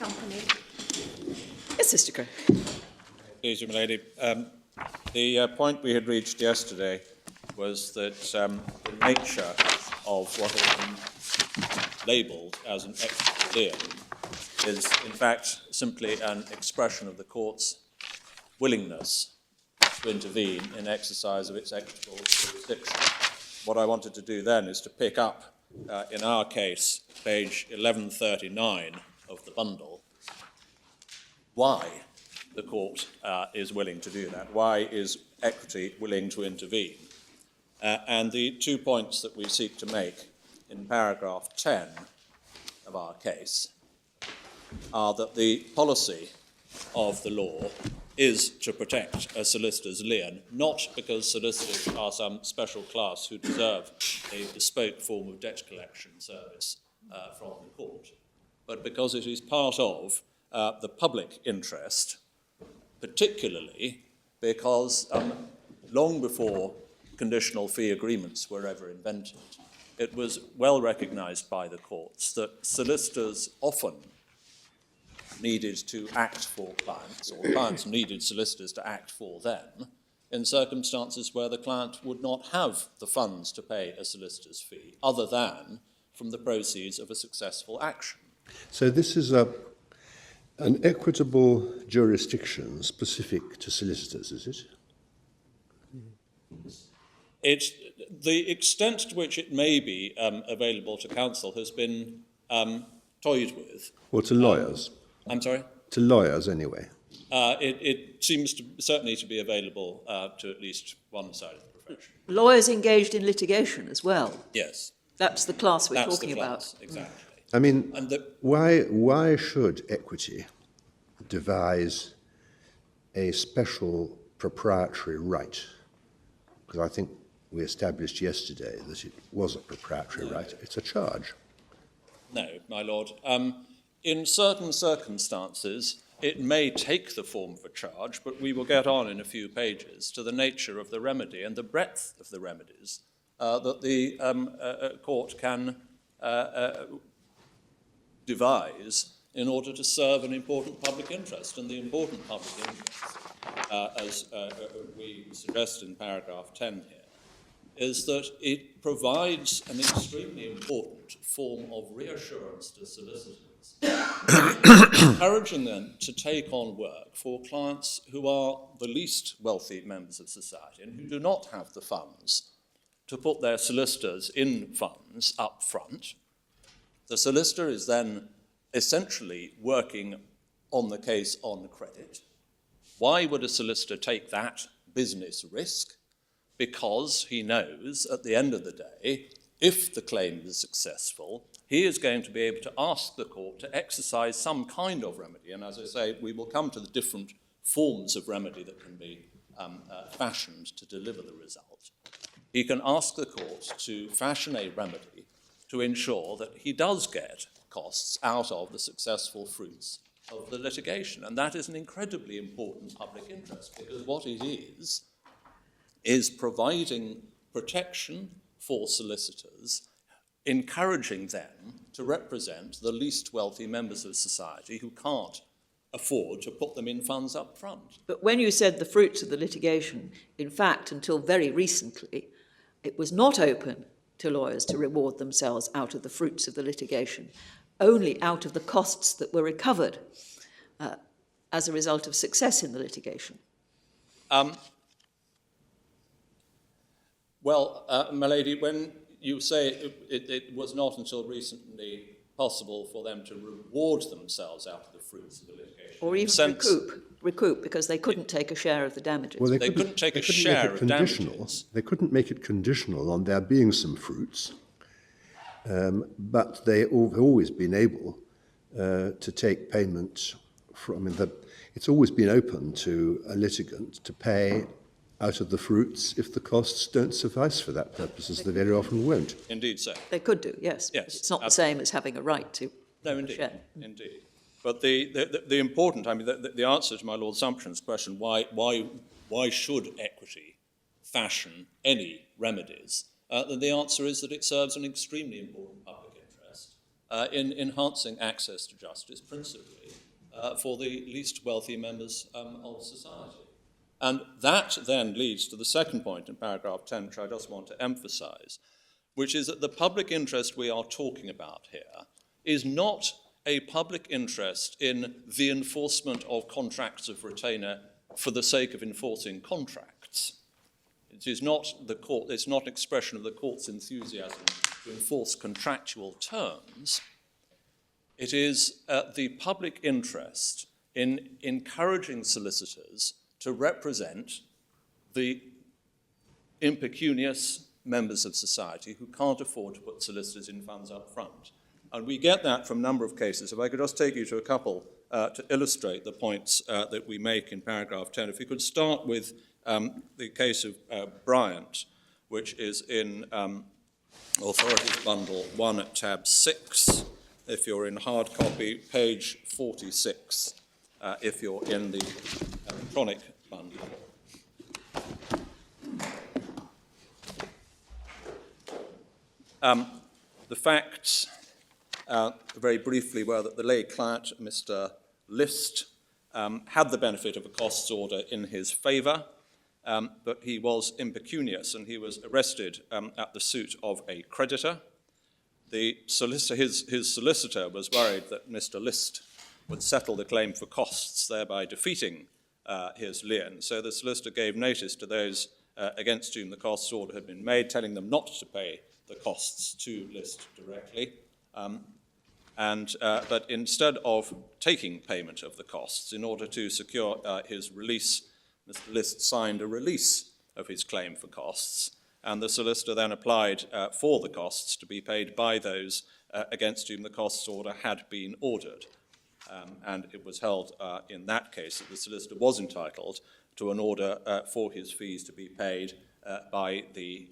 Company. Yes, Mr. Gray. Please, my lady. The point we had reached yesterday was that the nature of what has been labelled as an equitable lien is, in fact, simply an expression of the court's willingness to intervene in exercise of its equitable jurisdiction. What I wanted to do then is to pick up, in our case, page 1139 of the bundle, why the court is willing to do that. Why is equity willing to intervene? And the 2 points that we seek to make in paragraph 10 of our case are that the policy of the law is to protect a solicitor's lien, not because solicitors are some special class who deserve a bespoke form of debt collection service from the court, but because it is part of the public interest, particularly because long before conditional fee agreements were ever invented, it was well recognised by the courts that solicitors often needed to act for clients, or clients needed solicitors to act for them, in circumstances where the client would not have the funds to pay a solicitor's fee, other than from the proceeds of a successful action. So this is an equitable jurisdiction specific to solicitors, is it? The extent to which it may be available to counsel has been toyed with. Or to lawyers? I'm sorry? To lawyers, anyway. It seems certainly to be available to at least one side of the profession. Lawyers engaged in litigation as well. Yes. That's the class we're That's talking the class, about. exactly. I mean, why should equity devise a special proprietary right? Because I think we established yesterday that it was a proprietary right. It's a charge. No, my lord. In certain circumstances, it may take the form of a charge, but we will get on in a few pages to the nature of the remedy and the breadth of the remedies that the court can devise in order to serve an important public interest. And the important public interest, as we suggest in paragraph 10 here, is that it provides an extremely important form of reassurance to solicitors, encouraging them to take on work for clients who are the least wealthy members of society and who do not have the funds to put their solicitors in funds up front. The solicitor is then essentially working on the case on credit. Why would a solicitor take that business risk? Because he knows at the end of the day, if the claim is successful, he is going to be able to ask the court to exercise some kind of remedy. And as I say, we will come to the different forms of remedy that can be fashioned to deliver the result. He can ask the court to fashion a remedy to ensure that he does get costs out of the successful fruits of the litigation. And that is an incredibly important public interest, because what it is providing protection for solicitors, encouraging them to represent the least wealthy members of society who can't afford to put them in funds up front. But when you said the fruits of the litigation, in fact, until very recently, it was not open to lawyers to reward themselves out of the fruits of the litigation, only out of the costs that were recovered as a result of success in the litigation. Well, my lady, when you say it was not until recently possible for them to reward themselves out of the fruits of the litigation. Or even recoup, because they couldn't take a share of the damages. Well, they couldn't take a share of damages. They couldn't make it conditional on there being some fruits, but they've always been able to take payment from, it's always been open to a litigant to pay out of the fruits if the costs don't suffice for that purpose, as they very often won't. Indeed so. They could do, yes. Yes. It's not the same as having a right to No, indeed, share. indeed. But the important, the answer to my Lord Sumption's question, why should equity fashion any remedies? The answer is that it serves an extremely important public interest, in enhancing access to justice, principally for the least wealthy members of society. And that then leads to the second point in paragraph 10, which I just want to emphasize, which is that the public interest we are talking about here is not a public interest in the enforcement of contracts of retainer for the sake of enforcing contracts. It is not it's not an expression of the court's enthusiasm to enforce contractual terms. It is the public interest in encouraging solicitors to represent the impecunious members of society who can't afford to put solicitors in funds up front. And we get that from a number of cases. If I could just take you to a couple to illustrate the points that we make in paragraph 10. If we could start with the case of Bryant, which is in Authorities Bundle 1 at tab 6, if you're in hard copy, page 46, if you're in the electronic bundle. The facts, very briefly, were that the lay client, Mr. List, had the benefit of a costs order in his favour, but he was impecunious and he was arrested at the suit of a creditor. The solicitor, his solicitor was worried that Mr. List would settle the claim for costs, thereby defeating his lien. So the solicitor gave notice to those against whom the costs order had been made, telling them not to pay the costs to List directly. But instead of taking payment of the costs, in order to secure his release, Mr. List signed a release of his claim for costs, and the solicitor then applied for the costs to be paid by those against whom the costs order had been ordered. And it was held in that case that the solicitor was entitled to an order for his fees to be paid by the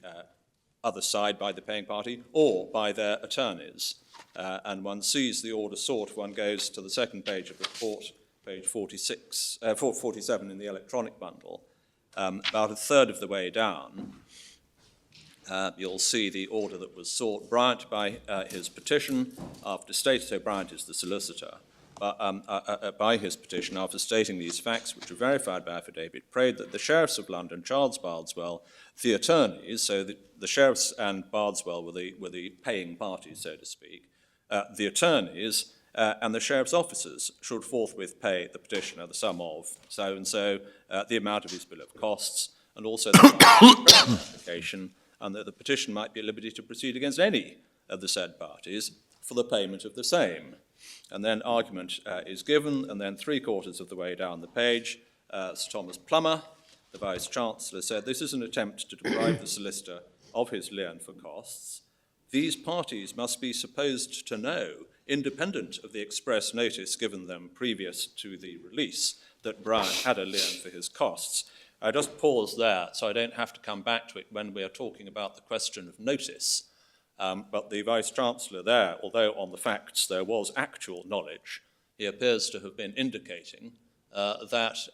other side, by the paying party, or by their attorneys. And one sees the order sought, one goes to the second page of the report, page 47 in the electronic bundle. About a third of the way down, you'll see the order that was sought. Bryant, by his petition, after stating, so Bryant is the solicitor, by his petition, after stating these facts, which were verified by affidavit, prayed that the sheriffs of London, Charles Bardwell, the attorneys, so the sheriffs and Bardwell were the paying parties, so to speak, the attorneys and the sheriff's officers should forthwith pay the petitioner the sum of so-and-so, the amount of his bill of costs, and also the application, and that the petition might be at liberty to proceed against any of the said parties for the payment of the same. And then argument is given, and then 3/4 of the way down the page, Sir Thomas Plummer, the Vice-Chancellor, said, "This is an attempt to deprive the solicitor of his lien for costs. These parties must be supposed to know, independent of the express notice given them previous to the release, that Bryant had a lien for his costs." I just pause there so I don't have to come back to it when we are talking about the question of notice. But the Vice-Chancellor there, although on the facts there was actual knowledge, he appears to have been indicating that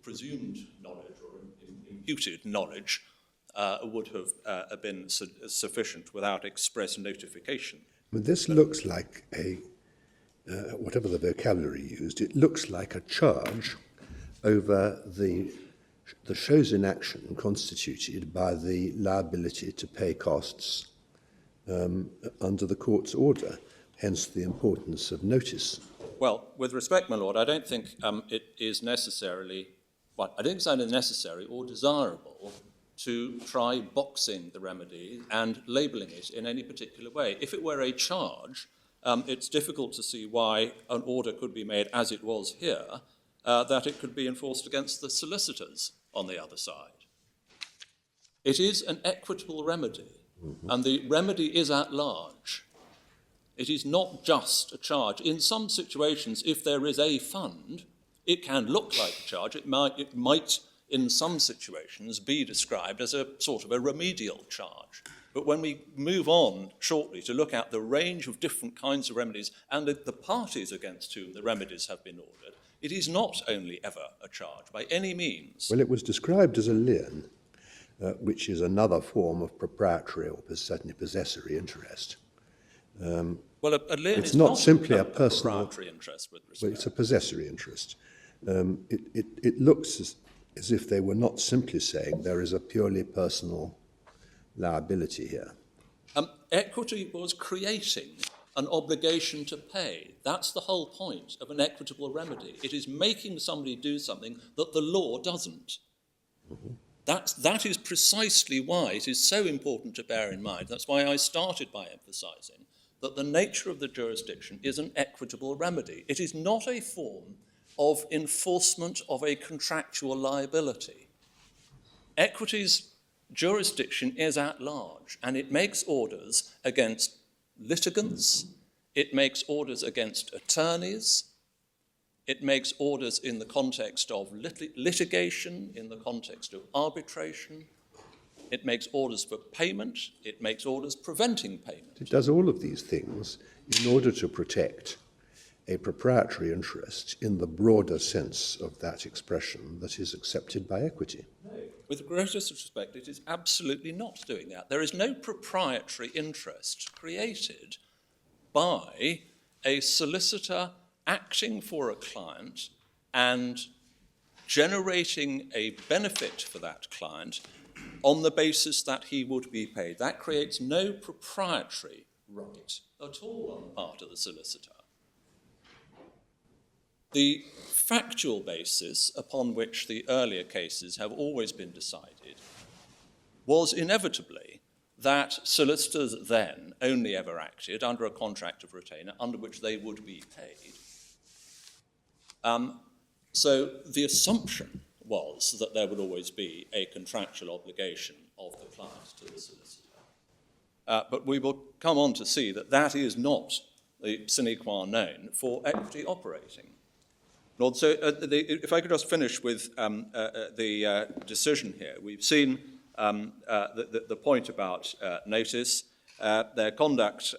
presumed knowledge or imputed knowledge would have been sufficient without express notification. But this looks like whatever the vocabulary used, it looks like a charge over the shows in action constituted by the liability to pay costs under the court's order, hence the importance of notice. Well, with respect, my Lord, I don't think it is necessarily, I don't think it's either necessary or desirable to try boxing the remedy and labelling it in any particular way. If it were a charge, it's difficult to see why an order could be made, as it was here, that it could be enforced against the solicitors on the other side. It is an equitable remedy, and the remedy is at large. It is not just a charge. In some situations, if there is a fund, it can look like a charge. It might, in some situations, be described as a sort of a remedial charge. But when we move on shortly to look at the range of different kinds of remedies and the parties against whom the remedies have been ordered, it is not only ever a charge, by any means. Well, it was described as a lien, which is another form of proprietary or certainly possessory interest. Well, a lien It's is not simply a personal proprietary interest with respect. Well, it's a possessory interest. It looks as if they were not simply saying there is a purely personal liability here. Equity was creating an obligation to pay. That's the whole point of an equitable remedy. It is making somebody do something that the law doesn't. Mm-hmm. That is precisely why it is so important to bear in mind. That's why I started by emphasising that the nature of the jurisdiction is an equitable remedy. It is not a form of enforcement of a contractual liability. Equity's jurisdiction is at large, and it makes orders against litigants, it makes orders against attorneys, it makes orders in the context of litigation, in the context of arbitration, it makes orders for payment, it makes orders preventing payment. It does all of these things in order to protect a proprietary interest in the broader sense of that expression that is accepted by equity. With the greatest respect, it is absolutely not doing that. There is no proprietary interest created by a solicitor acting for a client and generating a benefit for that client on the basis that he would be paid. That creates no proprietary right at all on the part of the solicitor. The factual basis upon which the earlier cases have always been decided was inevitably that solicitors then only ever acted under a contract of retainer under which they would be paid. So the assumption was that there would always be a contractual obligation of the client to the solicitor. But we will come on to see that that is not the sine qua non for equity operating. Lord, so if I could just finish with the decision here. We've seen the point about notice. Their conduct,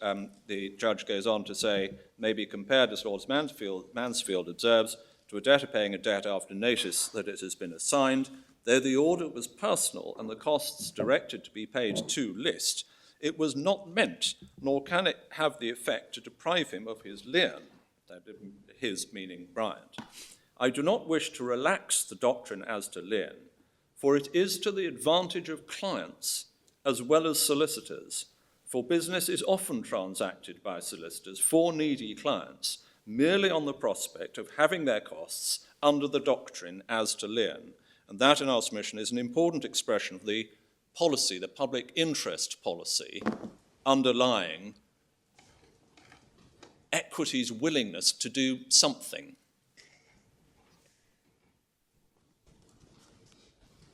the judge goes on to say, may be compared, as Lord Mansfield observes, to a debtor paying a debt after notice that it has been assigned. Though the order was personal and the costs directed to be paid to list, it was not meant, nor can it have the effect to deprive him of his lien. His meaning Bryant. I do not wish to relax the doctrine as to lien, for it is to the advantage of clients as well as solicitors, for business is often transacted by solicitors for needy clients merely on the prospect of having their costs under the doctrine as to lien. And that, in our submission, is an important expression of the policy, the public interest policy underlying equity's willingness to do something.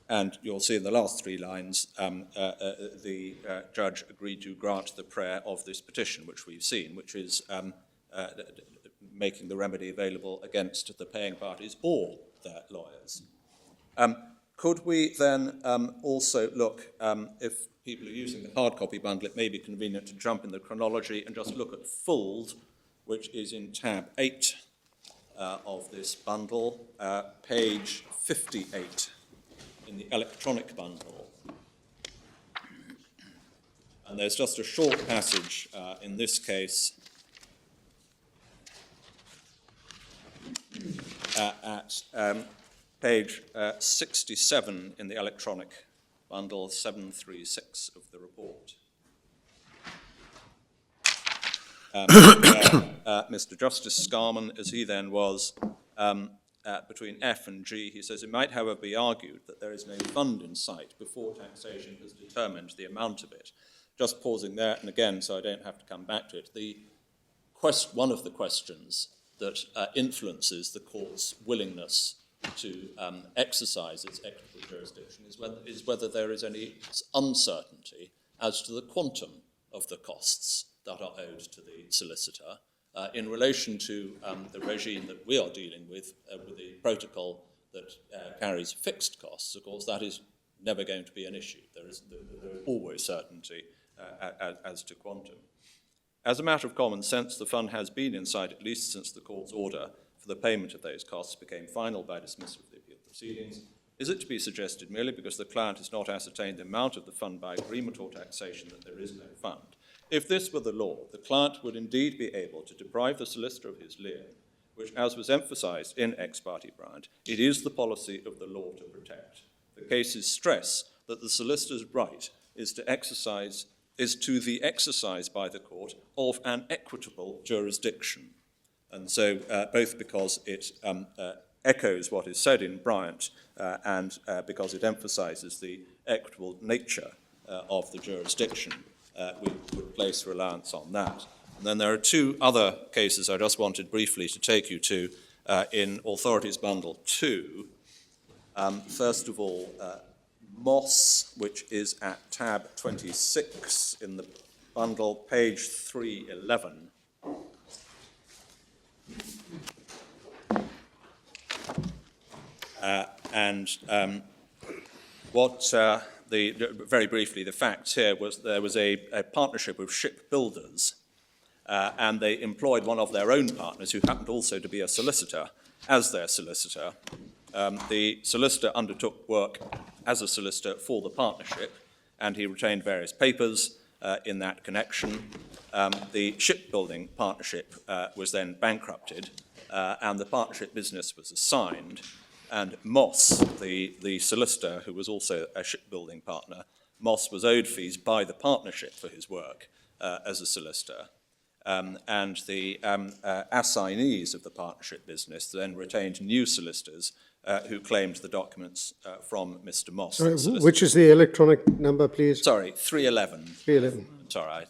And you'll see in the last three lines, the judge agreed to grant the prayer of this petition, which we've seen, which is making the remedy available against the paying parties or their lawyers. Could we then also look, if people are using the hard copy bundle, it may be convenient to jump in the chronology and just look at Fuld, which is in tab 8 of this bundle, page 58 in the electronic bundle. And there's just a short passage in this case at page 67 in the electronic bundle, 736 of the report. Mr. Justice Scarman, as he then was, between F and G, he says, it might, however, be argued that there is no fund in sight before taxation has determined the amount of it. Just pausing there, and again, so I don't have to come back to it, one of the questions that influences the court's willingness to exercise its equitable jurisdiction is whether there is any uncertainty as to the quantum of the costs that are owed to the solicitor in relation to the regime that we are dealing with the protocol that carries fixed costs. Of course, that is never going to be an issue. There is always certainty as to quantum. As a matter of common sense, the fund has been in sight at least since the court's order for the payment of those costs became final by dismissal of the appeal proceedings. Is it to be suggested merely because the client has not ascertained the amount of the fund by agreement or taxation that there is no fund? If this were the law, the client would indeed be able to deprive the solicitor of his lien, which, as was emphasised in Ex parte Bryant, it is the policy of the law to protect. The cases stress that the solicitor's right is to the exercise by the court of an equitable jurisdiction. And so, both because it echoes what is said in Bryant and because it emphasises the equitable nature of the jurisdiction, we would place reliance on that. And then there are two other cases I just wanted briefly to take you to in Authorities Bundle 2. First of all, Moss, which is at tab 26 in the bundle, page 311. Very briefly, the facts here was there was a partnership of shipbuilders, and they employed one of their own partners who happened also to be a solicitor as their solicitor. The solicitor undertook work as a solicitor for the partnership, and he retained various papers in that connection. The shipbuilding partnership was then bankrupted, and the partnership business was assigned. And Moss, the solicitor, who was also a shipbuilding partner, Moss was owed fees by the partnership for his work as a solicitor. And the assignees of the partnership business then retained new solicitors who claimed the documents from Mr. Moss. Sorry, which is the electronic number, please? Sorry, 311. 311. It's all right.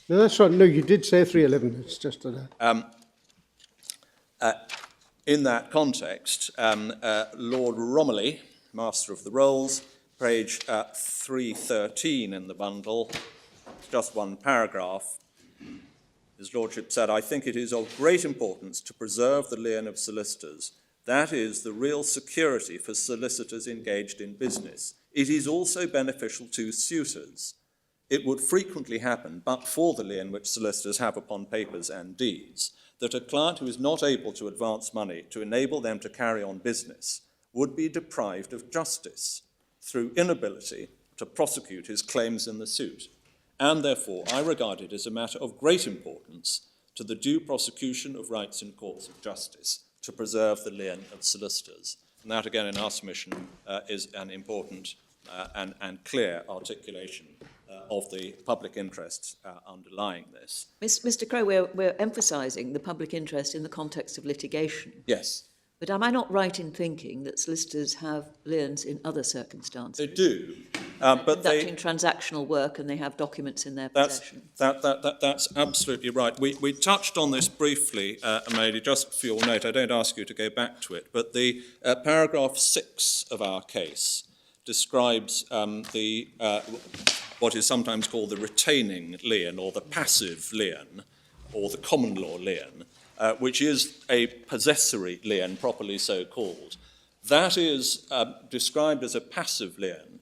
No, that's right. No, you did say 311. It's just that. In that context, Lord Romilly, Master of the Rolls, page 313 in the bundle, just one paragraph. His Lordship said, "I think it is of great importance to preserve the lien of solicitors. That is the real security for solicitors engaged in business. It is also beneficial to suitors. It would frequently happen, but for the lien which solicitors have upon papers and deeds, that a client who is not able to advance money to enable them to carry on business would be deprived of justice through inability to prosecute his claims in the suit. And therefore, I regard it as a matter of great importance to the due prosecution of rights in courts of justice to preserve the lien of solicitors." And that, again, in our submission, is an important and clear articulation of the public interest underlying this. Mr. Crowe, we're emphasising the public interest in the context of litigation. Yes. But am I not right in thinking that solicitors have liens in other circumstances? They do, but conducting transactional work, and they have documents in their possession. That's absolutely right. We touched on this briefly, Amelie, just for your note. I don't ask you to go back to it, but the paragraph 6 of our case describes what is sometimes called the retaining lien, or the passive lien, or the common law lien, which is a possessory lien, properly so called. That is described as a passive lien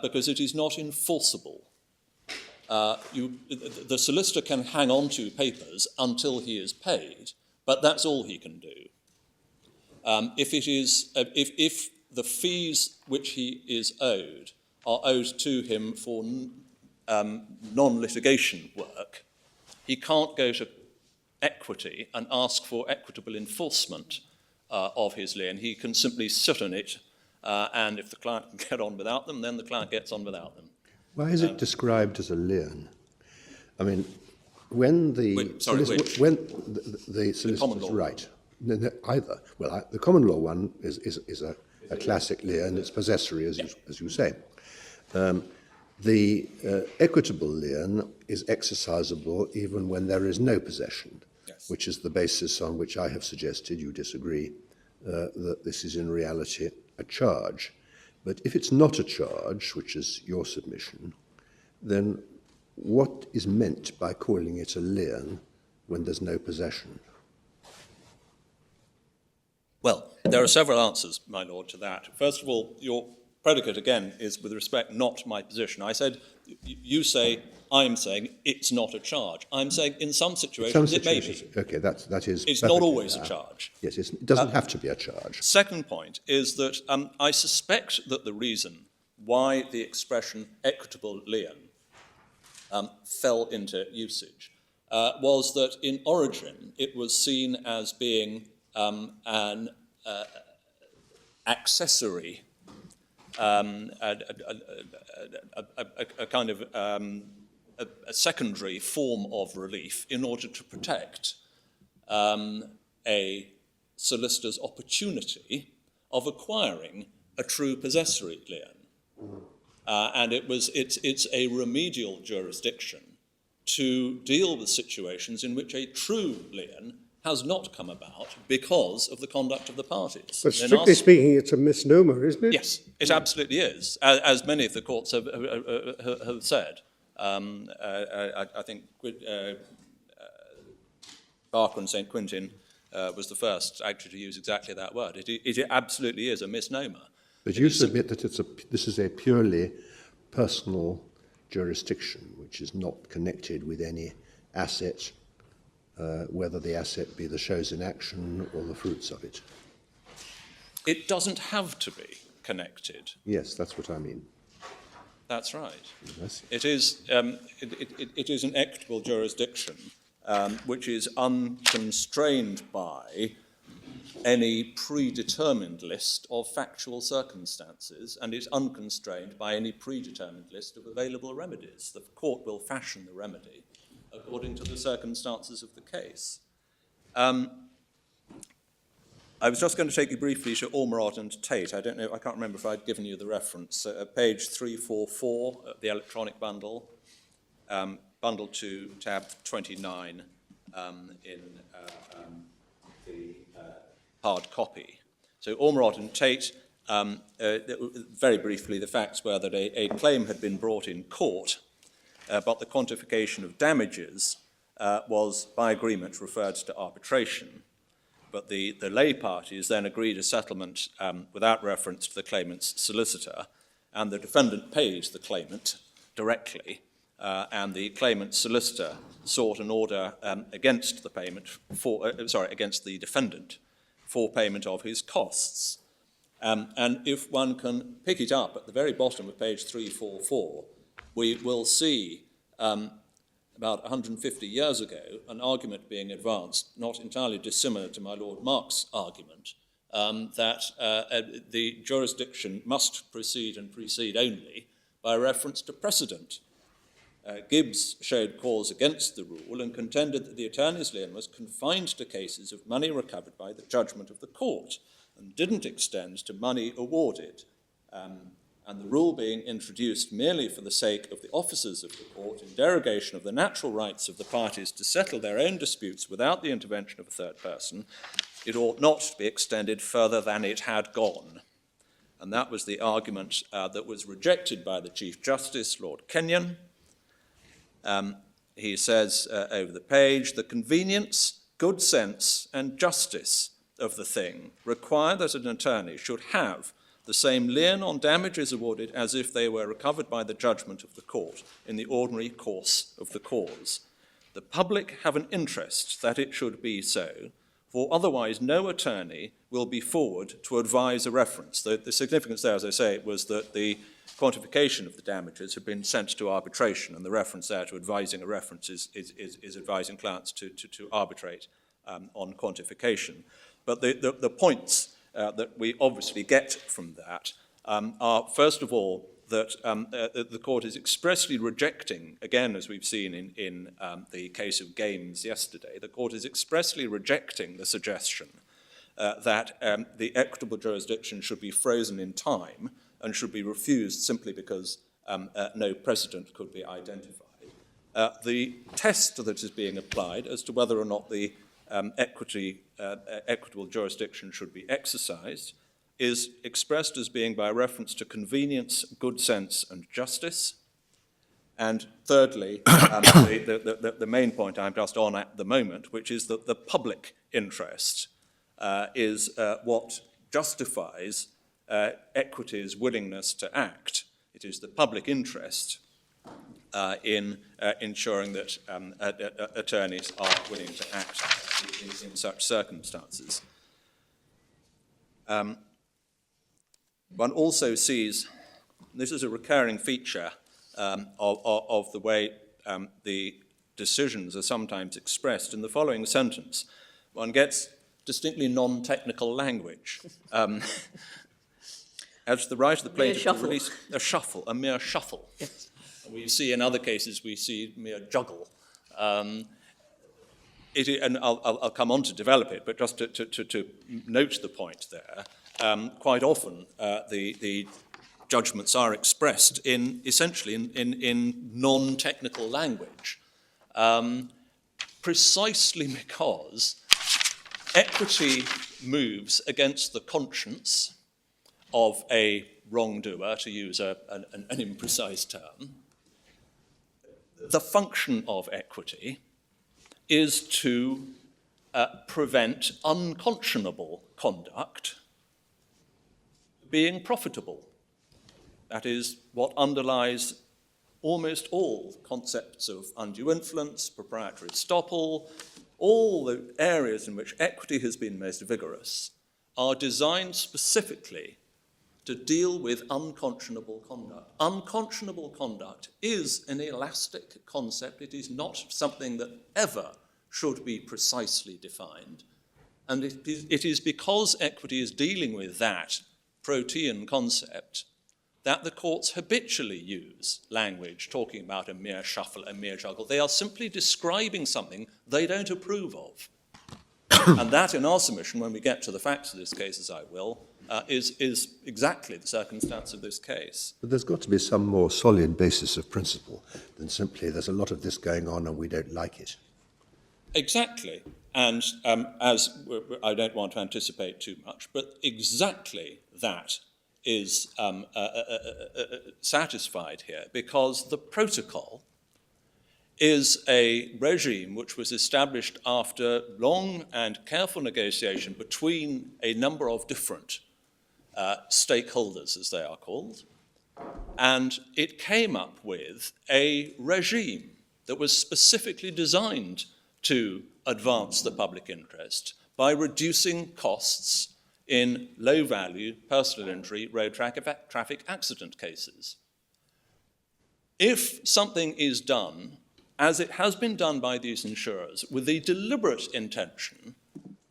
because it is not enforceable. The solicitor can hang on to papers until he is paid, but that's all he can do. If the fees which he is owed are owed to him for non-litigation work, he can't go to equity and ask for equitable enforcement of his lien. He can simply sit on it, and if the client can get on without them, then the client gets on without them. Why is it described as a lien? I mean, when the solicitor's right, either. Well, the common law one is a classic lien. It's possessory, as you say. The equitable lien is exercisable even when there is no possession, yes, which is the basis on which I have suggested, you disagree, that this is in reality a charge. But if it's not a charge, which is your submission, then what is meant by calling it a lien when there's no possession? Well, there are several answers, my lord, to that. First of all, your predicate, again, is with respect not my position. I said, you say, I'm saying it's not a charge. I'm saying in some situations it may be. Okay, that is. It's not always a charge. Yes, it doesn't have to be a charge. Second point is that I suspect that the reason why the expression equitable lien fell into usage was that in origin it was seen as being an accessory, a kind of a secondary form of relief in order to protect a solicitor's opportunity of acquiring a true possessory lien. And it's a remedial jurisdiction to deal with situations in which a true lien has not come about because of the conduct of the parties. But strictly speaking, it's a misnomer, isn't it? Yes, it absolutely is, as many of the courts have said. I think Barker and St. Quentin was the first actually to use exactly that word. It absolutely is a misnomer. But you submit that this is a purely personal jurisdiction, which is not connected with any asset, whether the asset be the shows in action or the fruits of it. It doesn't have to be connected. Yes, that's what I mean. That's right. Yes. It is an equitable jurisdiction which is unconstrained by any predetermined list of factual circumstances, and is unconstrained by any predetermined list of available remedies. The court will fashion the remedy according to the circumstances of the case. I was just going to take you briefly to Ormerod and Tate. I can't remember if I'd given you the reference. Page 344, the electronic bundle, bundle 2, tab 29 in the hard copy. So Ormerod and Tate, very briefly, the facts were that a claim had been brought in court, but the quantification of damages was, by agreement, referred to arbitration. But the lay parties then agreed a settlement without reference to the claimant's solicitor, and the defendant paid the claimant directly, and the claimant's solicitor sought an order against the against the defendant for payment of his costs. And if one can pick it up at the very bottom of page 344, we will see about 150 years ago an argument being advanced, not entirely dissimilar to my Lord Mark's argument, that the jurisdiction must proceed and precede only by reference to precedent. Gibbs showed cause against the rule and contended that the attorney's lien was confined to cases of money recovered by the judgment of the court and didn't extend to money awarded. And the rule being introduced merely for the sake of the officers of the court in derogation of the natural rights of the parties to settle their own disputes without the intervention of a third person, it ought not to be extended further than it had gone. And that was the argument that was rejected by the Chief Justice, Lord Kenyon. He says over the page, the convenience, good sense, and justice of the thing require that an attorney should have the same lien on damages awarded as if they were recovered by the judgment of the court in the ordinary course of the cause. The public have an interest that it should be so, for otherwise no attorney will be forward to advise a reference. The significance there, as I say, was that the quantification of the damages had been sent to arbitration, and the reference there to advising a reference is advising clients to arbitrate on quantification. But the points that we obviously get from that are, first of all, that the court is expressly rejecting, again, as we've seen in the case of Games yesterday, the court is expressly rejecting the suggestion that the equitable jurisdiction should be frozen in time and should be refused simply because no precedent could be identified. The test that is being applied as to whether or not the equitable jurisdiction should be exercised is expressed as being by reference to convenience, good sense, and justice. And thirdly, the main point I'm just on at the moment, which is that the public interest is what justifies equity's willingness to act. It is the public interest in ensuring that attorneys are willing to act in such circumstances. One also sees, this is a recurring feature of the way the decisions are sometimes expressed in the following sentence. One gets distinctly non-technical language. As the right of the plaintiff to release a mere shuffle. Yes. We see in other cases, we see mere juggle. And I'll come on to develop it, but just to note the point there, quite often the judgments are expressed essentially in non-technical language, precisely because equity moves against the conscience of a wrongdoer, to use an imprecise term. The function of equity is to prevent unconscionable conduct being profitable. That is what underlies almost all concepts of undue influence, proprietary estoppel. All the areas in which equity has been most vigorous are designed specifically to deal with unconscionable conduct. Unconscionable conduct is an elastic concept. It is not something that ever should be precisely defined. And it is because equity is dealing with that protean concept that the courts habitually use language talking about a mere shuffle, a mere juggle. They are simply describing something they don't approve of. And that, in our submission, when we get to the facts of this case, as I will, is exactly the circumstance of this case. But there's got to be some more solid basis of principle than simply there's a lot of this going on and we don't like it. Exactly. And as I don't want to anticipate too much, but exactly that is satisfied here, because the protocol is a regime which was established after long and careful negotiation between a number of different stakeholders, as they are called, and it came up with a regime that was specifically designed to advance the public interest by reducing costs in low-value personal injury road traffic accident cases. If something is done, as it has been done by these insurers, with the deliberate intention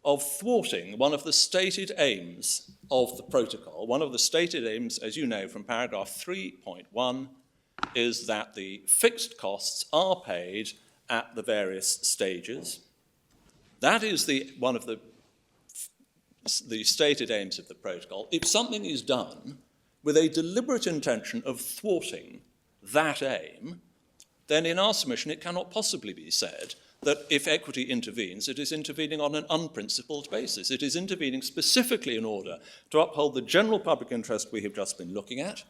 of thwarting one of the stated aims of the protocol, one of the stated aims, as you know from paragraph 3.1, is that the fixed costs are paid at the various stages. That is one of the stated aims of the protocol. If something is done with a deliberate intention of thwarting that aim, then in our submission it cannot possibly be said that if equity intervenes, it is intervening on an unprincipled basis. It is intervening specifically in order to uphold the general public interest we have just been looking at,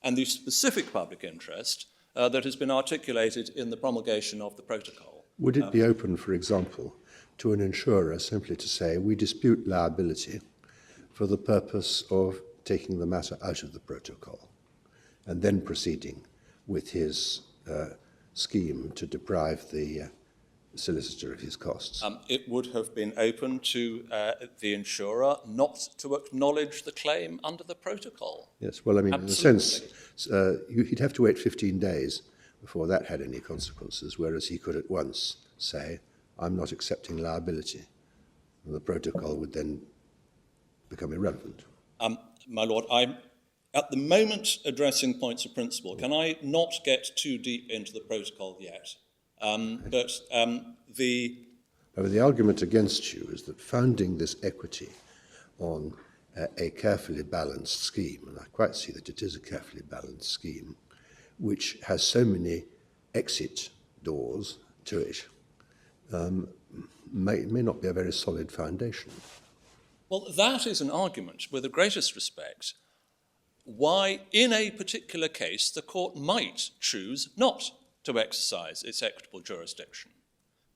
and the specific public interest that has been articulated in the promulgation of the protocol. Would it be open, for example, to an insurer simply to say, we dispute liability for the purpose of taking the matter out of the protocol, and then proceeding with his scheme to deprive the solicitor of his costs? It would have been open to the insurer not to acknowledge the claim under the protocol. Yes, well, I mean, Absolutely. in a sense, he'd have to wait 15 days before that had any consequences, whereas he could at once say, I'm not accepting liability. And the protocol would then become irrelevant. My Lord, I'm at the moment addressing points of principle. Can I not get too deep into the protocol yet? The argument against you is that founding this equity on a carefully balanced scheme, and I quite see that it is a carefully balanced scheme, which has so many exit doors to it, may not be a very solid foundation. Well, that is an argument, with the greatest respect, why in a particular case the court might choose not to exercise its equitable jurisdiction.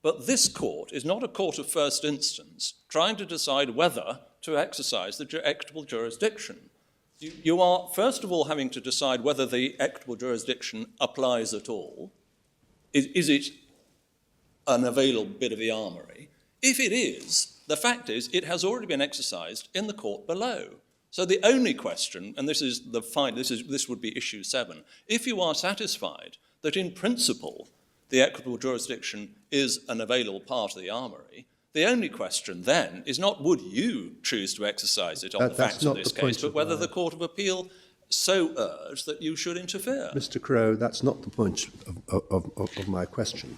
But this court is not a court of first instance trying to decide whether to exercise the equitable jurisdiction. You are, first of all, having to decide whether the equitable jurisdiction applies at all. Is it an available bit of the armoury? If it is, the fact is it has already been exercised in the court below. So the only question, and this would be issue 7, if you are satisfied that in principle the equitable jurisdiction is an available part of the armoury. The only question then is not would you choose to exercise it on the facts of this case, but whether the Court of Appeal so urged that you should interfere. Mr. Crowe, that's not the point of my question.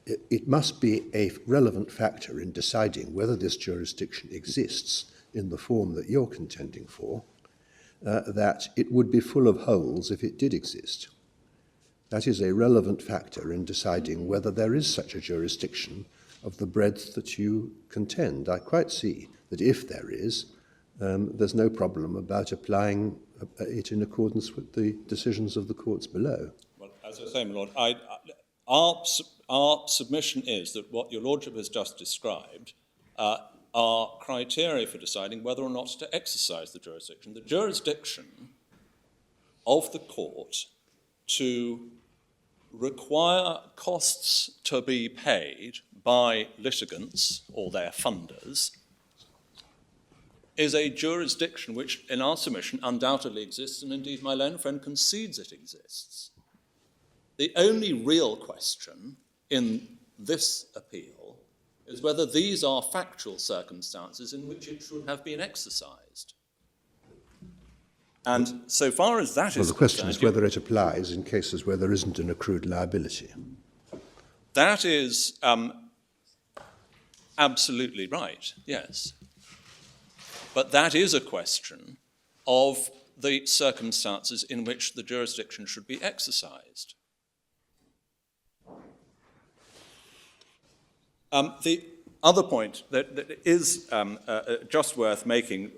It must be a relevant factor in deciding whether this jurisdiction exists in the form that you're contending for, that it would be full of holes if it did exist. That is a relevant factor in deciding whether there is such a jurisdiction of the breadth that you contend. I quite see that if there is, there's no problem about applying it in accordance with the decisions of the courts below. Well, as I say, my Lord, our submission is that what your Lordship has just described are criteria for deciding whether or not to exercise the jurisdiction. The jurisdiction of the court to require costs to be paid by litigants or their funders is a jurisdiction which, in our submission, undoubtedly exists, and indeed my learned friend concedes it exists. The only real question in this appeal is whether these are factual circumstances in which it should have been exercised. And so far as that is the question is whether it applies in cases where there isn't an accrued liability. That is absolutely right, yes. But that is a question of the circumstances in which the jurisdiction should be exercised. The other point that is just worth making,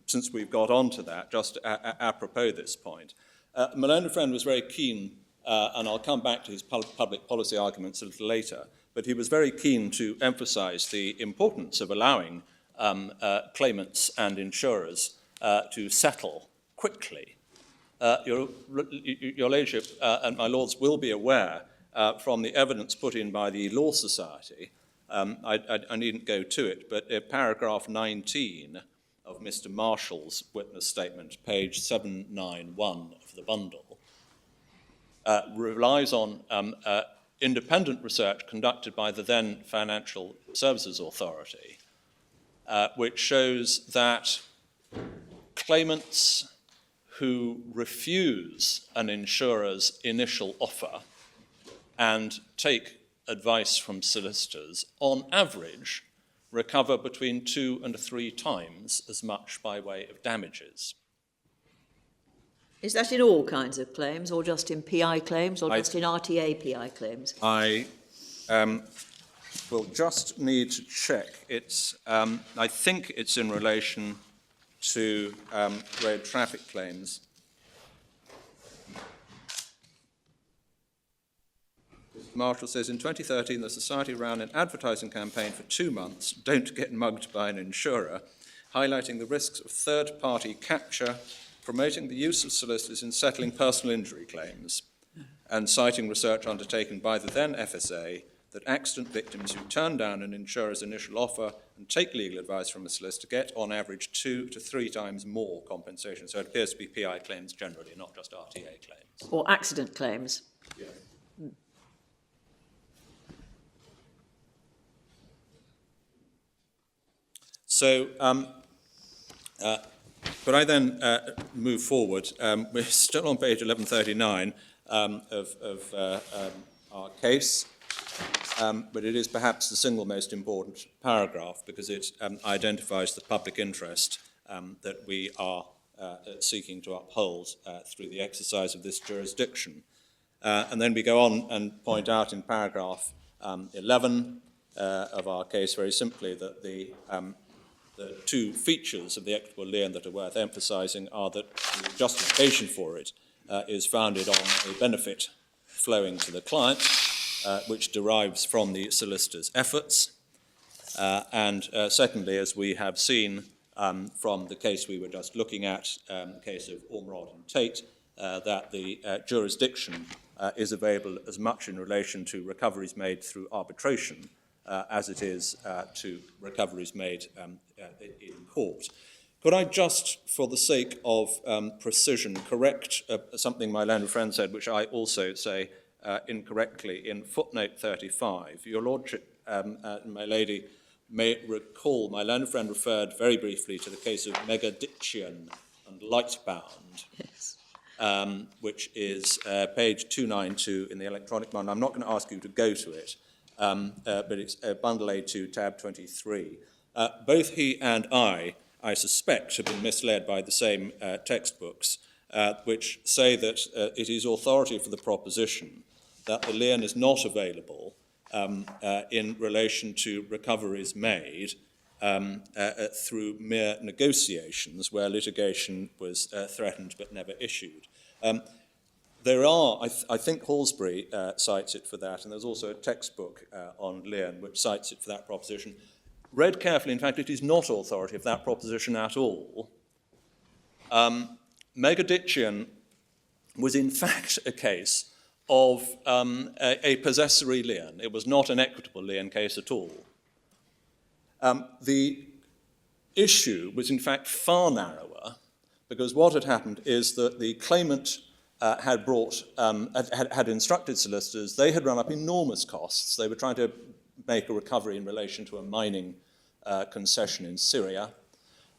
since we've got on to that, just apropos this point, my learned friend was very keen, and I'll come back to his public policy arguments a little later, but he was very keen to emphasise the importance of allowing claimants and insurers to settle quickly. Your Ladyship and my Lords will be aware from the evidence put in by the Law Society, I needn't go to it, but paragraph 19 of Mr. Marshall's witness statement, page 791 of the bundle, relies on independent research conducted by the then Financial Services Authority, which shows that claimants who refuse an insurer's initial offer and take advice from solicitors, on average, recover between 2 and 3 times as much by way of damages. Is that in all kinds of claims, or just in PI claims, or just in RTA PI claims? I will just need to check. It's, I think it's in relation to road traffic claims. Marshall says, in 2013, the Society ran an advertising campaign for 2 months, Don't Get Mugged by an Insurer, highlighting the risks of third-party capture, promoting the use of solicitors in settling personal injury claims, and citing research undertaken by the then FSA that accident victims who turn down an insurer's initial offer and take legal advice from a solicitor get, on average, 2 to 3 times more compensation. So it appears to be PI claims generally, not just RTA claims. Or accident claims. Yeah. So, but I then move forward. We're still on page 1139 of our case, but it is perhaps the single most important paragraph because it identifies the public interest that we are seeking to uphold through the exercise of this jurisdiction. And then we go on and point out in paragraph 11 of our case very simply that the 2 features of the equitable lien that are worth emphasising are that the justification for it is founded on a benefit flowing to the client, which derives from the solicitor's efforts, and secondly, as we have seen from the case we were just looking at, the case of Ormerod and Tate, that the jurisdiction is available as much in relation to recoveries made through arbitration as it is to recoveries made in court. Could I just, for the sake of precision, correct something my learned friend said, which I also say incorrectly in footnote 35. Your Lordship, my lady, may recall my learned friend referred very briefly to the case of Megadition and Lightbound, Yes. which is page 292 in the electronic one. I'm not going to ask you to go to it, but it's bundle A2, tab 23. Both he and I suspect, have been misled by the same textbooks, which say that it is authority for the proposition that the lien is not available in relation to recoveries made through mere negotiations where litigation was threatened but never issued. There are, I think Halsbury cites it for that, and there's also a textbook on lien which cites it for that proposition. Read carefully, in fact, it is not authority of that proposition at all. Megadition was in fact a case of a possessory lien. It was not an equitable lien case at all. The issue was in fact far narrower, because what had happened is that the claimant had instructed solicitors. They had run up enormous costs. They were trying to make a recovery in relation to a mining concession in Syria.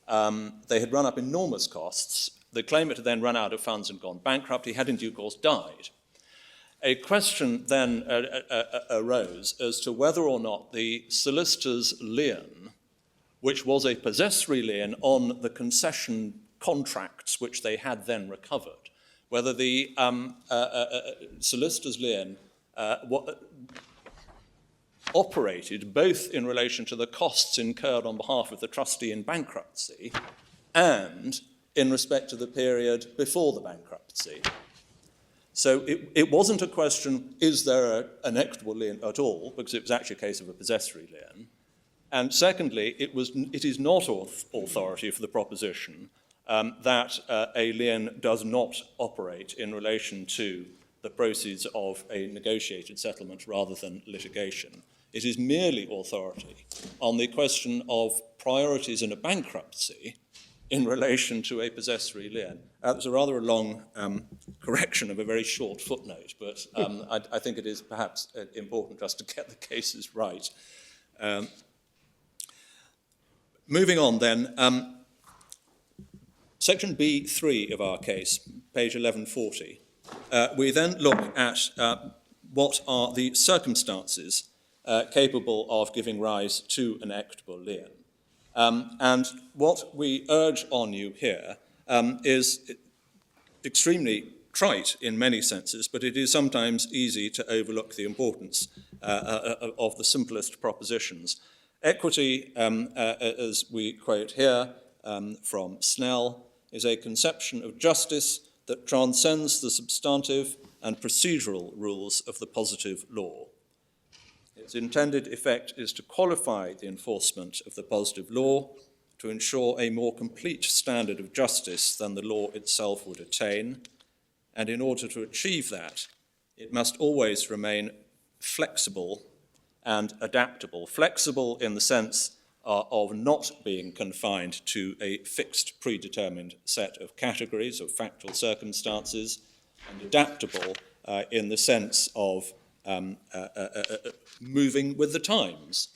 They had run up enormous costs. The claimant had then run out of funds and gone bankrupt. He had in due course died. A question then arose as to whether or not the solicitor's lien, which was a possessory lien on the concession contracts which they had then recovered, whether the solicitor's lien operated both in relation to the costs incurred on behalf of the trustee in bankruptcy and in respect to the period before the bankruptcy. So it wasn't a question, is there an equitable lien at all, because it was actually a case of a possessory lien. And secondly, it is not authority for the proposition that a lien does not operate in relation to the proceeds of a negotiated settlement rather than litigation. It is merely authority on the question of priorities in a bankruptcy in relation to a possessory lien. That's a rather long correction of a very short footnote, but I think it is perhaps important just to get the cases right. Moving on then, section B3 of our case, page 1140, we then look at what are the circumstances capable of giving rise to an equitable lien. And what we urge on you here is extremely trite in many senses, but it is sometimes easy to overlook the importance of the simplest propositions. Equity, as we quote here from Snell, is a conception of justice that transcends the substantive and procedural rules of the positive law. Its intended effect is to qualify the enforcement of the positive law, to ensure a more complete standard of justice than the law itself would attain, and in order to achieve that, it must always remain flexible and adaptable. Flexible in the sense of not being confined to a fixed, predetermined set of categories of factual circumstances, and adaptable in the sense of moving with the times.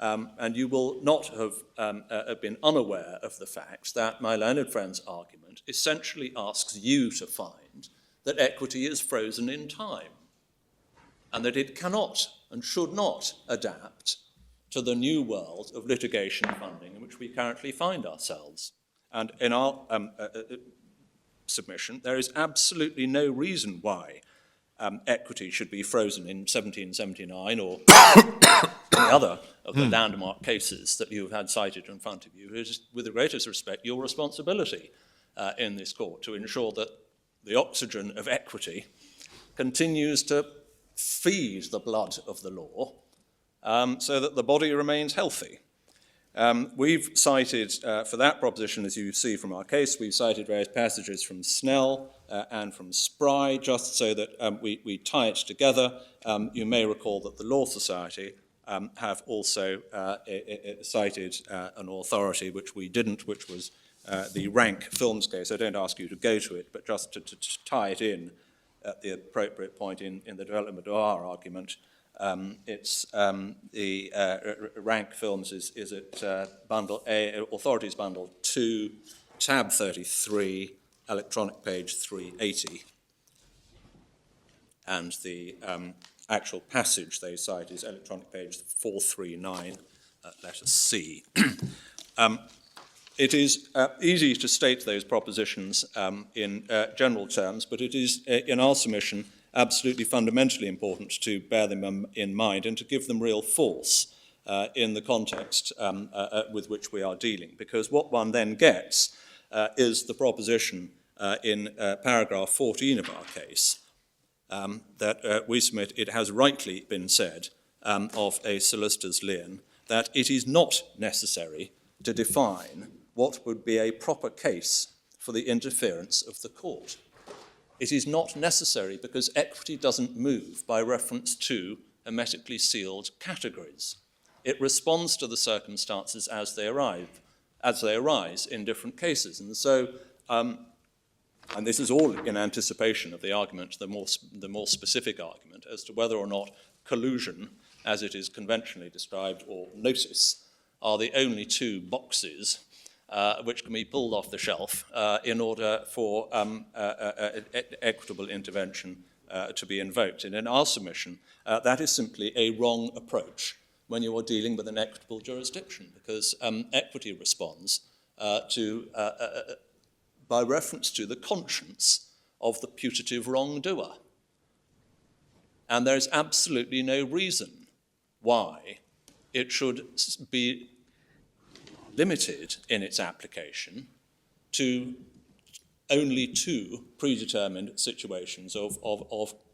And you will not have been unaware of the fact that my learned friend's argument essentially asks you to find that equity is frozen in time, and that it cannot and should not adapt to the new world of litigation funding in which we currently find ourselves. And in our submission, there is absolutely no reason why equity should be frozen in 1779 or any other of the landmark cases that you have had cited in front of you. It is, with the greatest respect, your responsibility in this court to ensure that the oxygen of equity continues to feed the blood of the law so that the body remains healthy. We've cited, for that proposition, as you see from our case, we've cited various passages from Snell and from Spry, just so that we tie it together. You may recall that the Law Society have also cited an authority which we didn't, which was the Rank Films case. I don't ask you to go to it, but just to tie it in. at the appropriate point in the development of our argument. It's the rank films is at bundle A, authorities bundle 2, tab 33, electronic page 380. And the actual passage they cite is electronic page 439, letter C. It is easy to state those propositions in general terms, but it is, in our submission, absolutely fundamentally important to bear them in mind and to give them real force in the context with which we are dealing. Because what one then gets is the proposition in paragraph 14 of our case that we submit, it has rightly been said of a solicitor's lien that it is not necessary to define what would be a proper case for the interference of the court. It is not necessary because equity doesn't move by reference to hermetically sealed categories. It responds to the circumstances as they arise in different cases. And so, and this is all in anticipation of the argument, the more specific argument as to whether or not collusion, as it is conventionally described, or notice, are the only two boxes which can be pulled off the shelf in order for equitable intervention to be invoked. And in our submission, that is simply a wrong approach when you are dealing with an equitable jurisdiction, because equity responds by reference to the conscience of the putative wrongdoer. And there is absolutely no reason why it should be limited in its application to only two predetermined situations of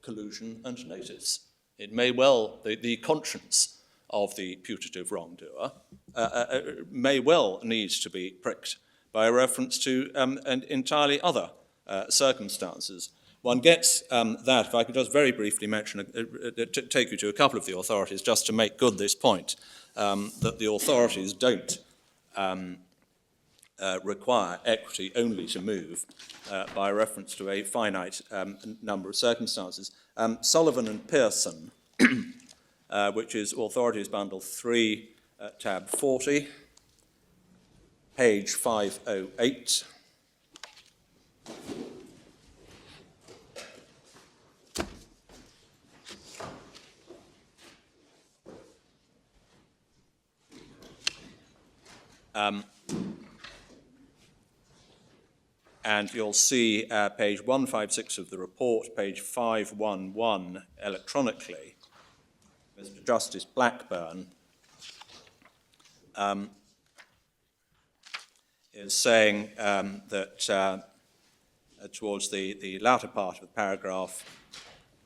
collusion and notice. It may well, the conscience of the putative wrongdoer may well need to be pricked by reference to entirely other circumstances. One gets that, if I could just very briefly mention, take you to a couple of the authorities just to make good this point, that the authorities don't require equity only to move by reference to a finite number of circumstances. Sullivan and Pearson, which is Authorities Bundle 3, tab 40, page 508. And you'll see page 156 of the report, page 511 electronically, Mr. Justice Blackburn is saying that towards the latter part of the paragraph,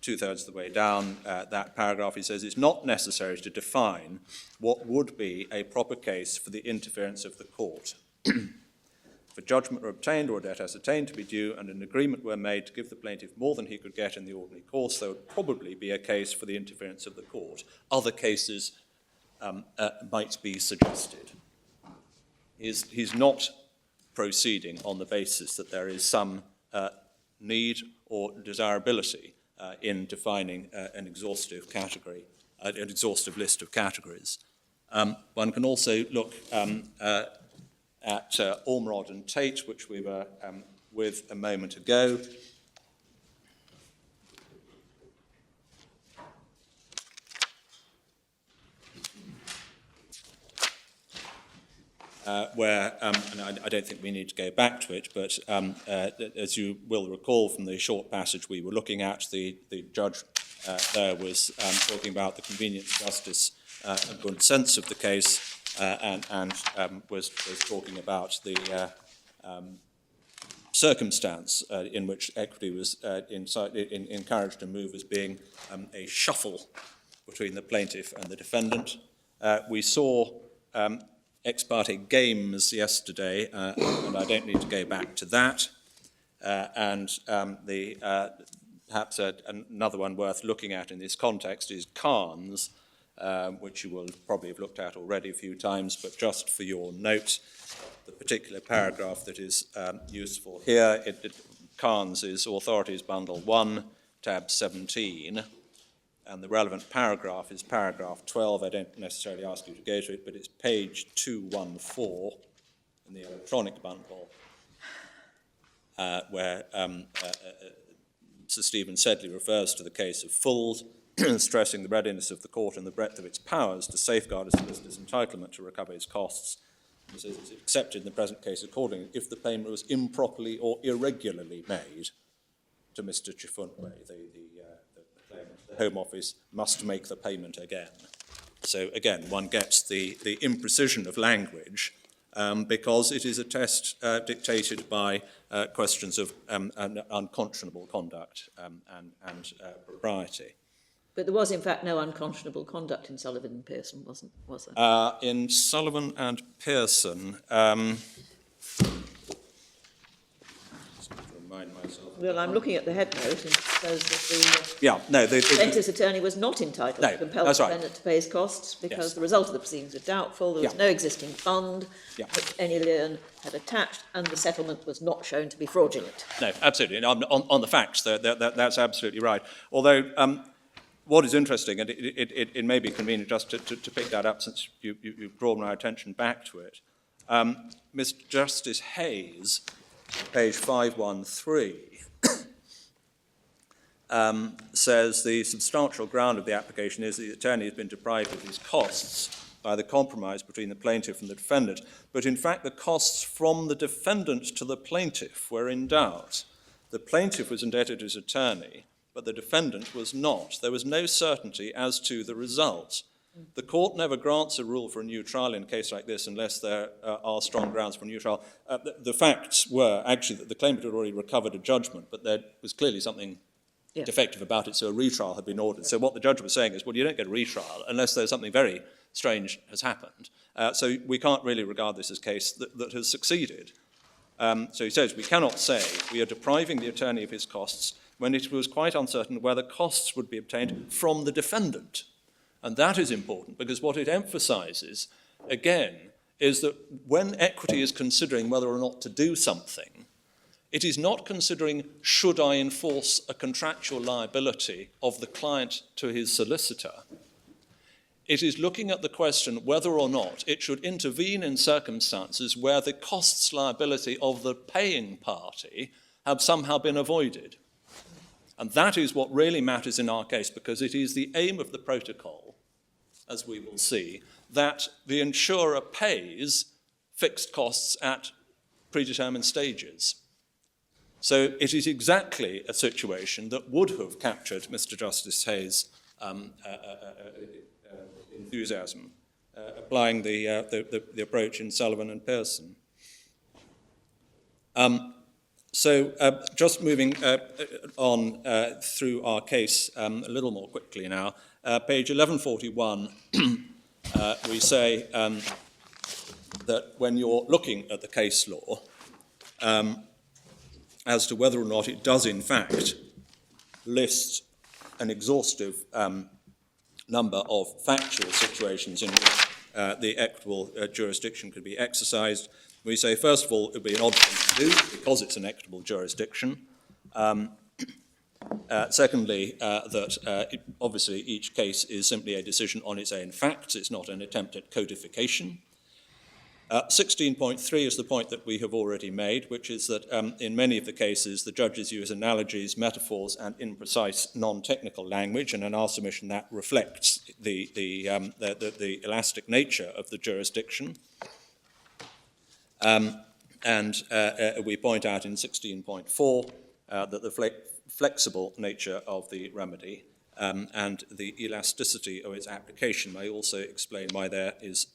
two-thirds of the way down that paragraph, he says it's not necessary to define what would be a proper case for the interference of the court. If a judgment were obtained or a debt ascertained to be due and an agreement were made to give the plaintiff more than he could get in the ordinary course, there would probably be a case for the interference of the court. Other cases might be suggested. He's not proceeding on the basis that there is some need or desirability in defining an exhaustive category, an exhaustive list of categories. One can also look at Ormerod and Tate, which we were with a moment ago. Where, and I don't think we need to go back to it, but as you will recall from the short passage we were looking at, the judge there was talking about the convenience, justice, and good sense of the case, and was talking about the circumstance in which equity was encouraged to move as being a shuffle between the plaintiff and the defendant. We saw ex parte games yesterday, and I don't need to go back to that. Perhaps another one worth looking at in this context is Carnes, which you will probably have looked at already a few times, but just for your note, the particular paragraph that is useful here, Carnes is Authorities Bundle 1, tab 17, and the relevant paragraph is paragraph 12. I don't necessarily ask you to go to it, but it's page 214 in the electronic bundle, where Sir Stephen Sedley refers to the case of Fools, stressing the readiness of the court and the breadth of its powers to safeguard a solicitor's entitlement to recover his costs. It says it's accepted in the present case accordingly if the payment was improperly or irregularly made to Mr. Chifuntwe, the claimant. The Home Office must make the payment again. So again, one gets the imprecision of language because it is a test dictated by questions of unconscionable conduct and propriety. But there was, in fact, no unconscionable conduct in Sullivan and Pearson, was there? In Sullivan and Pearson, just to remind myself. Well, I'm looking at the head note, and it says that the plaintiff's attorney was not entitled to compel the defendant to pay his costs because the result of the proceedings was doubtful, there was no existing fund which any lien had attached, and the settlement was not shown to be fraudulent. No, absolutely. And on the facts, that's absolutely right. Although what is interesting, and it may be convenient just to pick that up since you've drawn my attention back to it, Mr. Justice Hayes, page 513, says the substantial ground of the application is that the attorney has been deprived of his costs by the compromise between the plaintiff and the defendant, but in fact the costs from the defendant to the plaintiff were in doubt. The plaintiff was indebted to his attorney, but the defendant was not. There was no certainty as to the result. The court never grants a rule for a new trial in a case like this unless there are strong grounds for a new trial. The facts were actually that the claimant had already recovered a judgment, but there was clearly something defective about it, so a retrial had been ordered. So what the judge was saying is, well, you don't get a retrial unless there's something very strange has happened. So we can't really regard this as a case that has succeeded. So he says, we cannot say we are depriving the attorney of his costs when it was quite uncertain whether costs would be obtained from the defendant. And that is important because what it emphasizes, again, is that when equity is considering whether or not to do something, it is not considering, should I enforce a contractual liability of the client to his solicitor? It is looking at the question whether or not it should intervene in circumstances where the costs liability of the paying party have somehow been avoided. And that is what really matters in our case, because it is the aim of the protocol, as we will see, that the insurer pays fixed costs at predetermined stages. So it is exactly a situation that would have captured Mr. Justice Hayes' enthusiasm, applying the approach in Sullivan and Pearson. So just moving on through our case a little more quickly now, page 1141, we say that when you're looking at the case law, as to whether or not it does in fact list an exhaustive number of factual situations in which the equitable jurisdiction could be exercised. We say, first of all, it would be an odd thing to do because it's an equitable jurisdiction. Secondly, that obviously each case is simply a decision on its own facts. It's not an attempt at codification. 16.3 is the point that we have already made, which is that in many of the cases, the judges use analogies, metaphors, and imprecise non-technical language, and in our submission that reflects the elastic nature of the jurisdiction. And we point out in 16.4 that the flexible nature of the remedy and the elasticity of its application may also explain why there is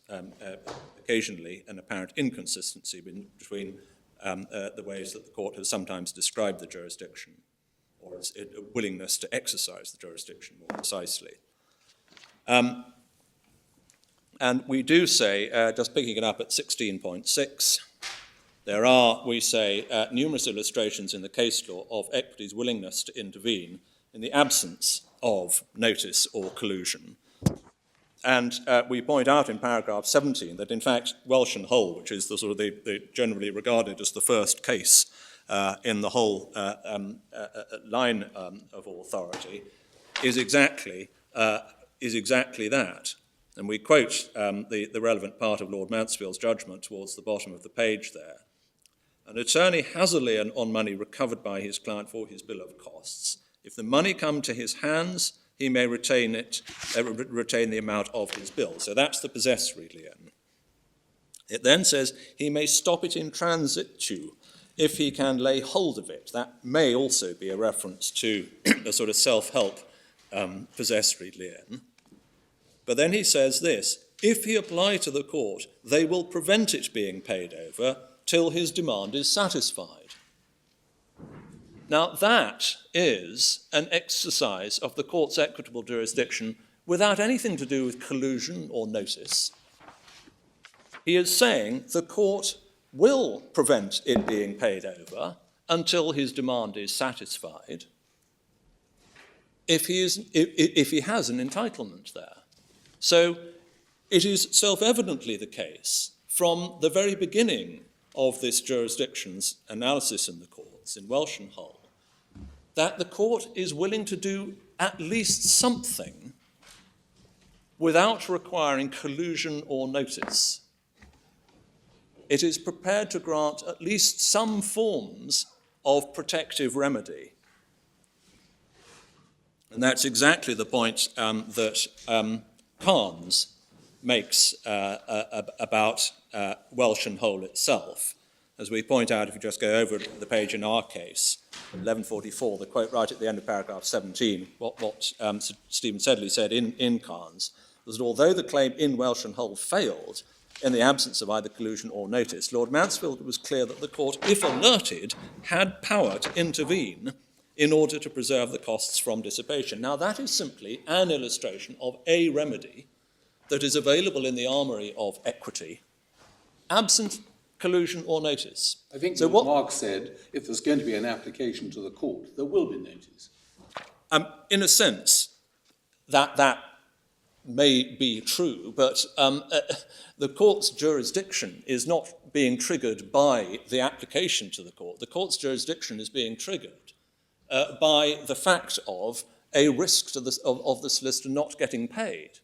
occasionally an apparent inconsistency between the ways that the court has sometimes described the jurisdiction, or its willingness to exercise the jurisdiction more precisely. And we do say, just picking it up at 16.6, there are, we say, numerous illustrations in the case law of equity's willingness to intervene in the absence of notice or collusion. And we point out in paragraph 17 that, in fact, Welsh and Hull, which is the generally regarded as the first case in the whole line of authority is exactly that. And we quote the relevant part of Lord Mansfield's judgment towards the bottom of the page there. An attorney has a lien on money recovered by his client for his bill of costs. If the money come to his hands, he may retain the amount of his bill. So that's the possessory lien. It then says he may stop it in transitu if he can lay hold of it. That may also be a reference to a sort of self-help possessory lien. But then he says this: if he apply to the court, they will prevent it being paid over till his demand is satisfied. Now that is an exercise of the court's equitable jurisdiction without anything to do with collusion or notice. He is saying the court will prevent it being paid over until his demand is satisfied if he has an entitlement there. So it is self-evidently the case from the very beginning of this jurisdiction's analysis in the courts, in Welsh and Hull, that the court is willing to do at least something without requiring collusion or notice. It is prepared to grant at least some forms of protective remedy. And that's exactly the point that Carnes makes about Welsh and Hull itself. As we point out, if you just go over the page in our case, 1144, the quote right at the end of paragraph 17, what Stephen Sedley said in Carnes, was that although the claim in Welsh and Hull failed, in the absence of either collusion or notice, Lord Mansfield was clear that the court, if alerted, had power to intervene in order to preserve the costs from dissipation. Now, that is simply an illustration of a remedy that is available in the armoury of equity, absent collusion or notice. I think so what Mark said, if there's going to be an application to the court, there will be notice. In a sense, that may be true, but the court's jurisdiction is not being triggered by the application to the court. The court's jurisdiction is being triggered by the fact of a risk to of the solicitor not getting paid.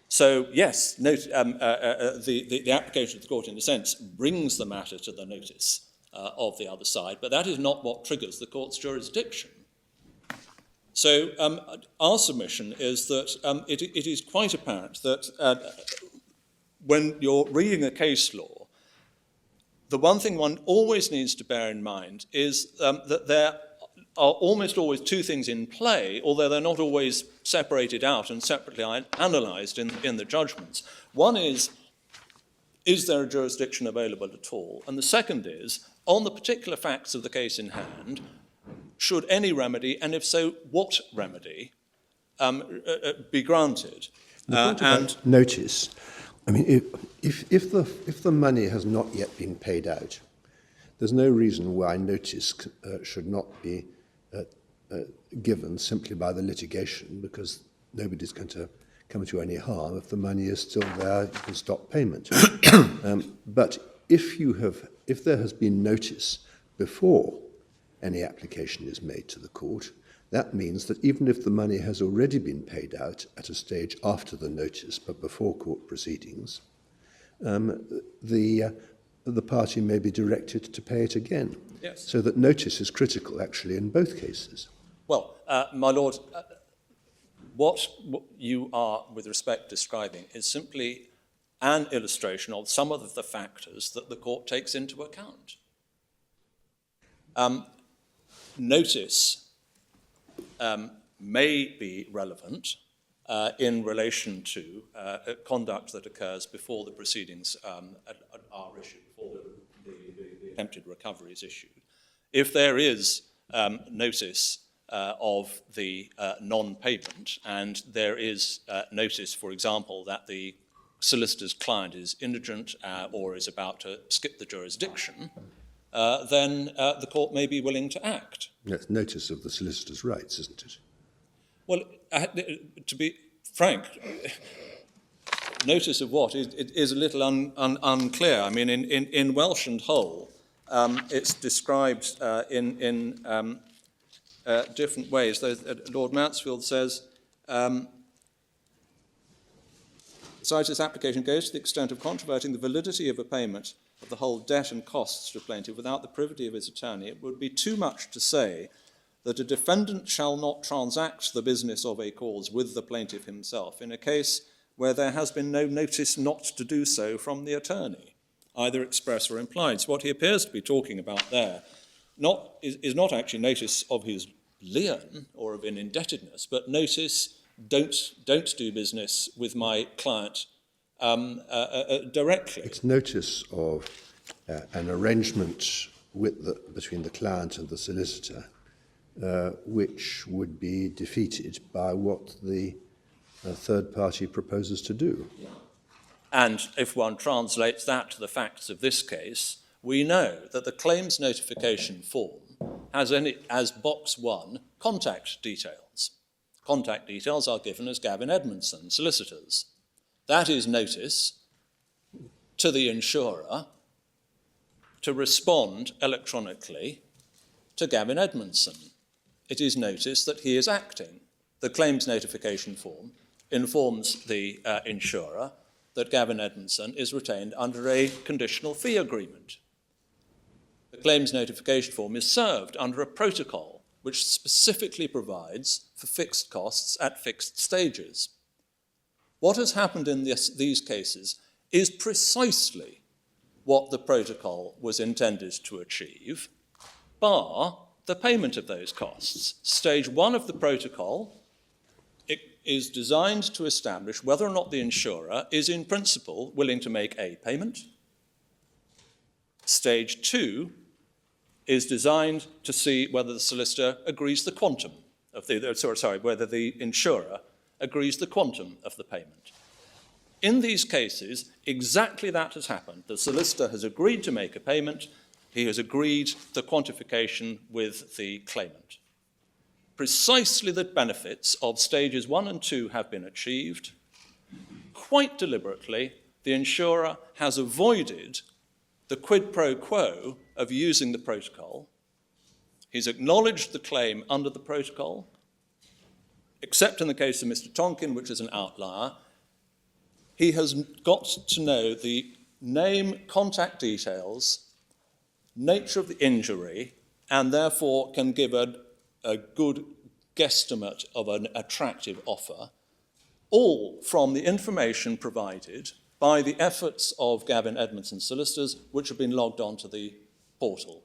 So, yes, the application to the court, in a sense, brings the matter to the notice of the other side, but that is not what triggers the court's jurisdiction. So our submission is that it is quite apparent that when you're reading a case law, the one thing one always needs to bear in mind is that there are almost always two things in play, although they're not always separated out and separately analysed in the judgments. One is there a jurisdiction available at all? And the second is, on the particular facts of the case in hand, should any remedy, and if so, what remedy, be granted? And notice, I mean, if the money has not yet been paid out, there's no reason why notice should not be given simply by the litigation, because nobody's going to come to any harm. If the money is still there, you can stop payment. But if there has been notice before any application is made to the court, that means that even if the money has already been paid out at a stage after the notice but before court proceedings, the party may be directed to pay it again. Yes. So that notice is critical, actually, in both cases. Well, my lord, what you are, with respect, describing is simply an illustration of some of the factors that the court takes into account. Notice may be relevant in relation to conduct that occurs before the proceedings are issued, before the attempted recovery is issued. If there is notice of the non-payment, and there is notice, for example, that the solicitor's client is indigent or is about to skip the jurisdiction, then the court may be willing to act. Yes, notice of the solicitor's rights, isn't it? Well, to be frank, notice of what is a little unclear. I mean, in Welsh and Hull, it's described in different ways. Lord Mansfield says, Solicitors' application goes to the extent of controverting the validity of a payment of the whole debt and costs to plaintiff without the privity of his attorney. It would be too much to say that a defendant shall not transact the business of a cause with the plaintiff himself in a case where there has been no notice not to do so from the attorney, either express or implied. So what he appears to be talking about there is not actually notice of his lien or of an indebtedness, but notice, don't do business with my client directly. It's notice of an arrangement between the client and the solicitor, which would be defeated by what the third party proposes to do. And if one translates that to the facts of this case, we know that the claims notification form has as box 1 contact details. Contact details are given as Gavin Edmondson, Solicitors. That is notice to the insurer to respond electronically to Gavin Edmondson. It is notice that he is acting. The claims notification form informs the insurer that Gavin Edmondson is retained under a conditional fee agreement. The claims notification form is served under a protocol which specifically provides for fixed costs at fixed stages. What has happened in these cases is precisely what the protocol was intended to achieve, bar the payment of those costs. Stage 1 of the protocol is designed to establish whether or not the insurer is in principle willing to make a payment. Stage 2 is designed to see whether the solicitor agrees the quantum of whether the insurer agrees the quantum of the payment. In these cases, exactly that has happened. The solicitor has agreed to make a payment. He has agreed the quantification with the claimant. Precisely the benefits of stages 1 and 2 have been achieved. Quite deliberately, the insurer has avoided the quid pro quo of using the protocol. He's acknowledged the claim under the protocol, except in the case of Mr. Tonkin, which is an outlier. He has got to know the name, contact details, nature of the injury, and therefore can give a good guesstimate of an attractive offer, all from the information provided by the efforts of Gavin Edmondson Solicitors, which have been logged onto the portal.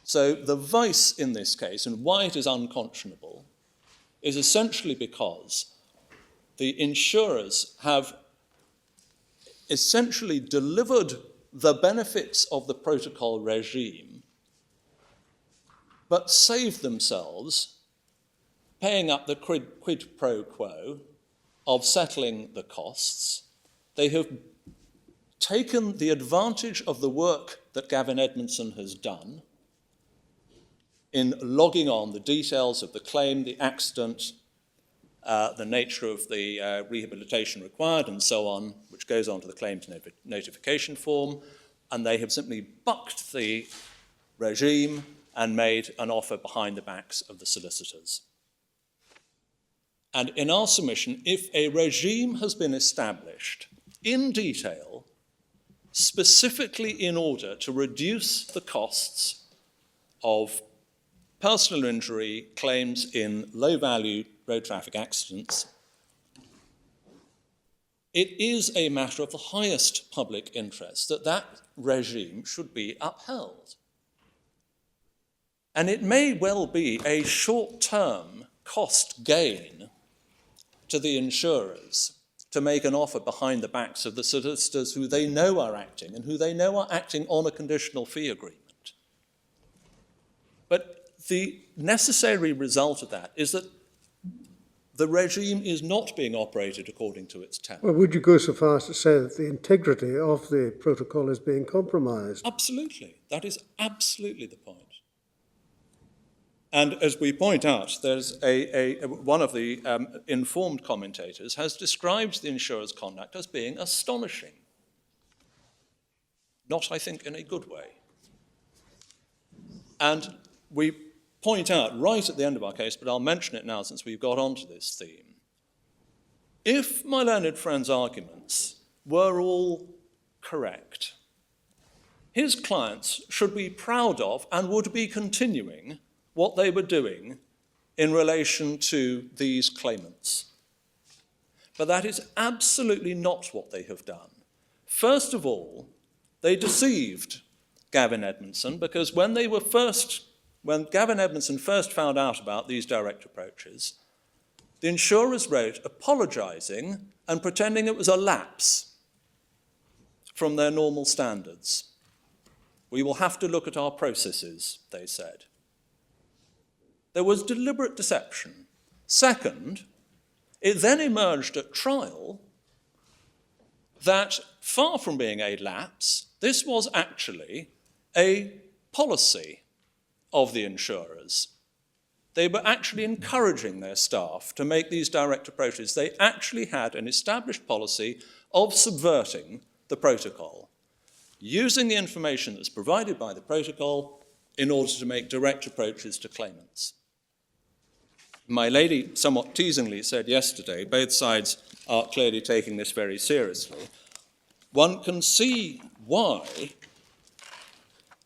So the vice in this case, and why it is unconscionable, is essentially because the insurers have essentially delivered the benefits of the protocol regime, but saved themselves paying up the quid pro quo of settling the costs. They have taken the advantage of the work that Gavin Edmondson has done in logging on the details of the claim, the accident, the nature of the rehabilitation required, and so on, which goes on to the claims notification form, and they have simply bucked the regime and made an offer behind the backs of the solicitors. And in our submission, if a regime has been established in detail, specifically in order to reduce the costs of personal injury claims in low-value road traffic accidents, it is a matter of the highest public interest that that regime should be upheld. And it may well be a short-term cost gain to the insurers to make an offer behind the backs of the solicitors who they know are acting and who they know are acting on a conditional fee agreement. But the necessary result of that is that the regime is not being operated according to its tenor. Well, would you go so far as to say that the integrity of the protocol is being compromised? Absolutely. That is absolutely the point. And as we point out, there's one of the informed commentators has described the insurer's conduct as being astonishing. Not, I think, in a good way. And we point out right at the end of our case, but I'll mention it now since we've got onto this theme, if my learned friend's arguments were all correct, his clients should be proud of and would be continuing what they were doing in relation to these claimants. But that is absolutely not what they have done. First of all, they deceived Gavin Edmondson, because when Gavin Edmondson first found out about these direct approaches, the insurers wrote apologising and pretending it was a lapse from their normal standards. We will have to look at our processes, they said. There was deliberate deception. Second, it then emerged at trial that, far from being a lapse, this was actually a policy of the insurers. They were actually encouraging their staff to make these direct approaches. They actually had an established policy of subverting the protocol, using the information that's provided by the protocol in order to make direct approaches to claimants. My lady somewhat teasingly said yesterday, both sides are clearly taking this very seriously. One can see why,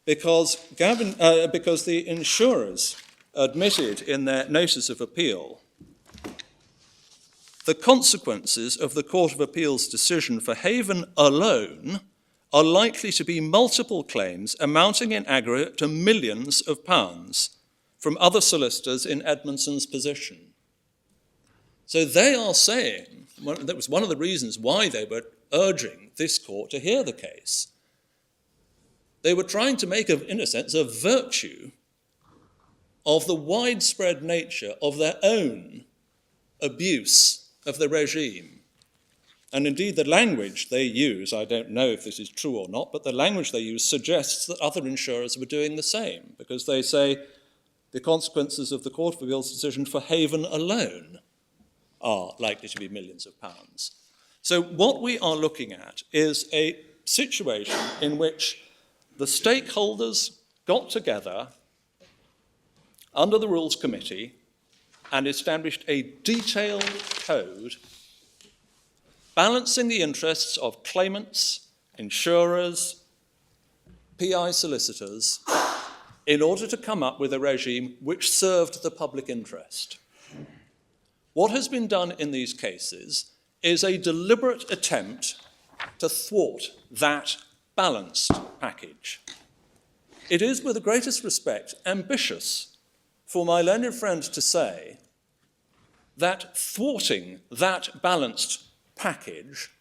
because the insurers admitted in their notice of appeal the consequences of the Court of Appeal's decision for Haven alone are likely to be multiple claims amounting in aggregate to millions of pounds from other solicitors in Edmondson's position. So they are saying, that was one of the reasons why they were urging this court to hear the case. They were trying to make, in a sense, a virtue of the widespread nature of their own abuse of the regime. And indeed, the language they use, I don't know if this is true or not, but the language they use suggests that other insurers were doing the same, because they say the consequences of the Court of Appeal's decision for Haven alone are likely to be millions of pounds. So what we are looking at is a situation in which the stakeholders got together under the Rules Committee and established a detailed code balancing the interests of claimants, insurers, PI solicitors, in order to come up with a regime which served the public interest. What has been done in these cases is a deliberate attempt to thwart that balanced package. It is, with the greatest respect, ambitious for my learned friend to say that thwarting that balanced package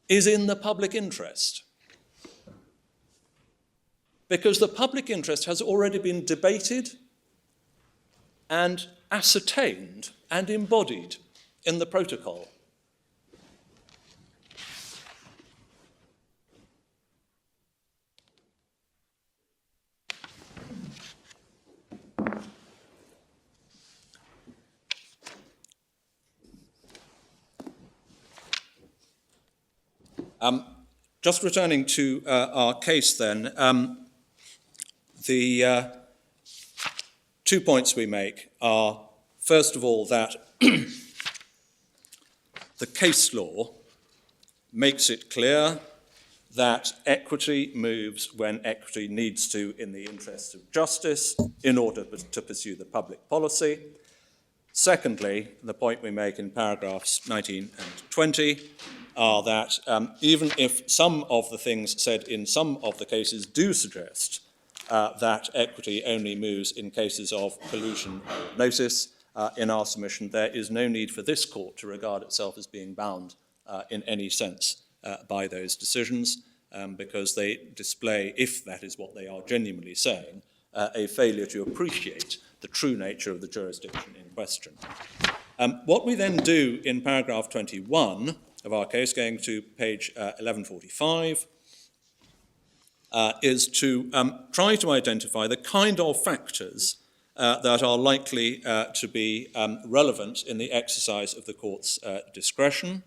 is in the public interest, because the public interest has already been debated and ascertained and embodied in the protocol. Just returning to our case then, the 2 points we make are, first of all, that the case law makes it clear that equity moves when equity needs to in the interests of justice in order to pursue the public policy. Secondly, the point we make in paragraphs 19 and 20 are that even if some of the things said in some of the cases do suggest that equity only moves in cases of collusion or notice, in our submission, there is no need for this court to regard itself as being bound in any sense by those decisions, because they display, if that is what they are genuinely saying, a failure to appreciate the true nature of the jurisdiction in question. What we then do in paragraph 21 of our case, going to page 1145, is to try to identify the kind of factors that are likely to be relevant in the exercise of the court's discretion.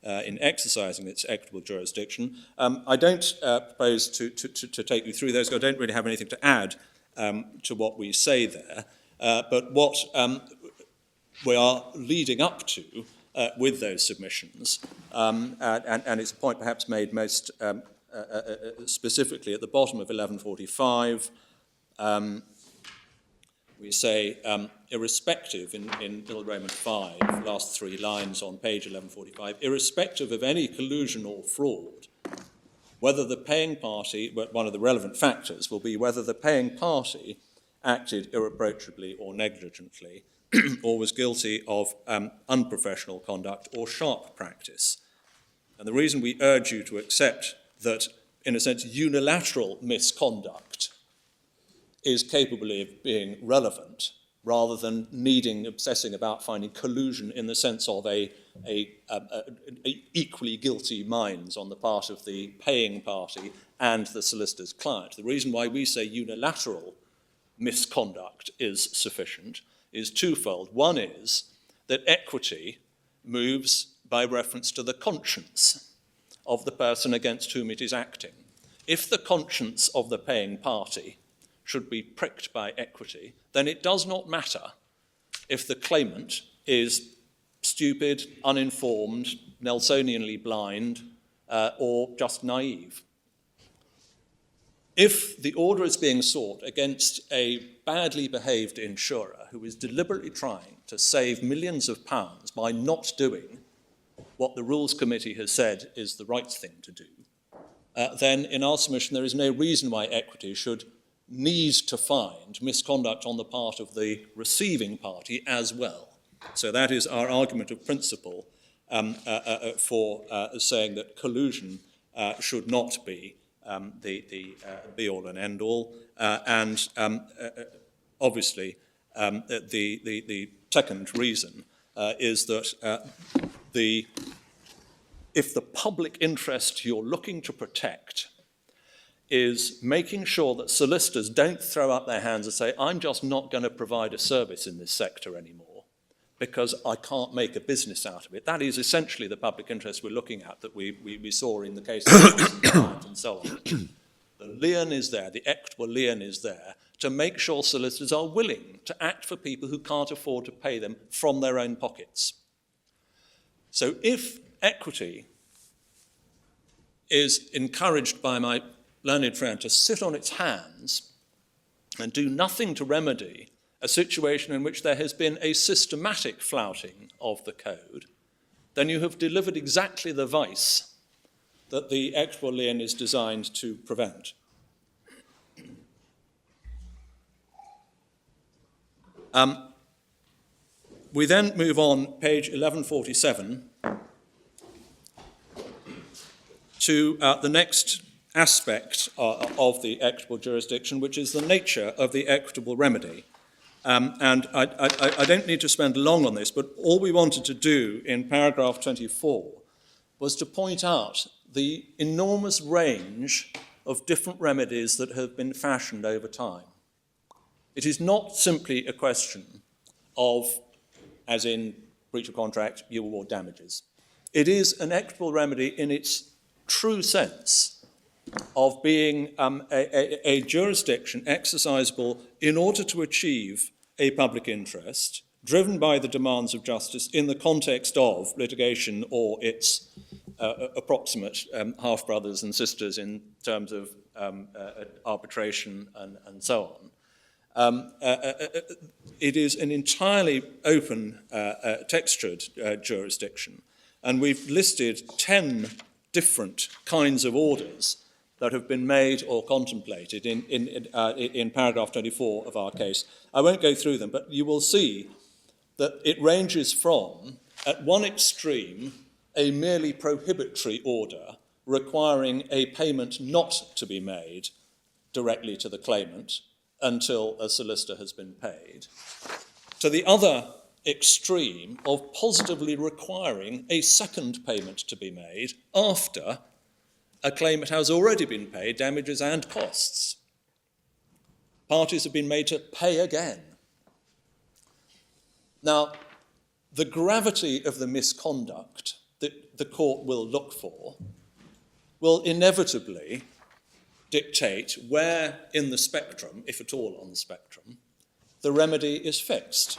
in exercising its equitable jurisdiction. I don't propose to take you through those. I don't really have anything to add to what we say there. But what we are leading up to with those submissions, and it's a point perhaps made most specifically at the bottom of 1145, we say, irrespective, in Little Roman 5, last 3 lines on page 1145, irrespective of any collusion or fraud, whether the paying party, one of the relevant factors will be whether the paying party acted irreproachably or negligently, or was guilty of unprofessional conduct or sharp practice. And the reason we urge you to accept that, in a sense, unilateral misconduct is capable of being relevant, rather than obsessing about finding collusion in the sense of a equally guilty minds on the part of the paying party and the solicitor's client. The reason why we say unilateral misconduct is sufficient is twofold. One is that equity moves by reference to the conscience of the person against whom it is acting. If the conscience of the paying party should be pricked by equity, then it does not matter if the claimant is stupid, uninformed, Nelsonianly blind, or just naive. If the order is being sought against a badly behaved insurer who is deliberately trying to save millions of pounds by not doing what the Rules Committee has said is the right thing to do, then in our submission there is no reason why equity should need to find misconduct on the part of the receiving party as well. So that is our argument of principle for saying that collusion should not be the be-all and end-all. And obviously, the second reason is that if the public interest you're looking to protect is making sure that solicitors don't throw up their hands and say, I'm just not going to provide a service in this sector anymore because I can't make a business out of it. That is essentially the public interest we're looking at that we saw in the case of Edmondson and so on. The lien is there, the equitable lien is there to make sure solicitors are willing to act for people who can't afford to pay them from their own pockets. So if equity is encouraged by my learned friend to sit on its hands and do nothing to remedy a situation in which there has been a systematic flouting of the code, then you have delivered exactly the vice that the equitable lien is designed to prevent. We then move on, page 1147, to the next aspect of the equitable jurisdiction, which is the nature of the equitable remedy. And I don't need to spend long on this, but all we wanted to do in paragraph 24 was to point out the enormous range of different remedies that have been fashioned over time. It is not simply a question of, as in breach of contract, you award damages. It is an equitable remedy in its true sense of being a jurisdiction exercisable in order to achieve a public interest, driven by the demands of justice in the context of litigation or its approximate half-brothers and sisters in terms of arbitration and so on. It is an entirely open, textured jurisdiction, and we've listed 10 different kinds of orders that have been made or contemplated in paragraph 24 of our case. I won't go through them, but you will see that it ranges from, at one extreme, a merely prohibitory order requiring a payment not to be made directly to the claimant until a solicitor has been paid, to the other extreme of positively requiring a second payment to be made after a claimant has already been paid damages and costs. Parties have been made to pay again. Now, the gravity of the misconduct the court will look for will inevitably dictate where in the spectrum, if at all on the spectrum, the remedy is fixed.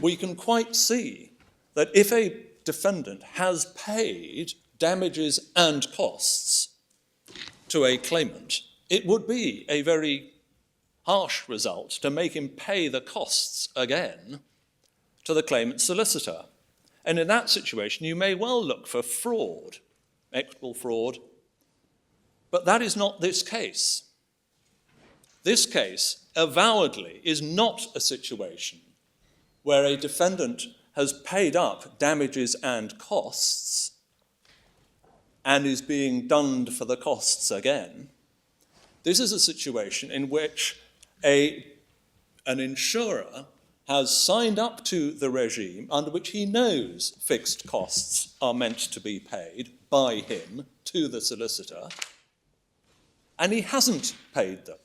We can quite see that if a defendant has paid damages and costs to a claimant, it would be a very harsh result to make him pay the costs again to the claimant's solicitor. And in that situation, you may well look for fraud, equitable fraud, but that is not this case. This case, avowedly, is not a situation where a defendant has paid up damages and costs and is being dunned for the costs again. This is a situation in which an insurer has signed up to the regime under which he knows fixed costs are meant to be paid by him to the solicitor, and he hasn't paid them.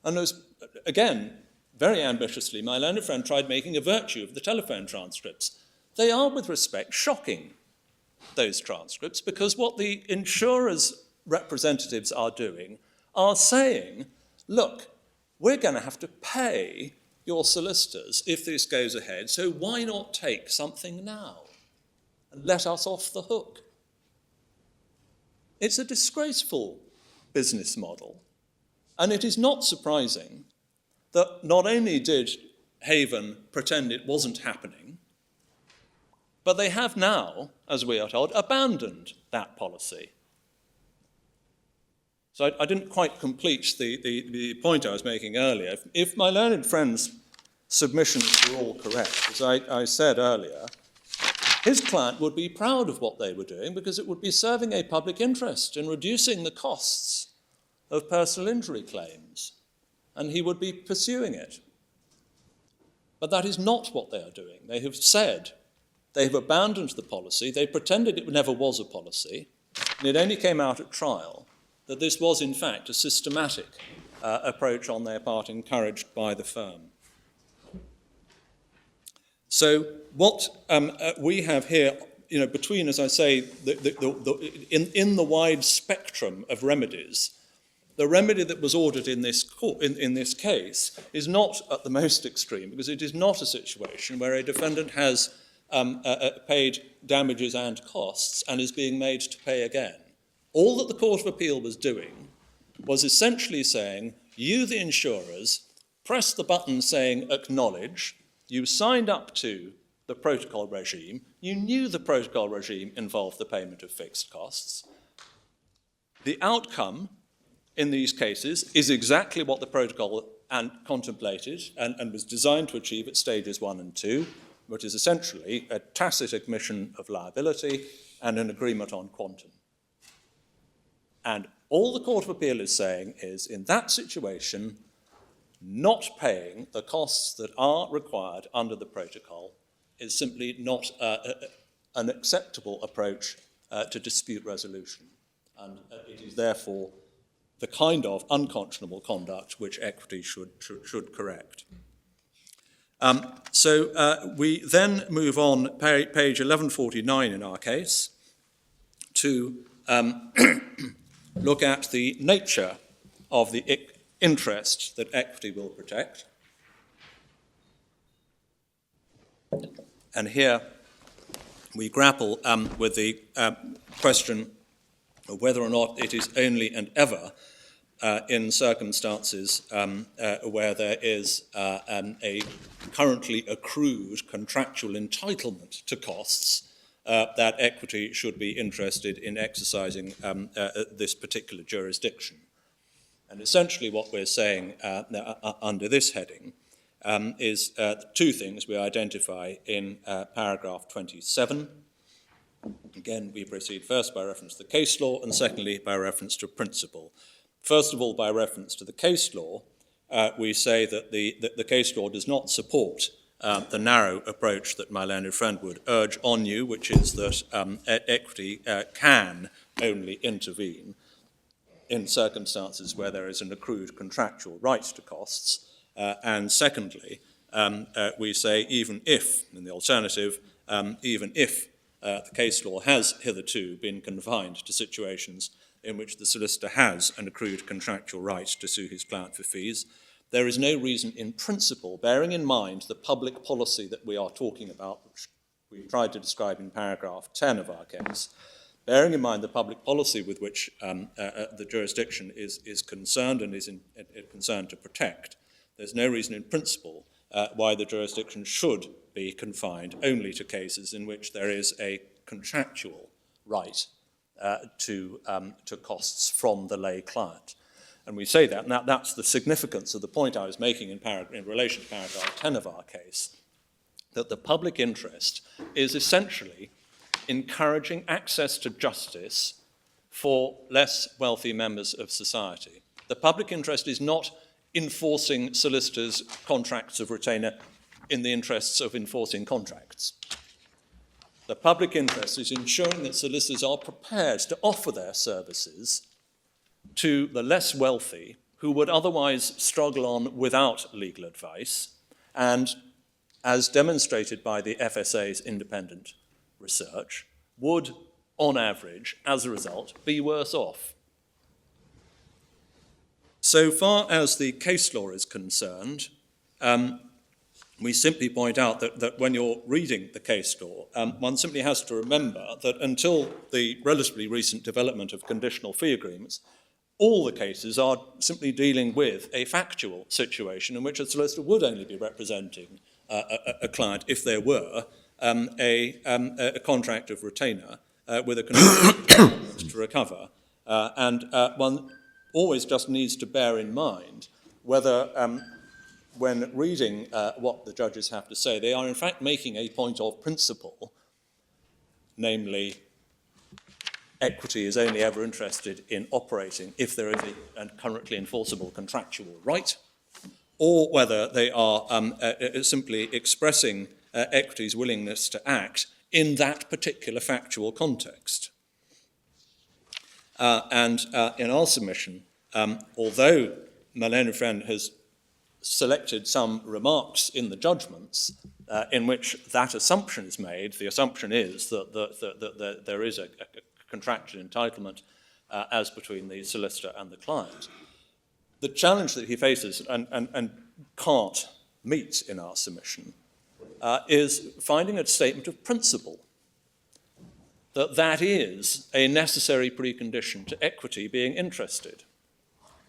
And as, again, very ambitiously, my learned friend tried making a virtue of the telephone transcripts. They are, with respect, shocking, those transcripts, because what the insurer's representatives are doing are saying, look, we're going to have to pay your solicitors if this goes ahead, so why not take something now and let us off the hook? It's a disgraceful business model, and it is not surprising that not only did Haven pretend it wasn't happening, but they have now, as we are told, abandoned that policy. So I didn't quite complete the point I was making earlier. If my learned friend's submissions were all correct, as I said earlier, his client would be proud of what they were doing because it would be serving a public interest in reducing the costs of personal injury claims, and he would be pursuing it. But that is not what they are doing. They have said they have abandoned the policy. They pretended it never was a policy, and it only came out at trial that this was, in fact, a systematic approach on their part, encouraged by the firm. So what we have here, between, as I say, in the wide spectrum of remedies, the remedy that was ordered in this case is not at the most extreme, because it is not a situation where a defendant has paid damages and costs and is being made to pay again. All that the Court of Appeal was doing was essentially saying, you, the insurers, press the button saying acknowledge, you signed up to the protocol regime, you knew the protocol regime involved the payment of fixed costs. The outcome in these cases is exactly what the protocol contemplated and was designed to achieve at stages 1 and 2, which is essentially a tacit admission of liability and an agreement on quantum. And all the Court of Appeal is saying is, in that situation, not paying the costs that are required under the protocol is simply not an acceptable approach to dispute resolution. And it is therefore the kind of unconscionable conduct which equity should correct. So we then move on, page 1149 in our case, to look at the nature of the interest that equity will protect. And here we grapple with the question of whether or not it is only and ever in circumstances where there is a currently accrued contractual entitlement to costs that equity should be interested in exercising this particular jurisdiction. And essentially what we're saying under this heading is two things we identify in paragraph 27. Again, we proceed first by reference to the case law, and secondly by reference to principle. First of all, by reference to the case law, we say that the case law does not support the narrow approach that my learned friend would urge on you, which is that equity can only intervene in circumstances where there is an accrued contractual right to costs. And secondly, we say even if, in the alternative, even if the case law has hitherto been confined to situations in which the solicitor has an accrued contractual right to sue his client for fees. There is no reason in principle, bearing in mind the public policy that we are talking about, which we tried to describe in paragraph 10 of our case, bearing in mind the public policy with which the jurisdiction is concerned and is concerned to protect, there's no reason in principle why the jurisdiction should be confined only to cases in which there is a contractual right to costs from the lay client. And we say that, and that's the significance of the point I was making in relation to paragraph 10 of our case, that the public interest is essentially encouraging access to justice for less wealthy members of society. The public interest is not enforcing solicitors' contracts of retainer in the interests of enforcing contracts. The public interest is ensuring that solicitors are prepared to offer their services to the less wealthy who would otherwise struggle on without legal advice, and, as demonstrated by the FSA's independent research, would, on average, as a result, be worse off. So far as the case law is concerned, we simply point out that when you're reading the case law, one simply has to remember that until the relatively recent development of conditional fee agreements, all the cases are simply dealing with a factual situation in which a solicitor would only be representing a client if there were a contract of retainer with a condition to recover. And one always just needs to bear in mind whether, when reading what the judges have to say, they are in fact making a point of principle, namely, equity is only ever interested in operating if there is a currently enforceable contractual right, or whether they are simply expressing equity's willingness to act in that particular factual context. And in our submission, although my learned friend has selected some remarks in the judgments in which that assumption is made, the assumption is that there is a contractual entitlement as between the solicitor and the client. The challenge that he faces and can't meet in our submission is finding a statement of principle that is a necessary precondition to equity being interested.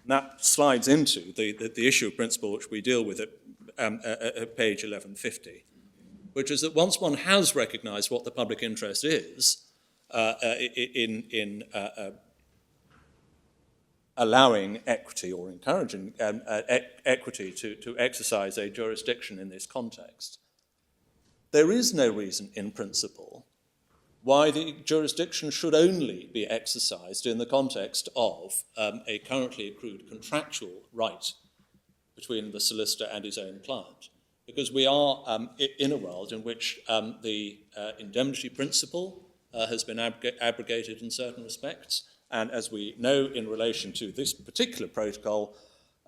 And that slides into the issue of principle which we deal with at page 1150, which is that once one has recognised what the public interest is in allowing equity or encouraging equity to exercise a jurisdiction in this context, there is no reason in principle why the jurisdiction should only be exercised in the context of a currently accrued contractual right between the solicitor and his own client. Because we are in a world in which the indemnity principle has been abrogated in certain respects, and as we know in relation to this particular protocol,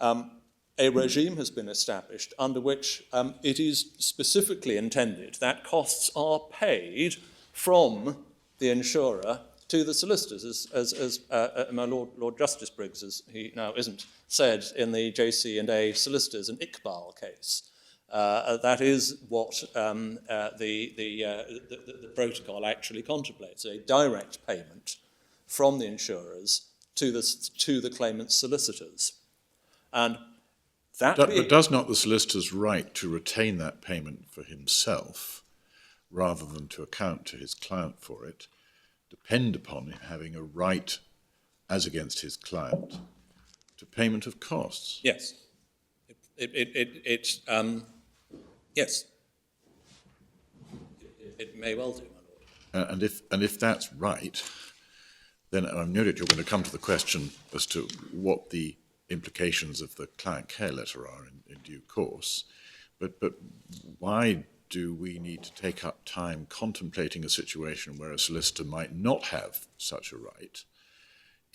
a regime has been established under which it is specifically intended that costs are paid from the insurer to the solicitors, as my Lord Justice Briggs, as he now isn't, said in the JC&A Solicitors and Iqbal case. That is what the protocol actually contemplates, a direct payment from the insurers to the claimant's solicitors. And that but does not the solicitor's right to retain that payment for himself, rather than to account to his client for it, depend upon him having a right, as against his client, to payment of costs? Yes. Yes. It may well do, my lord. And if that's right, then I know that you're going to come to the question as to what the implications of the client care letter are in due course. But why do we need to take up time contemplating a situation where a solicitor might not have such a right,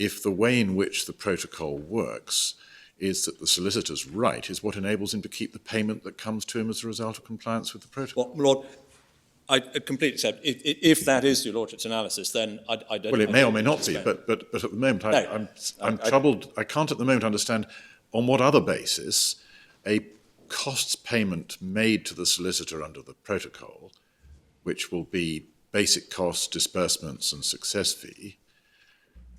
if the way in which the protocol works is that the solicitor's right is what enables him to keep the payment that comes to him as a result of compliance with the protocol? Well, Lord, I completely accept. If that is your Lordship's analysis, then I don't... Well, it may or may not be, but at the moment I'm troubled. I can't at the moment understand on what other basis a costs payment made to the solicitor under the protocol, which will be basic costs, disbursements and success fee,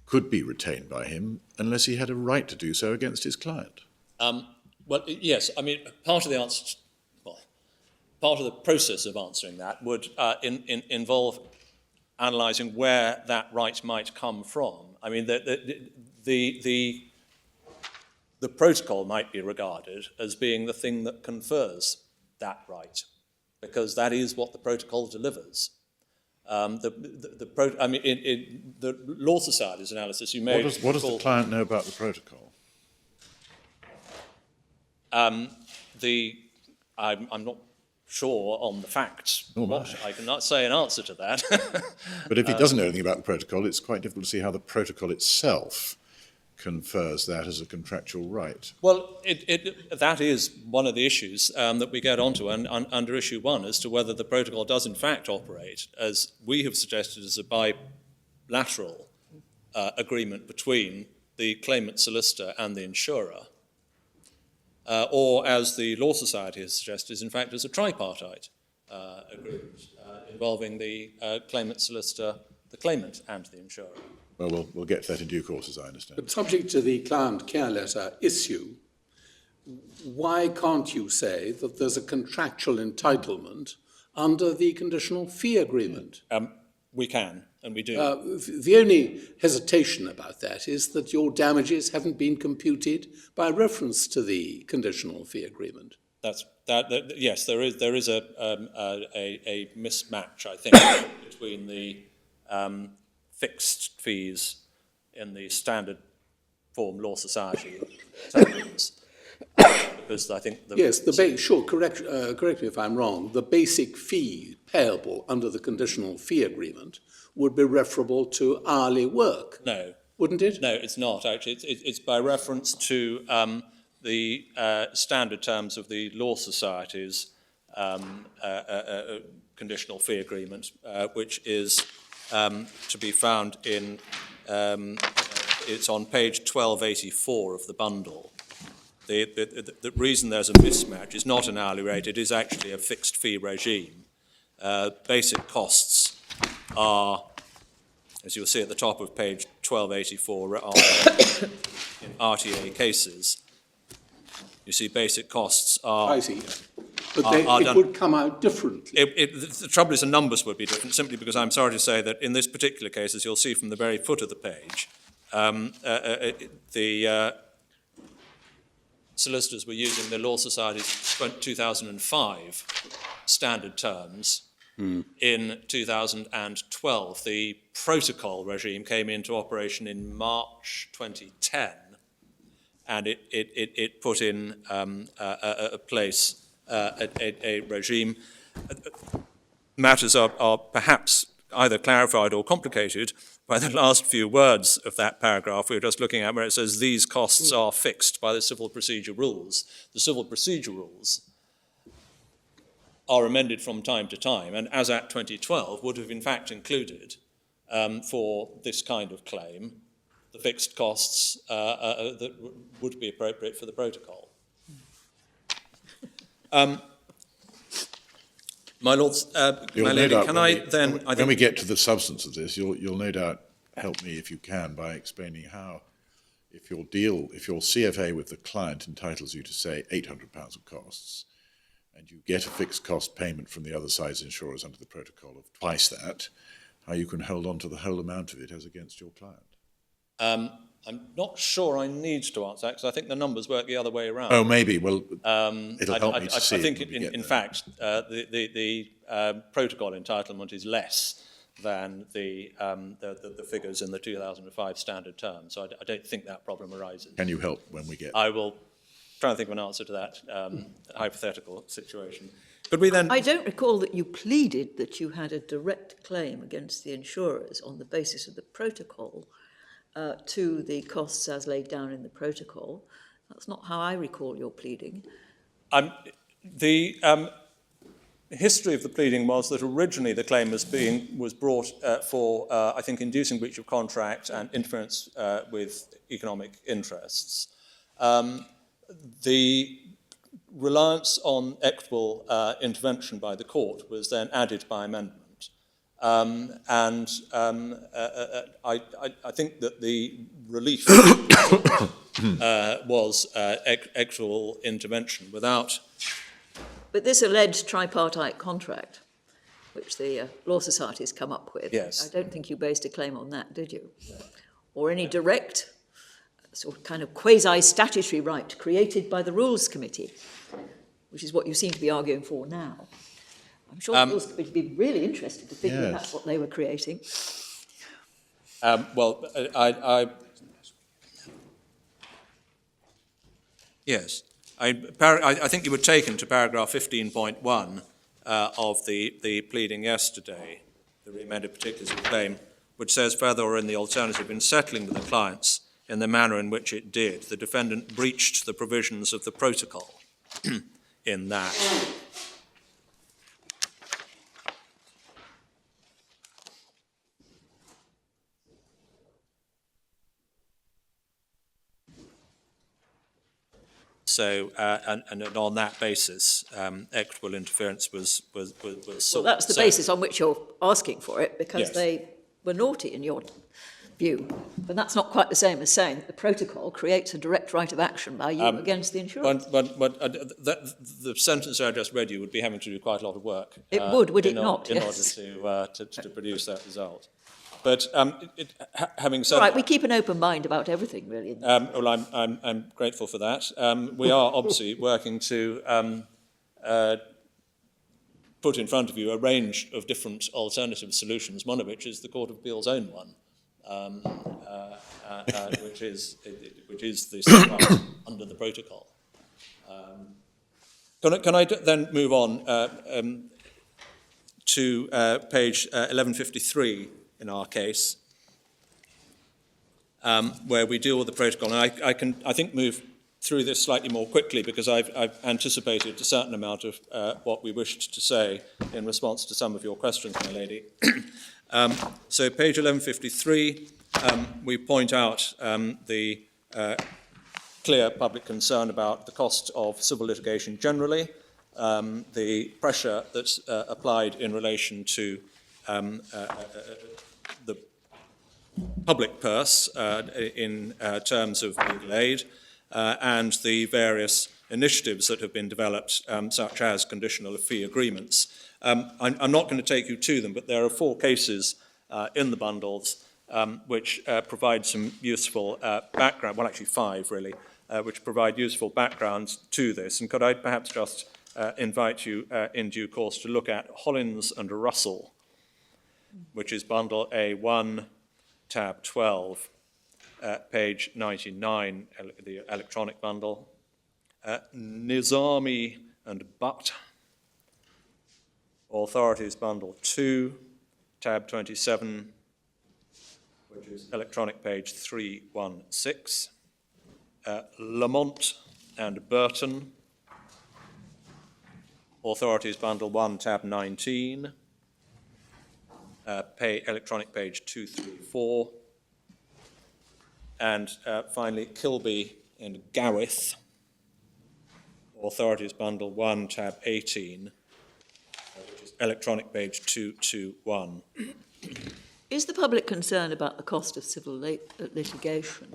could be retained by him unless he had a right to do so against his client. Well, yes, I mean, part of the answer, part of the process of answering that would involve analysing where that right might come from. I mean, the protocol might be regarded as being the thing that confers that right, because that is what the protocol delivers. The Law Society's analysis, you may... What does the client know about the protocol? I'm not sure on the facts. I cannot say an answer to that. But if he doesn't know anything about the protocol, it's quite difficult to see how the protocol itself confers that as a contractual right. Well, that is one of the issues that we get onto under issue 1, as to whether the protocol does in fact operate, as we have suggested, as a bilateral agreement between the claimant solicitor and the insurer, or as the Law Society has suggested, is in fact as a tripartite agreement involving the claimant solicitor, the claimant and the insurer. Well, we'll get to that in due course, as I understand. But subject to the client care letter issue, why can't you say that there's a contractual entitlement under the conditional fee agreement? We can, and we do. The only hesitation about that is that your damages haven't been computed by reference to the conditional fee agreement. Yes, there is a mismatch, I think, between the fixed fees in the standard form Law Society terms, because I think... correct me if I'm wrong, the basic fee payable under the conditional fee agreement would be referable to hourly work. No. Wouldn't it? No, it's not, actually. It's by reference to the standard terms of the Law Society's conditional fee agreement, which is to be found in, it's on page 1284 of the bundle. The reason there's a mismatch is not an hourly rate, it is actually a fixed fee regime. Basic costs are, as you'll see at the top of page 1284, in RTA cases, you see basic costs are... I see. But it would come out differently. The trouble is the numbers would be different, simply because I'm sorry to say that in this particular case, as you'll see from the very foot of the page, the solicitors were using the Law Society's 2005 standard terms in 2012. The protocol regime came into operation in March 2010, and it put in a place a regime. Matters are perhaps either clarified or complicated by the last few words of that paragraph we were just looking at, where it says these costs are fixed by the civil procedure rules. The civil procedure rules are amended from time to time, and as at 2012 would have in fact included for this kind of claim the fixed costs that would be appropriate for the protocol. My lords, my lady, can I then... When we get to the substance of this, you'll no doubt help me, if you can, by explaining how, if your CFA with the client entitles you to, say, £800 of costs, and you get a fixed cost payment from the other side's insurers under the protocol of twice that, how you can hold on to the whole amount of it as against your client. I'm not sure I need to answer that, because I think the numbers work the other way around. Oh, maybe. Well, it'll help me to see. I think, in fact, the protocol entitlement is less than the figures in the 2005 standard terms. So I don't think that problem arises. Can you help when we get... I will try and think of an answer to that hypothetical situation. Could we then... I don't recall that you pleaded that you had a direct claim against the insurers on the basis of the protocol to the costs as laid down in the protocol. That's not how I recall your pleading. history of the pleading was that originally the claim was brought for, I think, inducing breach of contract and interference with economic interests. The reliance on equitable intervention by the court was then added by amendment. I think that the relief was equitable intervention without... But this alleged tripartite contract, which the Law Society's come up with, yes. I don't think you based a claim on that, did you? Or any direct sort of kind of quasi-statutory right created by the Rules Committee, which is what you seem to be arguing for now. I'm sure the Rules Committee would be really interested to think that that's what they were creating. Yes. I think you were taken to paragraph 15.1 of the pleading yesterday, the re-amended particulars of the claim, which says, further, or in the alternative, in settling with the clients in the manner in which it did, the defendant breached the provisions of the protocol in that. So, and on that basis, equitable interference was Well, that's the basis on which you're asking for it, because yes. they were naughty in your view. But that's not quite the same as saying that the protocol creates a direct right of action by you against the insurer. But the sentence I just read you would be having to do quite a lot of work. It would it not? In Yes. order to produce that result. But having said All right, that, we keep an open mind about everything, really. well, I'm grateful for that. We are obviously working to put in front of you a range of different alternative solutions, one of which is the Court of Appeal's own one, which is the safeguard under the protocol. Can I then move on to page 1153 in our case, where we deal with the protocol? And I think move through this slightly more quickly because I've anticipated a certain amount of what we wished to say in response to some of your questions, my lady. So page 1153, we point out the clear public concern about the cost of civil litigation generally, the pressure that's applied in relation to the public purse in terms of legal aid, and the various initiatives that have been developed, such as conditional fee agreements. I'm not going to take you to them, but there are 4 cases in the bundles which provide some useful background, well actually 5 really, which provide useful backgrounds to this. And could I perhaps just invite you in due course to look at Hollins and Russell, which is bundle A1, tab 12, page 99, the electronic bundle. Nizami and Butt, authorities bundle 2, tab 27, which is electronic page 316. Lamont and Burton, authorities bundle 1, tab 19, electronic page 234, and finally Kilby and Gowith, authorities bundle 1, tab 18, which is electronic page 221. Is the public concern about the cost of civil litigation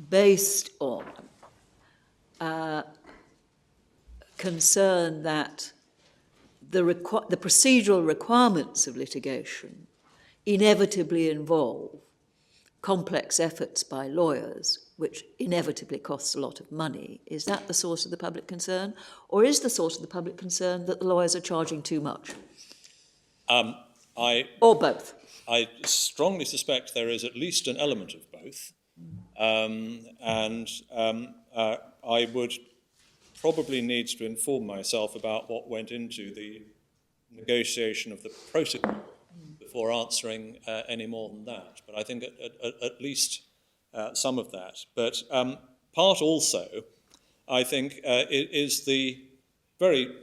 based on concern that the procedural requirements of litigation inevitably involve complex efforts by lawyers, which inevitably costs a lot of money? Is that the source of the public concern? Or is the source of the public concern that the lawyers are charging too much? Or both? I strongly suspect there is at least an element of both. I would probably need to inform myself about what went into the negotiation of the protocol before answering any more than that. But I think at least some of that. But part also, I think, it is the very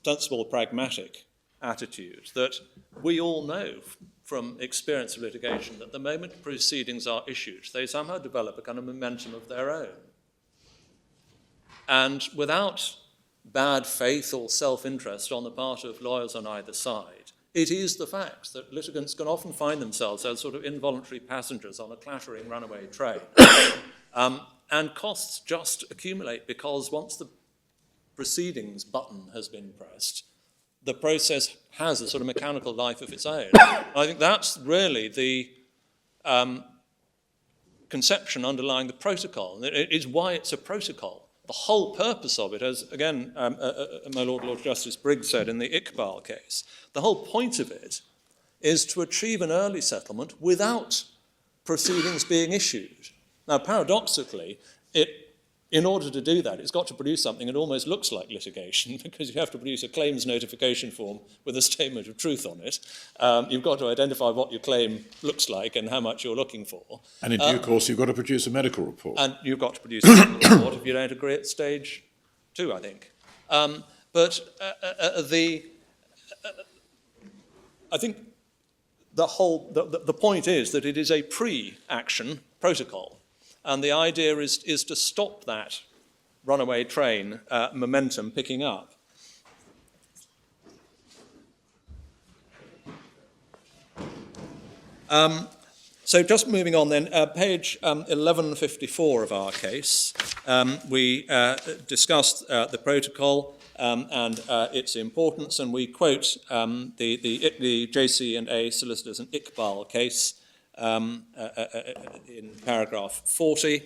sensible, pragmatic attitude that we all know from experience of litigation that the moment proceedings are issued, they somehow develop a kind of momentum of their own. And without bad faith or self-interest on the part of lawyers on either side, it is the fact that litigants can often find themselves as sort of involuntary passengers on a clattering runaway train. And costs just accumulate because once the proceedings button has been pressed, the process has a sort of mechanical life of its own. I think that's really the conception underlying the protocol. It is why it's a protocol. The whole purpose of it, as again my Lord Justice Briggs said in the Iqbal case, the whole point of it is to achieve an early settlement without proceedings being issued. Now, paradoxically, in order to do that, it's got to produce something that almost looks like litigation, because you have to produce a claims notification form with a statement of truth on it. You've got to identify what your claim looks like and how much you're looking for. And in due course, you've got to produce a medical report. And you've got to produce a medical report if you don't agree at stage 2, I think. I think the point is that it is a pre-action protocol. And the idea is to stop that runaway train momentum picking up. So just moving on then, page 1154 of our case, we discussed the protocol and its importance, and we quote the JC&A Solicitors and Iqbal case, in paragraph 40,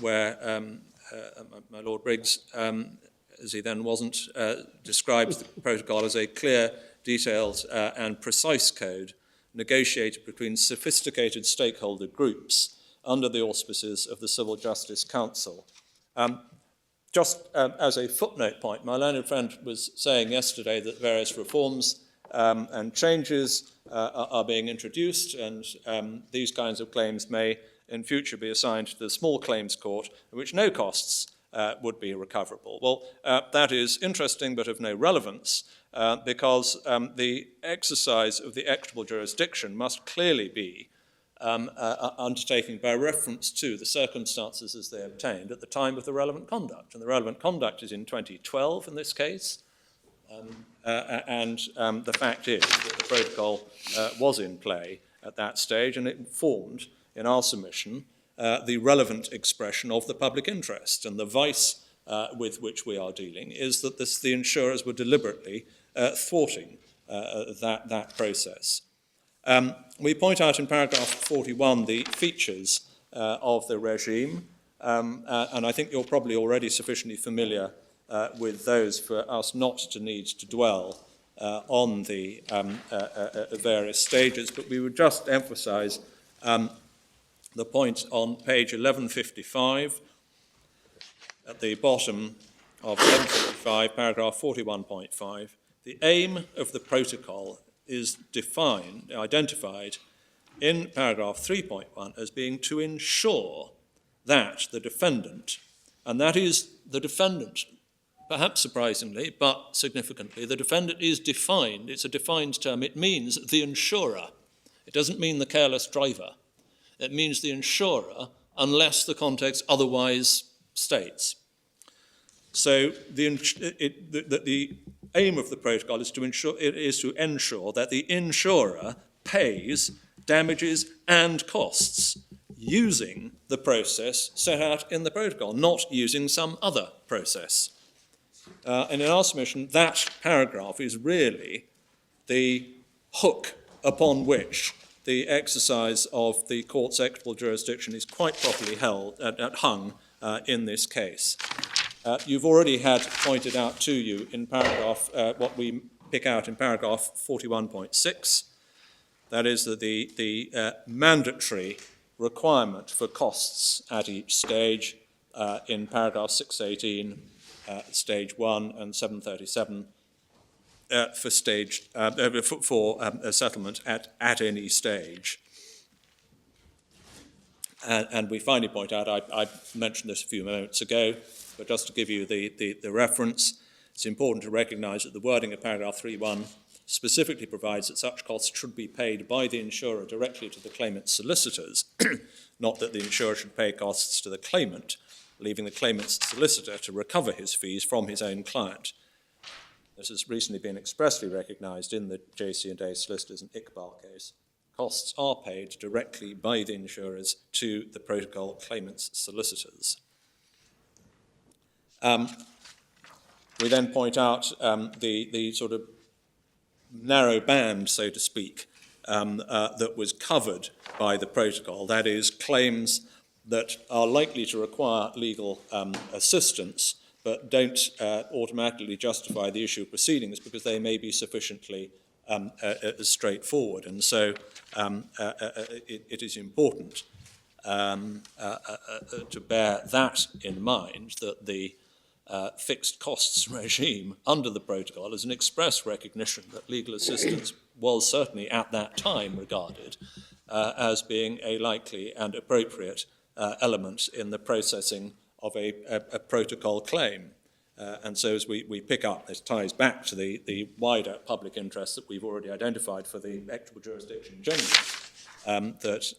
where my Lord Briggs, as he then wasn't, describes the protocol as a clear, detailed and precise code negotiated between sophisticated stakeholder groups under the auspices of the Civil Justice Council. Just as a footnote point, my learned friend was saying yesterday that various reforms and changes are being introduced, and these kinds of claims may in future be assigned to the small claims court, in which no costs would be recoverable. Well, that is interesting but of no relevance, because the exercise of the equitable jurisdiction must clearly be undertaken by reference to the circumstances as they obtained at the time of the relevant conduct. And the relevant conduct is in 2012 in this case. The fact is that the protocol was in play at that stage, and it informed, in our submission, the relevant expression of the public interest. And the vice with which we are dealing is that the insurers were deliberately thwarting that process. We point out in paragraph 41 the features of the regime, and I think you're probably already sufficiently familiar with those for us not to need to dwell on the various stages, but we would just emphasize the point on page 1155 at the bottom of 1155, paragraph 41.5. The aim of the protocol is identified in paragraph 3.1 as being to ensure that the defendant, and that is the defendant, perhaps surprisingly, but significantly, the defendant is defined. It's a defined term. It means the insurer. It doesn't mean the careless driver. It means the insurer, unless the context otherwise states. So the aim of the protocol is to ensure that the insurer pays damages and costs using the process set out in the protocol, not using some other process. And in our submission, that paragraph is really the hook upon which the exercise of the court's equitable jurisdiction is quite properly hung in this case. You've already had pointed out to you in paragraph, what we pick out in paragraph 41.6, that is that the mandatory requirement for costs at each stage in paragraph 618, stage 1 and 737 for stage for a settlement at any stage. And we finally point out, I mentioned this a few moments ago, but just to give you the reference, it's important to recognise that the wording of paragraph 3.1 specifically provides that such costs should be paid by the insurer directly to the claimant's solicitors, not that the insurer should pay costs to the claimant, leaving the claimant's solicitor to recover his fees from his own client. This has recently been expressly recognised in the JC&A Solicitors and Iqbal case. Costs are paid directly by the insurers to the protocol claimant's solicitors. We then point out the sort of narrow band, so to speak, that was covered by the protocol, that is, claims that are likely to require legal assistance but don't automatically justify the issue of proceedings because they may be sufficiently straightforward. And so it is important to bear that in mind, that the fixed costs regime under the protocol is an express recognition that legal assistance was certainly at that time regarded as being a likely and appropriate element in the processing of a protocol claim. And so as we pick up, this ties back to the wider public interest that we've already identified for the equitable jurisdiction generally, that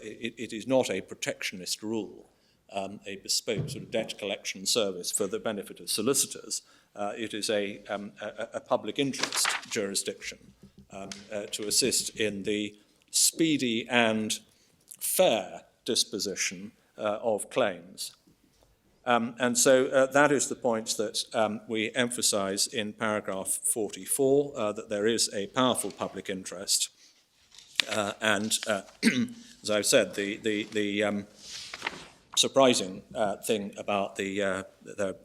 it is not a protectionist rule, a bespoke sort of debt collection service for the benefit of solicitors. It is a public interest jurisdiction to assist in the speedy and fair disposition of claims. And so that is the point that we emphasise in paragraph 44, that there is a powerful public interest. And as I've said, the surprising thing about the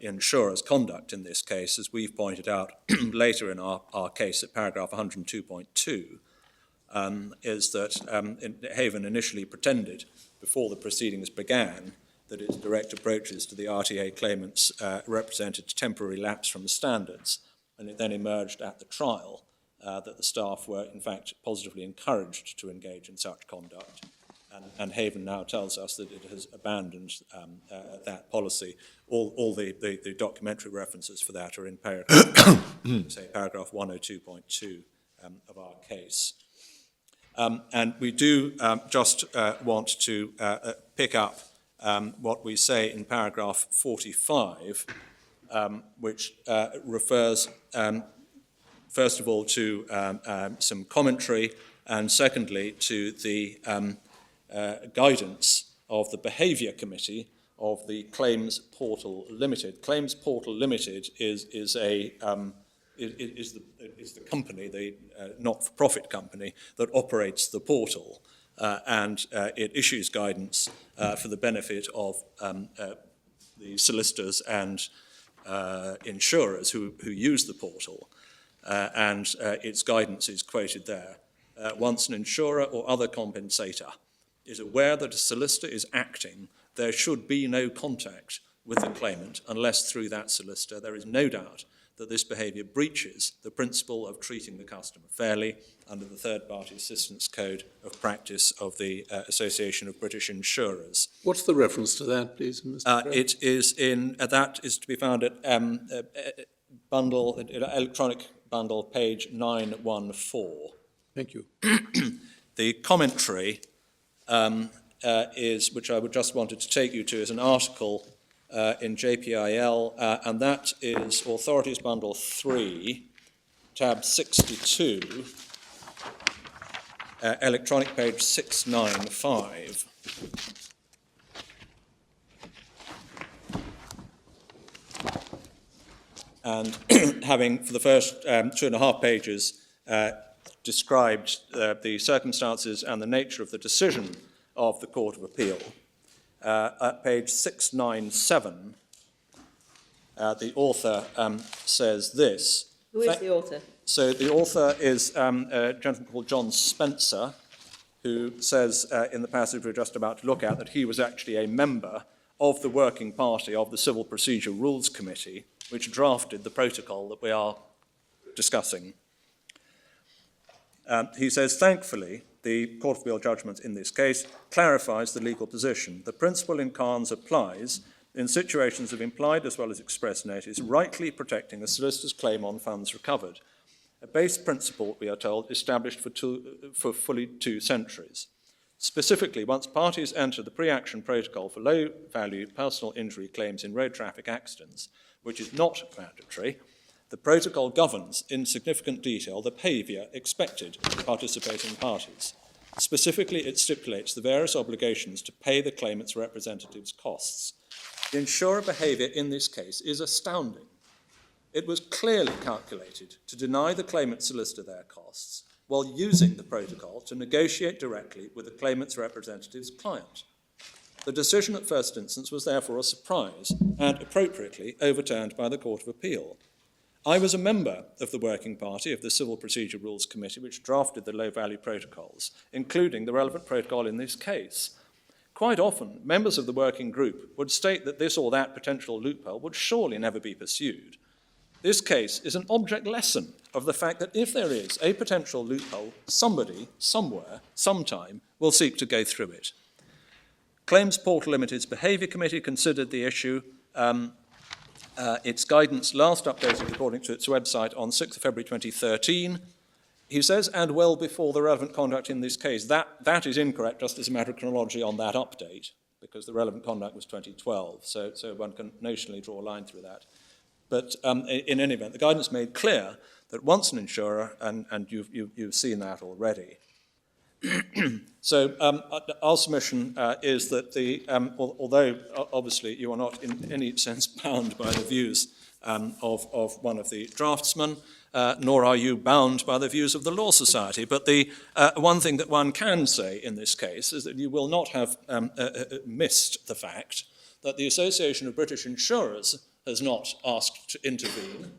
insurer's conduct in this case, as we've pointed out later in our case at paragraph 102.2, is that Haven initially pretended before the proceedings began that its direct approaches to the RTA claimants represented temporary lapse from standards, and it then emerged at the trial that the staff were in fact positively encouraged to engage in such conduct. And Haven now tells us that it has abandoned that policy. All the documentary references for that are in paragraph, say paragraph 102.2 of our case. And we do just want to pick up what we say in paragraph 45, which refers, first of all, to some commentary, and secondly, to the guidance of the Behaviour Committee of the Claims Portal Limited. Claims Portal Limited is the company, the not-for-profit company that operates the portal, and it issues guidance for the benefit of the solicitors and insurers who use the portal, and its guidance is quoted there. Once an insurer or other compensator is aware that a solicitor is acting, there should be no contact with the claimant unless through that solicitor there is no doubt that this behaviour breaches the principle of treating the customer fairly under the Third-Party Assistance Code of Practice of the Association of British Insurers. What's the reference to that, please, Mr. Gray? It is in, that is to be found at electronic bundle, page 914. Thank you. The commentary is, which I would just wanted to take you to, is an article in JPIL, and that is Authorities Bundle 3, tab 62, electronic page 695. And having, for the first 2.5 pages, described the circumstances and the nature of the decision of the Court of Appeal. At page 697, the author says this. Who is the author? So the author is a gentleman called John Spencer, who says in the passage we're just about to look at that he was actually a member of the working party of the Civil Procedure Rules Committee, which drafted the protocol that we are discussing. He says, thankfully, the Court of Appeal judgment in this case clarifies the legal position. The principle in Carnes applies in situations of implied as well as express notice, rightly protecting a solicitor's claim on funds recovered. A base principle, we are told, established for fully 2 centuries. Specifically, once parties enter the pre-action protocol for low-value personal injury claims in road traffic accidents, which is not mandatory, the protocol governs in significant detail the behaviour expected of participating parties. Specifically, it stipulates the various obligations to pay the claimant's representatives' costs. The insurer behaviour in this case is astounding. It was clearly calculated to deny the claimant's solicitor their costs while using the protocol to negotiate directly with the claimant's representative's client. The decision at first instance was therefore a surprise and appropriately overturned by the Court of Appeal. I was a member of the working party of the Civil Procedure Rules Committee which drafted the low-value protocols, including the relevant protocol in this case. Quite often, members of the working group would state that this or that potential loophole would surely never be pursued. This case is an object lesson of the fact that if there is a potential loophole, somebody, somewhere, sometime will seek to go through it. Claims Portal Limited's Behaviour Committee considered the issue. Its guidance last updated according to its website on 6th of February 2013. He says, and well before the relevant conduct in this case. That is incorrect just as a matter of chronology on that update, because the relevant conduct was 2012, so one can notionally draw a line through that. But in any event, the guidance made clear that once an insurer, and you've seen that already. So our submission is that although obviously you are not in any sense bound by the views of one of the draftsmen, nor are you bound by the views of the Law Society, but the one thing that one can say in this case is that you will not have missed the fact that the Association of British Insurers has not asked to intervene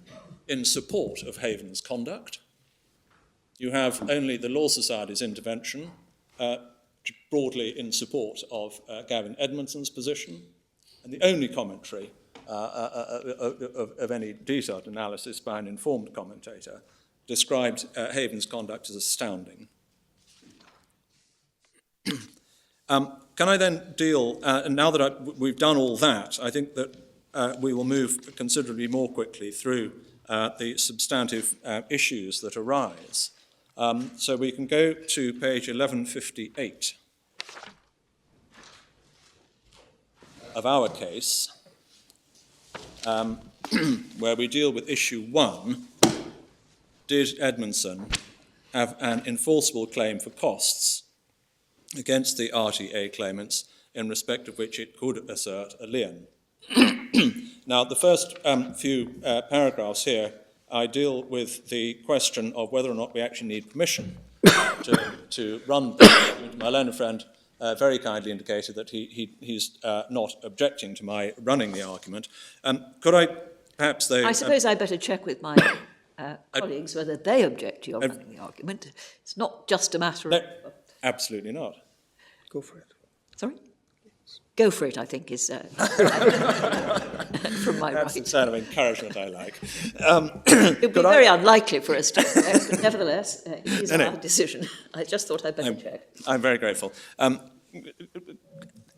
in support of Haven's conduct. You have only the Law Society's intervention, broadly in support of Gavin Edmondson's position, and the only commentary of any detailed analysis by an informed commentator described Haven's conduct as astounding. Can I then deal, now that we've done all that, I think that we will move considerably more quickly through the substantive issues that arise. So we can go to page 1158 of our case, where we deal with issue 1. Did Edmondson have an enforceable claim for costs against the RTA claimants in respect of which it could assert a lien? Now, the first few paragraphs here, I deal with the question of whether or not we actually need permission to run the argument. My learned friend very kindly indicated that he's not objecting to my running the argument. Could I perhaps, though... I suppose I better check with my colleagues whether they object to your running the argument. It's not just a matter of... No, absolutely not. Go for it. Sorry? Go for it, I think, is from my That's the right. kind of encouragement I like. It would be very unlikely for us to, but nevertheless, it is our decision. I just thought I'd better check. I'm very grateful.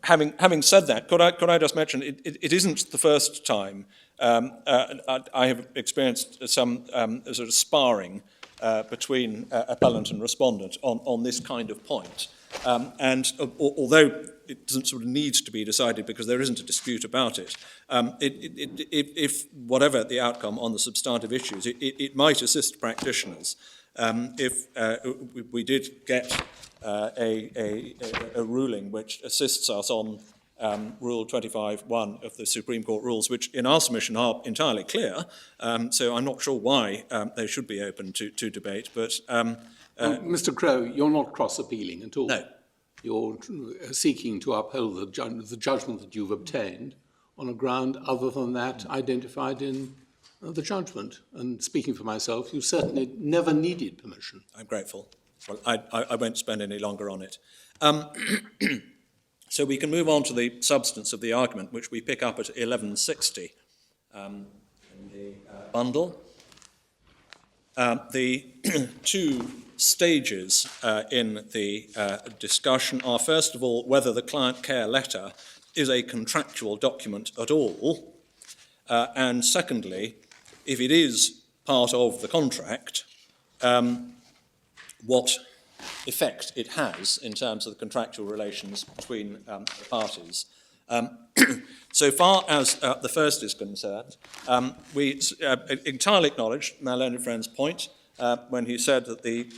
Having said that, could I just mention, it isn't the first time I have experienced some sort of sparring between appellant and respondent on this kind of point. And although it doesn't sort of need to be decided because there isn't a dispute about it, if whatever the outcome on the substantive issues, it might assist practitioners if we did get a ruling which assists us on Rule 25.1 of the Supreme Court rules, which in our submission are entirely clear, so I'm not sure why they should be open to debate, but... Mr. Crowe, you're not cross-appealing at all. No. You're seeking to uphold the judgment that you've obtained on a ground other than that identified in the judgment. And speaking for myself, you certainly never needed permission. I'm grateful. Well, I won't spend any longer on it. So we can move on to the substance of the argument, which we pick up at 1160 in the bundle. The two stages in the discussion are, first of all, whether the client care letter is a contractual document at all, and secondly, if it is part of the contract, what effect it has in terms of the contractual relations between the parties. So far as the first is concerned, we entirely acknowledge my learned friend's point when he said that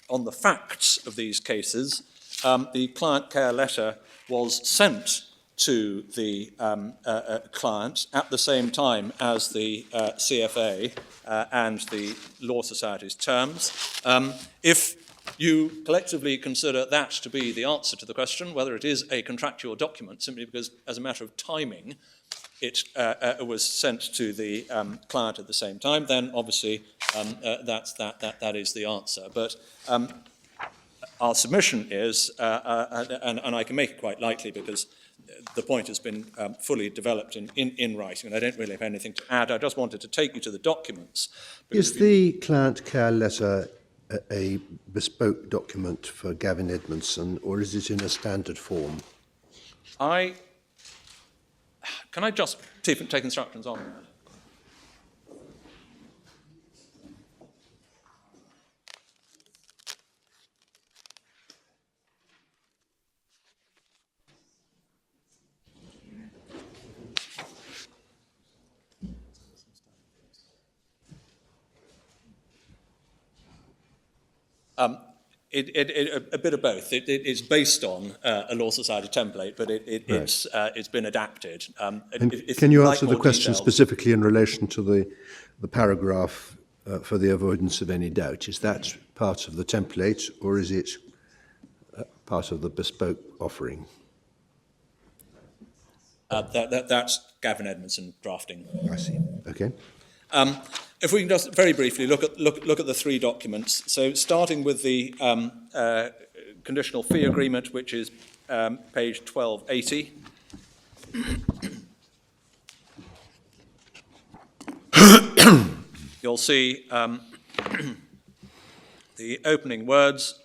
on the facts of these cases, the client care letter was sent to the client at the same time as the CFA and the Law Society's terms. If you collectively consider that to be the answer to the question, whether it is a contractual document, simply because, as a matter of timing, it was sent to the client at the same time, then obviously that is the answer. But our submission is, and I can make it quite lightly because the point has been fully developed in writing, and I don't really have anything to add. I just wanted to take you to the documents. Is the client care letter a bespoke document for Gavin Edmondson, or is it in a standard form? Can I just take instructions on that? A bit of both. It's based on a Law Society template, but it's been adapted. Can you answer the question specifically in relation to the paragraph for the avoidance of any doubt? Is that part of the template, or is it part of the bespoke offering? That's Gavin Edmondson drafting. I see. Okay. If we can just very briefly look at the three documents. So starting with the conditional fee agreement, which is page 1280. You'll see the opening words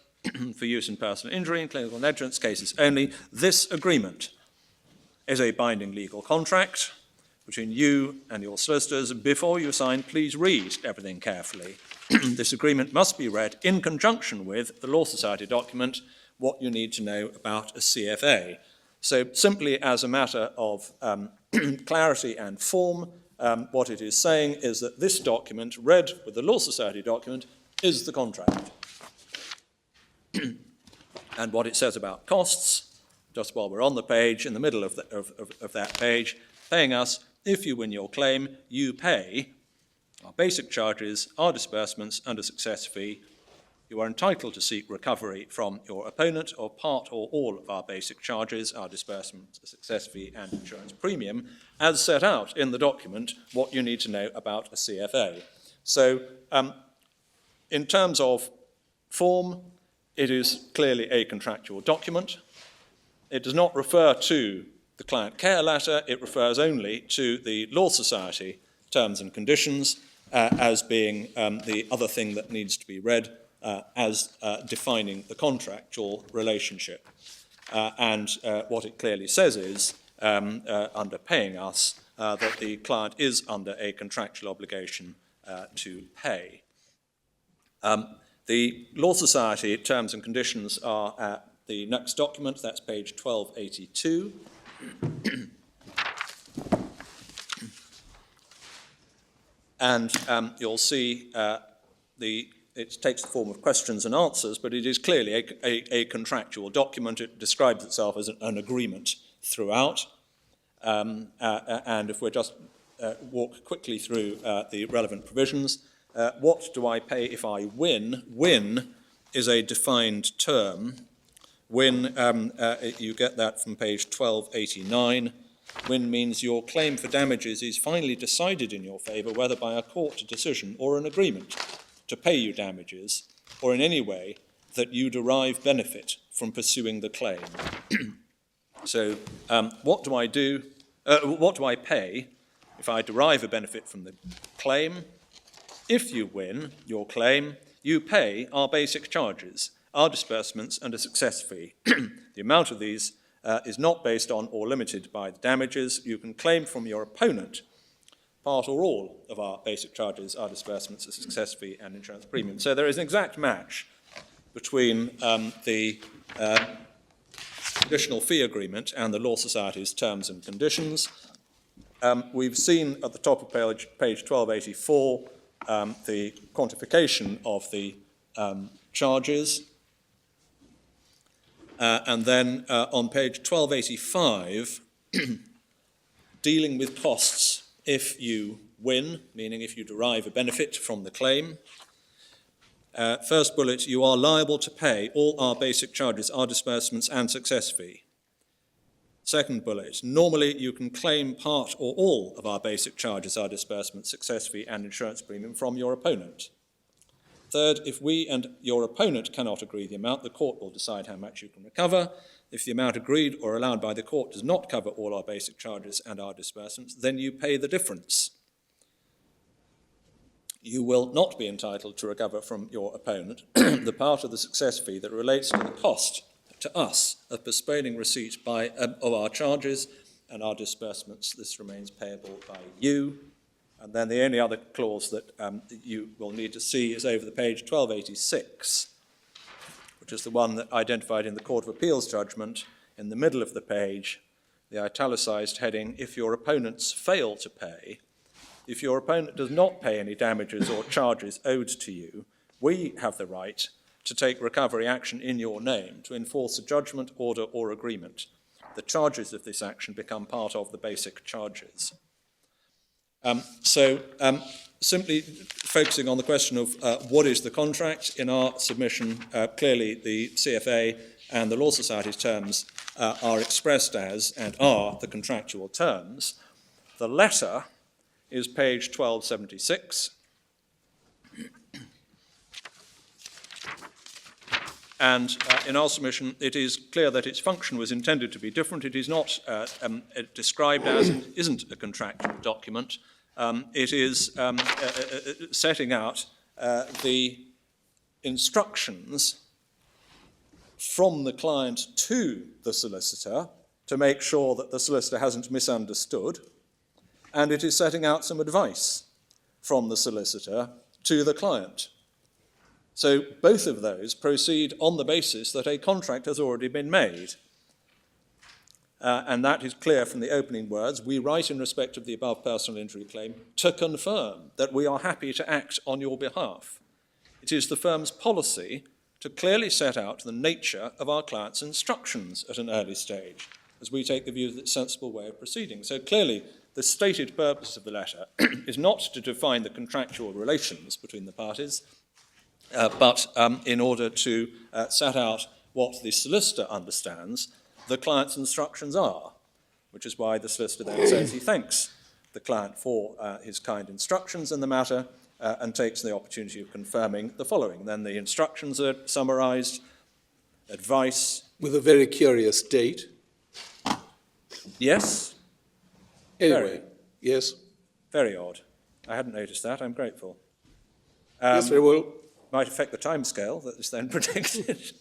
for use in personal injury and clinical negligence cases only. This agreement is a binding legal contract between you and your solicitors. Before you sign, please read everything carefully. This agreement must be read in conjunction with the Law Society document, What You Need to Know About a CFA. So simply as a matter of clarity and form, what it is saying is that this document, read with the Law Society document, is the contract. And what it says about costs, just while we're on the page, in the middle of that page, paying us, if you win your claim, you pay our basic charges, our disbursements, and a success fee. You are entitled to seek recovery from your opponent or part or all of our basic charges, our disbursements, a success fee, and insurance premium, as set out in the document, What You Need to Know About a CFA. So in terms of form, it is clearly a contractual document. It does not refer to the client care letter. It refers only to the Law Society terms and conditions as being the other thing that needs to be read as defining the contractual relationship. And what it clearly says is, under paying us, that the client is under a contractual obligation to pay. The Law Society terms and conditions are at the next document. That's page 1282. And you'll see it takes the form of questions and answers, but it is clearly a contractual document. It describes itself as an agreement throughout. And if we just walk quickly through the relevant provisions, what do I pay if I win? Win is a defined term. Win, you get that from page 1289. Win means your claim for damages is finally decided in your favour, whether by a court decision or an agreement to pay you damages, or in any way that you derive benefit from pursuing the claim. So what do I do? What do I pay if I derive a benefit from the claim? If you win your claim, you pay our basic charges, our disbursements, and a success fee. The amount of these is not based on or limited by the damages. You can claim from your opponent part or all of our basic charges, our disbursements, a success fee and insurance premium. So there is an exact match between the conditional fee agreement and the Law Society's terms and conditions. We've seen at the top of page 1284 the quantification of the charges. And then on page 1285, dealing with costs if you win, meaning if you derive a benefit from the claim. First bullet, you are liable to pay all our basic charges, our disbursements and success fee. Second bullet, normally you can claim part or all of our basic charges, our disbursements, success fee and insurance premium from your opponent. Third, if we and your opponent cannot agree the amount, the court will decide how much you can recover. If the amount agreed or allowed by the court does not cover all our basic charges and our disbursements, then you pay the difference. You will not be entitled to recover from your opponent the part of the success fee that relates to the cost to us of postponing receipt of our charges and our disbursements. This remains payable by you. And then the only other clause that you will need to see is over the page 1286, which is the one that identified in the Court of Appeals judgment in the middle of the page, the italicized heading, if your opponents fail to pay. If your opponent does not pay any damages or charges owed to you, we have the right to take recovery action in your name to enforce a judgment, order or agreement. The charges of this action become part of the basic charges. Simply focusing on the question of what is the contract, in our submission, clearly the CFA and the Law Society's terms are expressed as and are the contractual terms. The letter is page 1276. And in our submission, it is clear that its function was intended to be different. It is not described as and isn't a contractual document. It is setting out the instructions from the client to the solicitor to make sure that the solicitor hasn't misunderstood, and it is setting out some advice from the solicitor to the client. So both of those proceed on the basis that a contract has already been made. And that is clear from the opening words. We write in respect of the above personal injury claim to confirm that we are happy to act on your behalf. It is the firm's policy to clearly set out the nature of our client's instructions at an early stage, as we take the view that it's a sensible way of proceeding. So clearly, the stated purpose of the letter is not to define the contractual relations between the parties, but in order to set out what the solicitor understands the client's instructions are, which is why the solicitor then says he thanks the client for his kind instructions in the matter and takes the opportunity of confirming the following. Then the instructions are summarised, advice. With a very curious date. Yes? Anyway, Very. yes. Very odd. I hadn't noticed that. I'm grateful. Yes, very well. Might affect the timescale that is then predicted.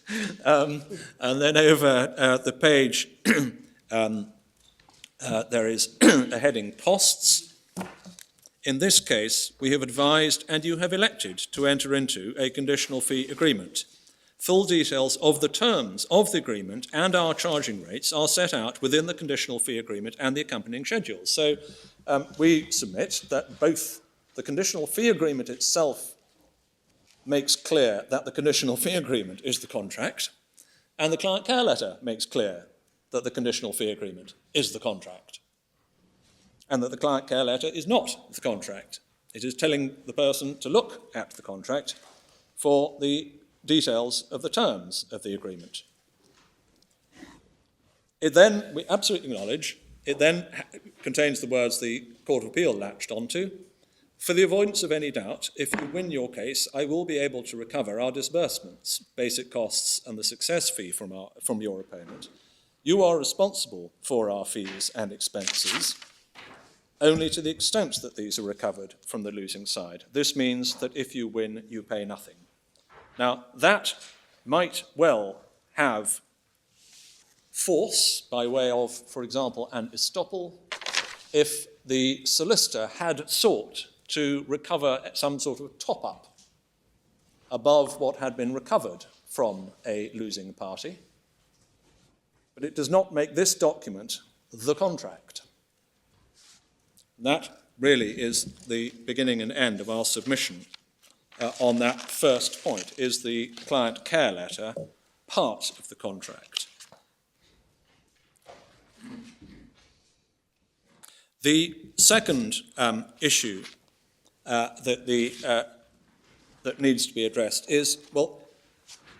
And then over the page, there is a heading, Costs. In this case, we have advised and you have elected to enter into a conditional fee agreement. Full details of the terms of the agreement and our charging rates are set out within the conditional fee agreement and the accompanying schedules. So we submit that both the conditional fee agreement itself makes clear that the conditional fee agreement is the contract, and the client care letter makes clear that the conditional fee agreement is the contract, and that the client care letter is not the contract. It is telling the person to look at the contract for the details of the terms of the agreement. It then, we absolutely acknowledge, it then contains the words the Court of Appeal latched onto. For the avoidance of any doubt, if you win your case, I will be able to recover our disbursements, basic costs, and the success fee from your opponent. You are responsible for our fees and expenses only to the extent that these are recovered from the losing side. This means that if you win, you pay nothing. Now, that might well have force by way of, for example, an estoppel, if the solicitor had sought to recover some sort of top-up above what had been recovered from a losing party. But it does not make this document the contract. That really is the beginning and end of our submission on that first point. Is the client care letter part of the contract? The second issue that needs to be addressed is, well,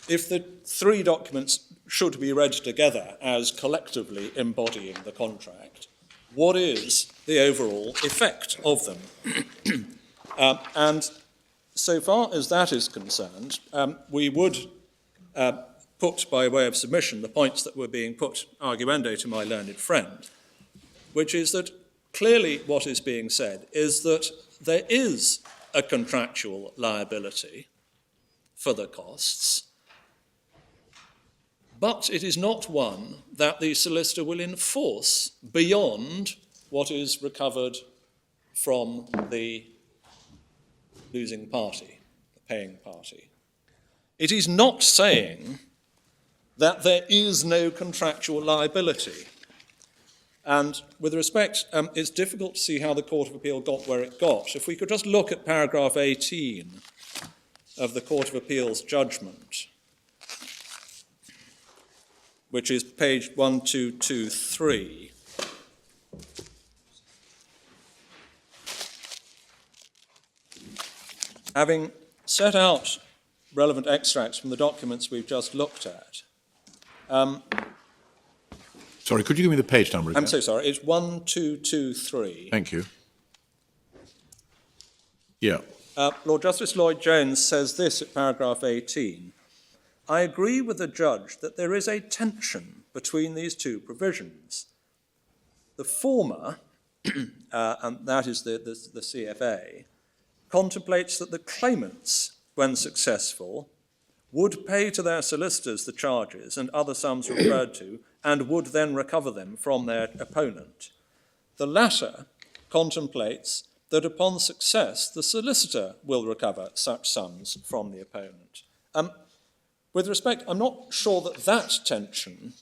if the three documents should be read together as collectively embodying the contract, what is the overall effect of them? And so far as that is concerned, we would put by way of submission the points that were being put arguendo to my learned friend, which is that clearly what is being said is that there is a contractual liability for the costs, but it is not one that the solicitor will enforce beyond what is recovered from the losing party, the paying party. It is not saying that there is no contractual liability. And with respect, it's difficult to see how the Court of Appeal got where it got. If we could just look at paragraph 18 of the Court of Appeal's judgment, which is page 1223. Having set out relevant extracts from the documents we've just looked at. Sorry, could you give me the page number again? I'm so sorry, it's 1223. Thank you. Yeah. Lord Justice Lloyd-Jones says this at paragraph 18. I agree with the judge that there is a tension between these two provisions. The former, and that is the CFA, contemplates that the claimants, when successful, would pay to their solicitors the charges and other sums referred to, and would then recover them from their opponent. The latter contemplates that upon success, the solicitor will recover such sums from the opponent. With respect, I'm not sure that that tension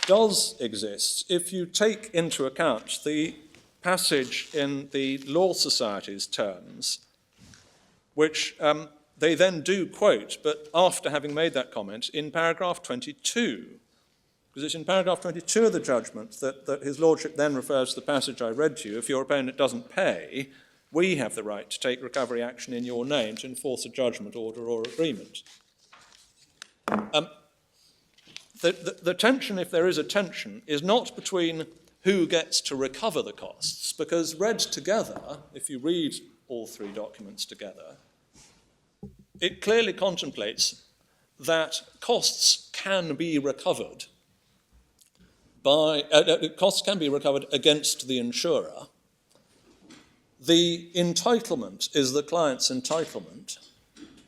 does exist if you take into account the passage in the Law Society's terms, which they then do quote, but after having made that comment, in paragraph 22, because it's in paragraph 22 of the judgment that his lordship then refers to the passage I read to you. If your opponent doesn't pay, we have the right to take recovery action in your name to enforce a judgment, order, or agreement. The tension, if there is a tension, is not between who gets to recover the costs, because read together, if you read all three documents together, it clearly contemplates that costs can be recovered against the insurer. The entitlement is the client's entitlement,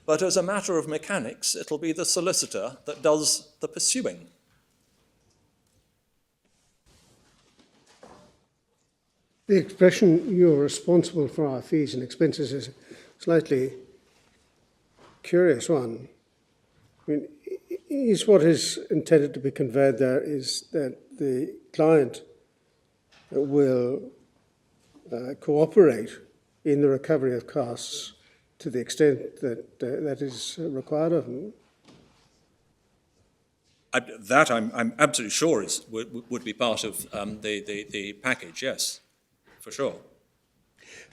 but as a matter of mechanics, it'll be the solicitor that does the pursuing. The expression, you're responsible for our fees and expenses, is a slightly curious one. I mean, is what is intended to be conveyed there is that the client will cooperate in the recovery of costs to the extent that that is required of them? That I'm absolutely sure would be part of the package, yes, for sure.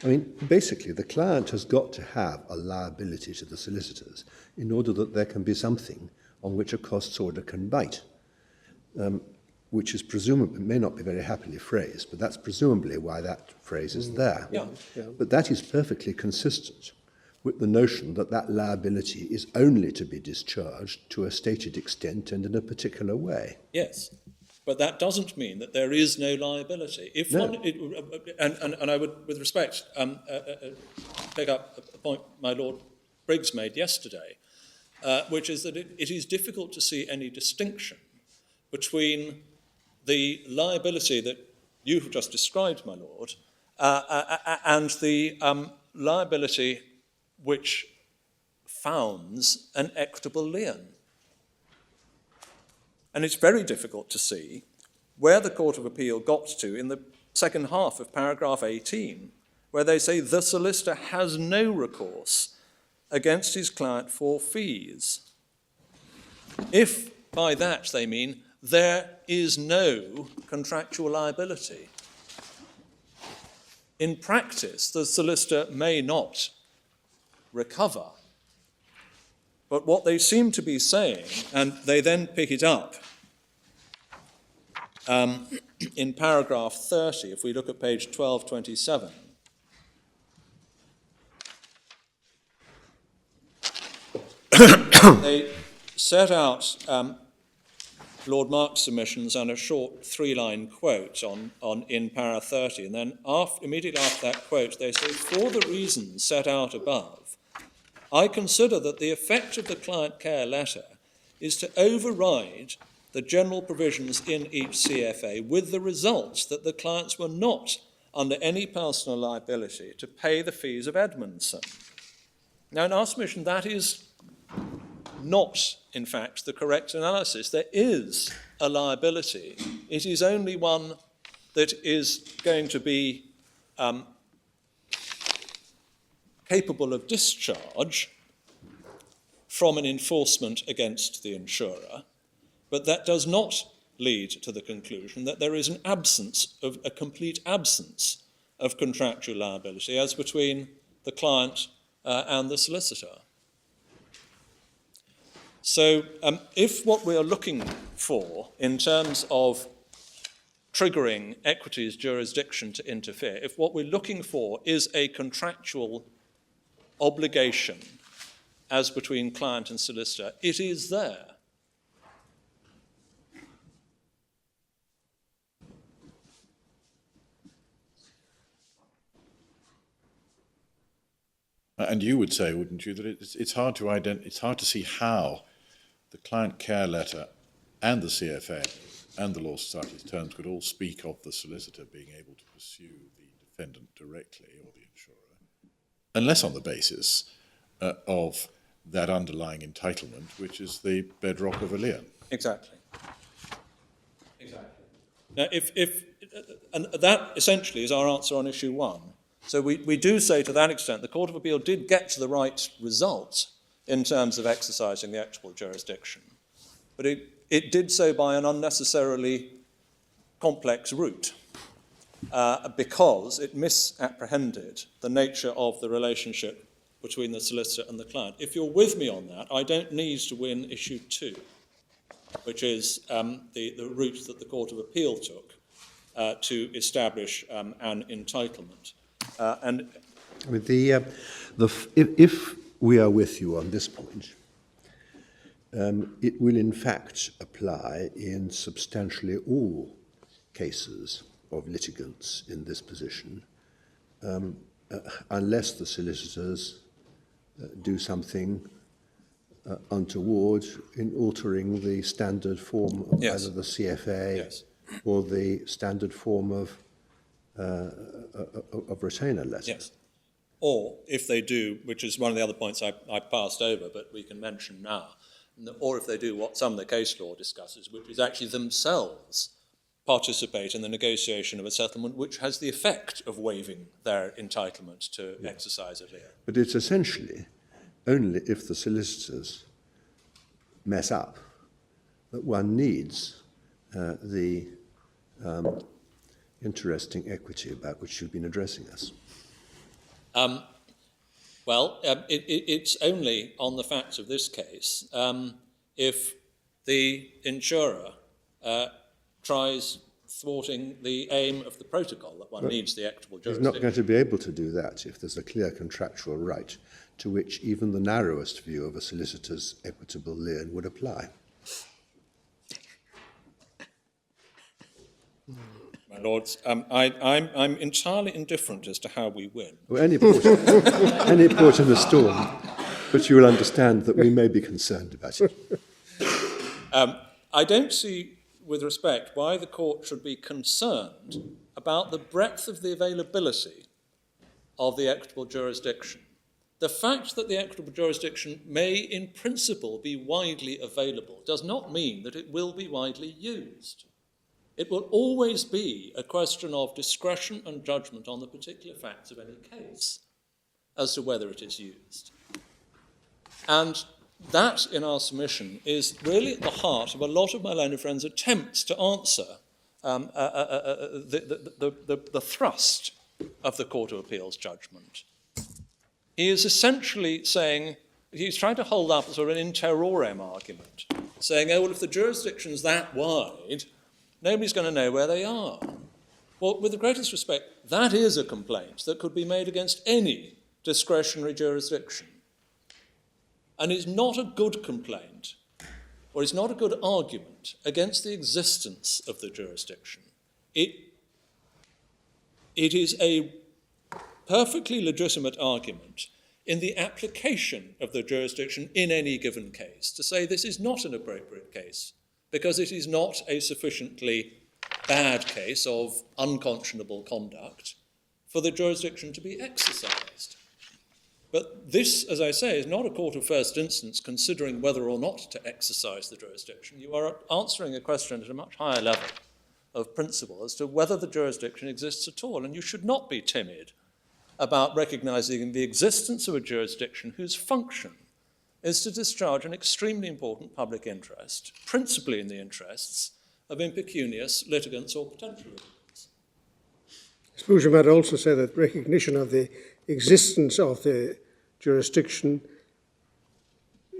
I mean, basically, the client has got to have a liability to the solicitors in order that there can be something on which a costs order can bite, which is presumably, may not be very happily phrased, but that's presumably why that phrase is there. Yeah. But that is perfectly consistent with the notion that that liability is only to be discharged to a stated extent and in a particular way. Yes, but that doesn't mean that there is no liability. If No. And I would, with respect, pick up a point my Lord Briggs made yesterday, which is that it is difficult to see any distinction between the liability that you have just described, my lord, and the liability which founds an equitable lien. And it's very difficult to see where the Court of Appeal got to in the second half of paragraph 18, where they say the solicitor has no recourse against his client for fees. If by that they mean there is no contractual liability. In practice, the solicitor may not recover. But what they seem to be saying, and they then pick it up in paragraph 30, if we look at page 1227, they set out Lord Mark's submissions and a short three-line quote in para 30, and then immediately after that quote they say, for the reasons set out above, I consider that the effect of the client care letter is to override the general provisions in each CFA with the result that the clients were not under any personal liability to pay the fees of Edmondson. Now, in our submission, that is not, in fact, the correct analysis. There is a liability. It is only one that is going to be capable of discharge from an enforcement against the insurer, but that does not lead to the conclusion that there is a complete absence of contractual liability as between the client and the solicitor. So if what we are looking for in terms of triggering equity's jurisdiction to interfere, if what we're looking for is a contractual obligation as between client and solicitor, it is there. And you would say, wouldn't you, that it's hard to see how the client care letter and the CFA and the Law Society's terms could all speak of the solicitor being able to pursue the defendant directly or the insurer, unless on the basis of that underlying entitlement, which is the bedrock of a lien. Exactly. Now, and that essentially is our answer on issue 1. So we do say to that extent the Court of Appeal did get to the right result in terms of exercising the equitable jurisdiction, but it did so by an unnecessarily complex route because it misapprehended the nature of the relationship between the solicitor and the client. If you're with me on that, I don't need to win issue 2, which is the route that the Court of Appeal took to establish an entitlement. If we are with you on this point, it will in fact apply in substantially all cases of litigants in this position, unless the solicitors do something untoward in altering the standard form of either the CFA or the standard form of retainer letter. Yes. Or if they do, which is one of the other points I passed over, but we can mention now, or if they do what some of the case law discusses, which is actually themselves participate in the negotiation of a settlement which has the effect of waiving their entitlement to exercise a lien. But it's essentially only if the solicitors mess up that one needs the interesting equity about which you've been addressing us. It's only on the facts of this case if the insurer tries thwarting the aim of the protocol that one needs the equitable jurisdiction. He's not going to be able to do that if there's a clear contractual right to which even the narrowest view of a solicitor's equitable lien would apply. My lords, I'm entirely indifferent as to how we win. Well, any port in a storm, but you will understand that we may be concerned about it. I don't see with respect, why the court should be concerned about the breadth of the availability of the equitable jurisdiction. The fact that the equitable jurisdiction may, in principle, be widely available does not mean that it will be widely used. It will always be a question of discretion and judgment on the particular facts of any case as to whether it is used. And that, in our submission, is really at the heart of a lot of my learned friends' attempts to answer the thrust of the Court of Appeal's judgment. He is essentially saying, he's trying to hold up sort of an in terrorem argument, saying, oh, well, if the jurisdiction's that wide, nobody's going to know where they are. Well, with the greatest respect, that is a complaint that could be made against any discretionary jurisdiction. And it's not a good complaint, or it's not a good argument against the existence of the jurisdiction. It is a perfectly legitimate argument in the application of the jurisdiction in any given case, to say this is not an appropriate case, because it is not a sufficiently bad case of unconscionable conduct for the jurisdiction to be exercised. But this, as I say, is not a court of first instance considering whether or not to exercise the jurisdiction. You are answering a question at a much higher level of principle as to whether the jurisdiction exists at all, and you should not be timid about recognising the existence of a jurisdiction whose function is to discharge an extremely important public interest, principally in the interests of impecunious litigants or potential litigants. I suppose you might also say that recognition of the existence of the jurisdiction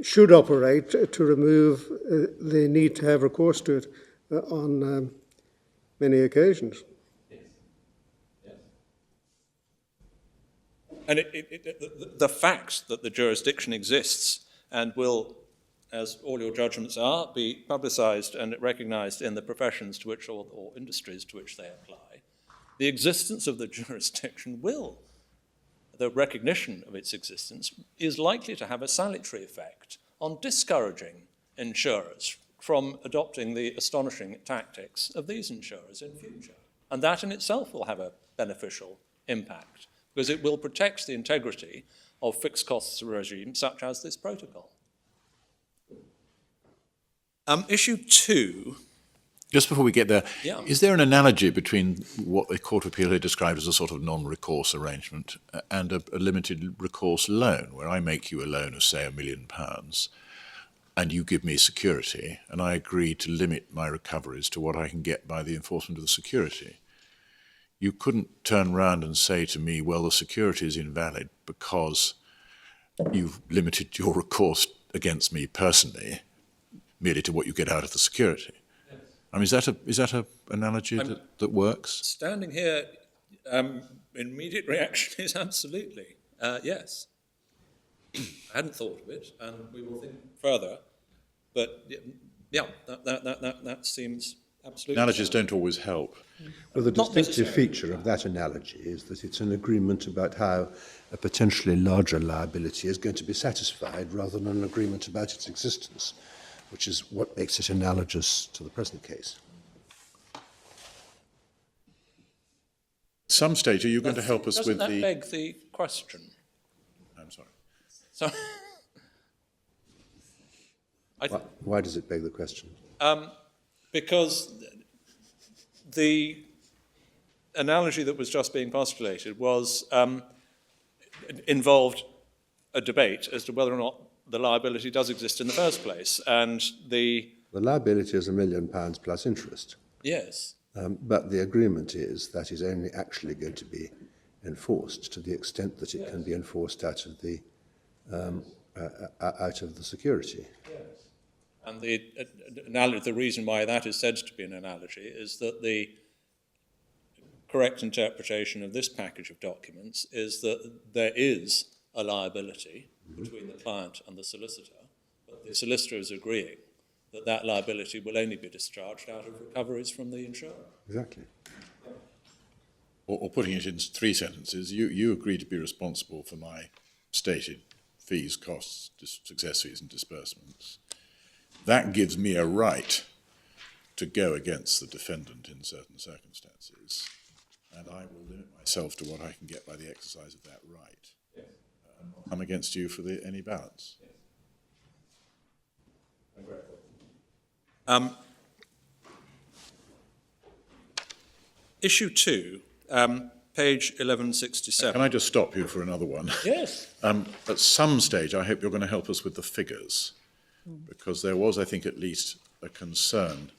should operate to remove the need to have recourse to it on many occasions. And the fact that the jurisdiction exists and will, as all your judgments are, be publicised and recognised in the professions to which or industries to which they apply, the existence of the jurisdiction will, the recognition of its existence, is likely to have a salutary effect on discouraging insurers from adopting the astonishing tactics of these insurers in future. And that in itself will have a beneficial impact, because it will protect the integrity of fixed costs regimes such as this protocol. Issue 2. Just before we get there, Yeah. Is there an analogy between what the Court of Appeal here described as a sort of non-recourse arrangement and a limited recourse loan, where I make you a loan of, say, £1 million, and you give me security, and I agree to limit my recoveries to what I can get by the enforcement of the security? You couldn't turn round and say to me, well, the security is invalid because you've limited your recourse against me personally merely to what you get out of the security. Yes. I mean, is that a analogy that works? Standing here, immediate reaction is absolutely yes. I hadn't thought of it, and we will think further. But yeah, that seems absolutely. Analogies don't always help. Well, the distinctive feature of that analogy is that it's an agreement about how a potentially larger liability is going to be satisfied rather than an agreement about its existence, which is what makes it analogous to the present case. At some stage, are you going to help us with Doesn't the... that beg the question? I'm sorry. So, Why does it beg the question? because the analogy that was just being postulated was involved a debate as to whether or not the liability does exist in the first place, and the liability is £1 million plus interest. Yes. But the agreement is that is only actually going to be enforced to the extent that it can be enforced out of the security. Yes. And the reason why that is said to be an analogy is that the correct interpretation of this package of documents is that there is a liability between the client and the solicitor, but the solicitor is agreeing that that liability will only be discharged out of recoveries from the insurer. Exactly. Or putting it in 3 sentences, you agree to be responsible for my stated fees, costs, success fees and disbursements. That gives me a right to go against the defendant in certain circumstances, and I will limit myself to what I can get by the exercise of that right. I'm against you for any balance. Issue 2, page 1167. Can I just stop you for another one? Yes. At some stage, I hope you're going to help us with the figures, because there was, I think, at least a concern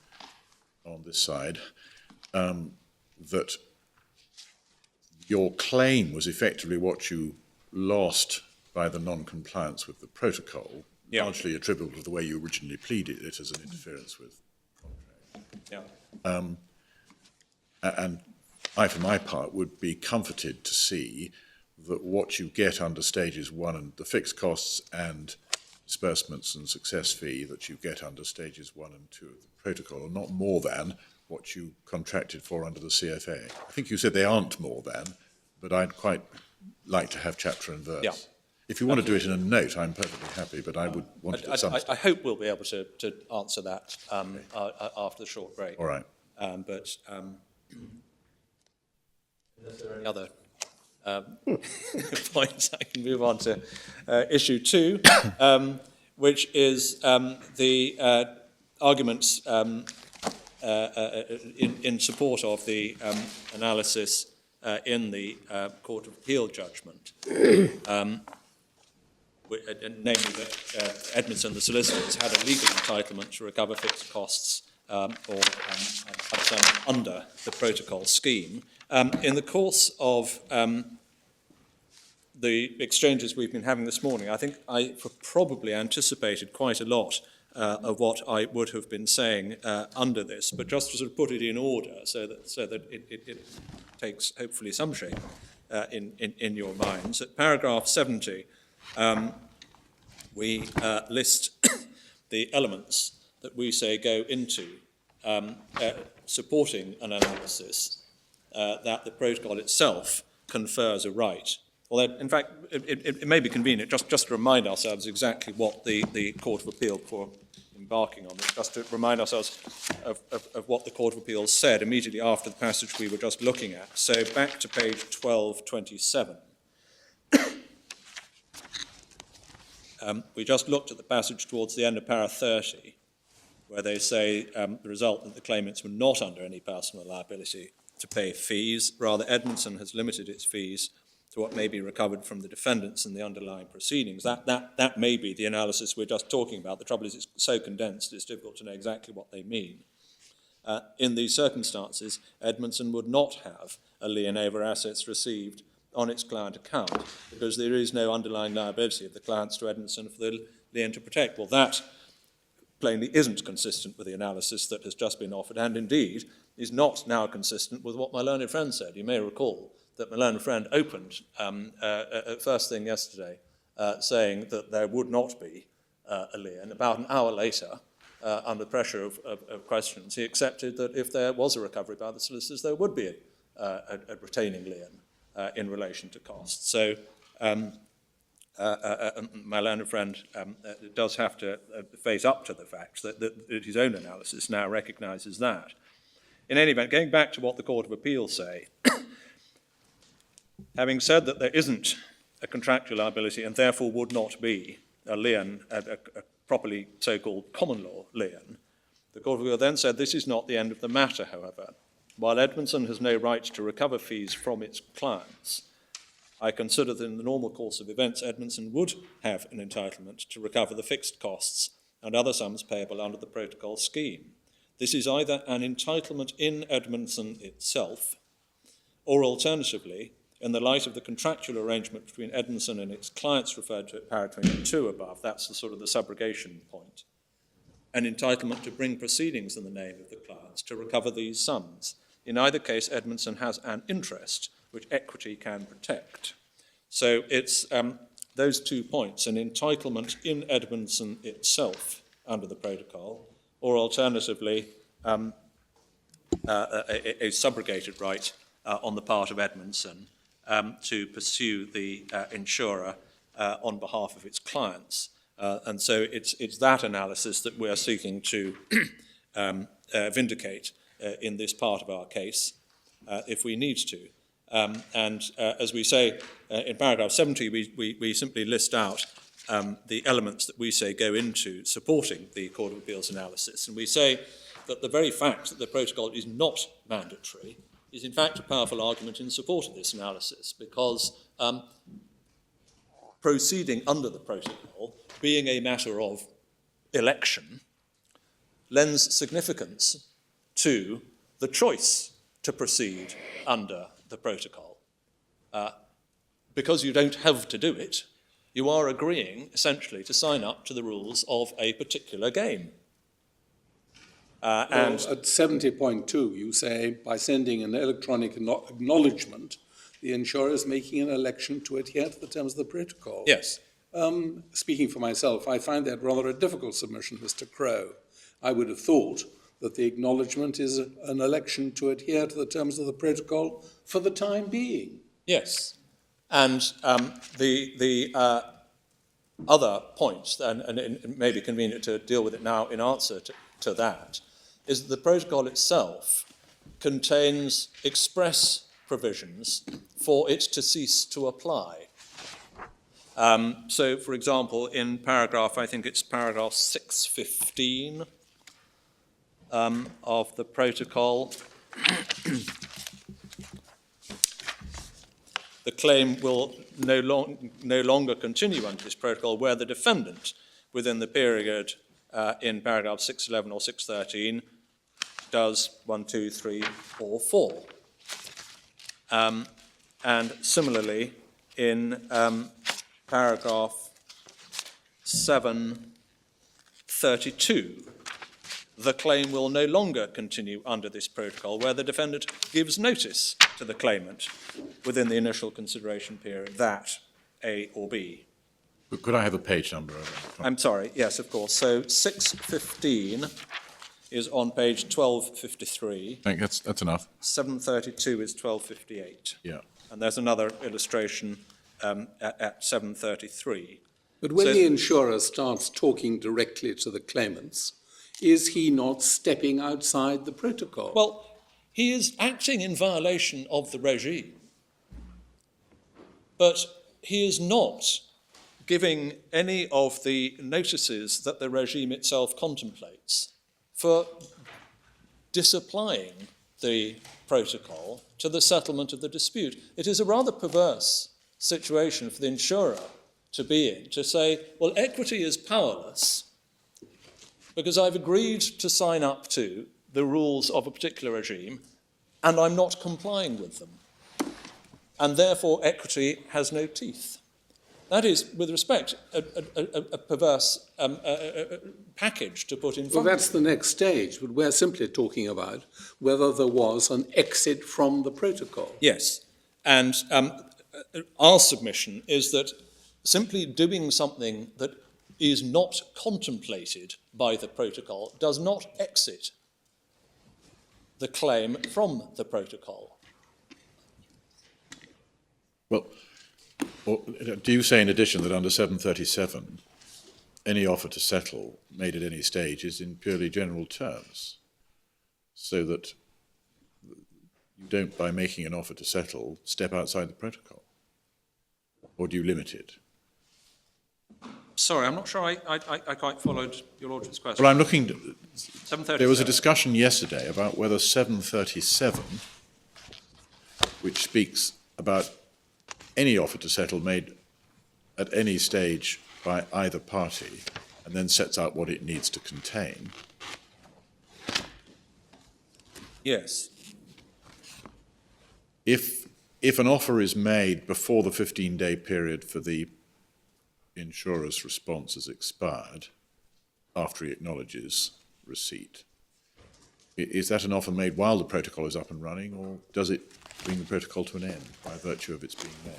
on this side that your claim was effectively what you lost by the non-compliance with the protocol, largely attributable to the way you originally pleaded it as an interference with contract. And I, for my part, would be comforted to see that what you get under stages 1 and the fixed costs and disbursements and success fee that you get under stages 1 and 2 of the protocol are not more than what you contracted for under the CFA. I think you said they aren't more than, but I'd quite like to have chapter and verse. Yeah. If you want to do it in a note, I'm perfectly happy, but I would want it at some stage. I hope we'll be able to answer that after the short break. All right. Unless there are any other points, I can move on to issue 2, which is the arguments in support of the analysis in the Court of Appeal judgment, namely that Edmondson, the solicitors, had a legal entitlement to recover fixed costs or under the protocol scheme. In the course of the exchanges we've been having this morning, I think I probably anticipated quite a lot of what I would have been saying under this, but just to sort of put it in order so that it takes hopefully some shape in your minds. At paragraph 70, we list the elements that we say go into supporting an analysis that the protocol itself confers a right. Although, in fact, it may be convenient just to remind ourselves exactly what the Court of Appeal, for embarking on this, just to remind ourselves of what the Court of Appeal said immediately after the passage we were just looking at. So back to page 1227. We just looked at the passage towards the end of para 30, where they say the result that the claimants were not under any personal liability to pay fees. Rather, Edmondson has limited its fees to what may be recovered from the defendants in the underlying proceedings. That may be the analysis we're just talking about. The trouble is it's so condensed it's difficult to know exactly what they mean. In these circumstances, Edmondson would not have a lien over assets received on its client account because there is no underlying liability of the clients to Edmondson for the lien to protect. Well, that plainly isn't consistent with the analysis that has just been offered, and indeed is not now consistent with what my learned friend said. You may recall that my learned friend opened first thing yesterday saying that there would not be a lien. About an hour later, under pressure of questions, he accepted that if there was a recovery by the solicitors, there would be a retaining lien in relation to costs. So my learned friend does have to face up to the fact that his own analysis now recognises that. In any event, going back to what the Court of Appeal say, having said that there isn't a contractual liability and therefore would not be a lien, a properly so-called common law lien, the Court of Appeal then said this is not the end of the matter, however. While Edmondson has no right to recover fees from its clients, I consider that in the normal course of events, Edmondson would have an entitlement to recover the fixed costs and other sums payable under the protocol scheme. This is either an entitlement in Edmondson itself, or alternatively, in the light of the contractual arrangement between Edmondson and its clients referred to at para 22 above, that's the sort of the subrogation point, an entitlement to bring proceedings in the name of the clients to recover these sums. In either case, Edmondson has an interest which equity can protect. So it's those 2 points, an entitlement in Edmondson itself under the protocol, or alternatively, a subrogated right on the part of Edmondson to pursue the insurer on behalf of its clients. And so it's that analysis that we're seeking to vindicate in this part of our case if we need to. As we say in paragraph 70, we simply list out the elements that we say go into supporting the Court of Appeal's analysis. And we say that the very fact that the protocol is not mandatory is in fact a powerful argument in support of this analysis, because proceeding under the protocol, being a matter of election, lends significance to the choice to proceed under the protocol. Because you don't have to do it, you are agreeing essentially to sign up to the rules of a particular game. Well, at 70.2, you say, by sending an electronic acknowledgement, the insurer is making an election to adhere to the terms of the protocol. Yes. Speaking for myself, I find that rather a difficult submission, Mr. Crowe. I would have thought that the acknowledgement is an election to adhere to the terms of the protocol for the time being. Yes. And the other point, and it may be convenient to deal with it now in answer to that, is that the protocol itself contains express provisions for it to cease to apply. So, for example, in paragraph, I think it's paragraph 615 of the protocol, the claim will no longer continue under this protocol where the defendant, within the period in paragraph 611 or 613, does 1, 2, 3, or 4. And similarly, in paragraph 732, the claim will no longer continue under this protocol where the defendant gives notice to the claimant within the initial consideration period that A or B. Could I have a page number? I'm sorry, yes, of course. So 615 is on page 1253. I think that's enough. 732 is 1258. Yeah. And there's another illustration at 733. But when the insurer starts talking directly to the claimants, is he not stepping outside the protocol? Well, he is acting in violation of the regime, but he is not giving any of the notices that the regime itself contemplates for disapplying the protocol to the settlement of the dispute. It is a rather perverse situation for the insurer to be in, to say, well, equity is powerless because I've agreed to sign up to the rules of a particular regime and I'm not complying with them. And therefore equity has no teeth. That is, with respect, a perverse package to put in front Well, of that's the next stage, but we're simply talking about whether there was an exit from the protocol. Yes, and our submission is that simply doing something that is not contemplated by the protocol does not exit the claim from the protocol. Well, or do you say in addition that under 737, any offer to settle made at any stage is in purely general terms, so that you don't, by making an offer to settle, step outside the protocol? Or do you limit it? Sorry, I'm not sure I quite followed your Lordship's question. Well, I'm looking... 737. There was a discussion yesterday about whether 737, which speaks about any offer to settle made at any stage by either party, and then sets out what it needs to contain. Yes. If an offer is made before the 15-day period for the insurer's response has expired, after he acknowledges receipt, is that an offer made while the protocol is up and running, or does it bring the protocol to an end by virtue of its being made?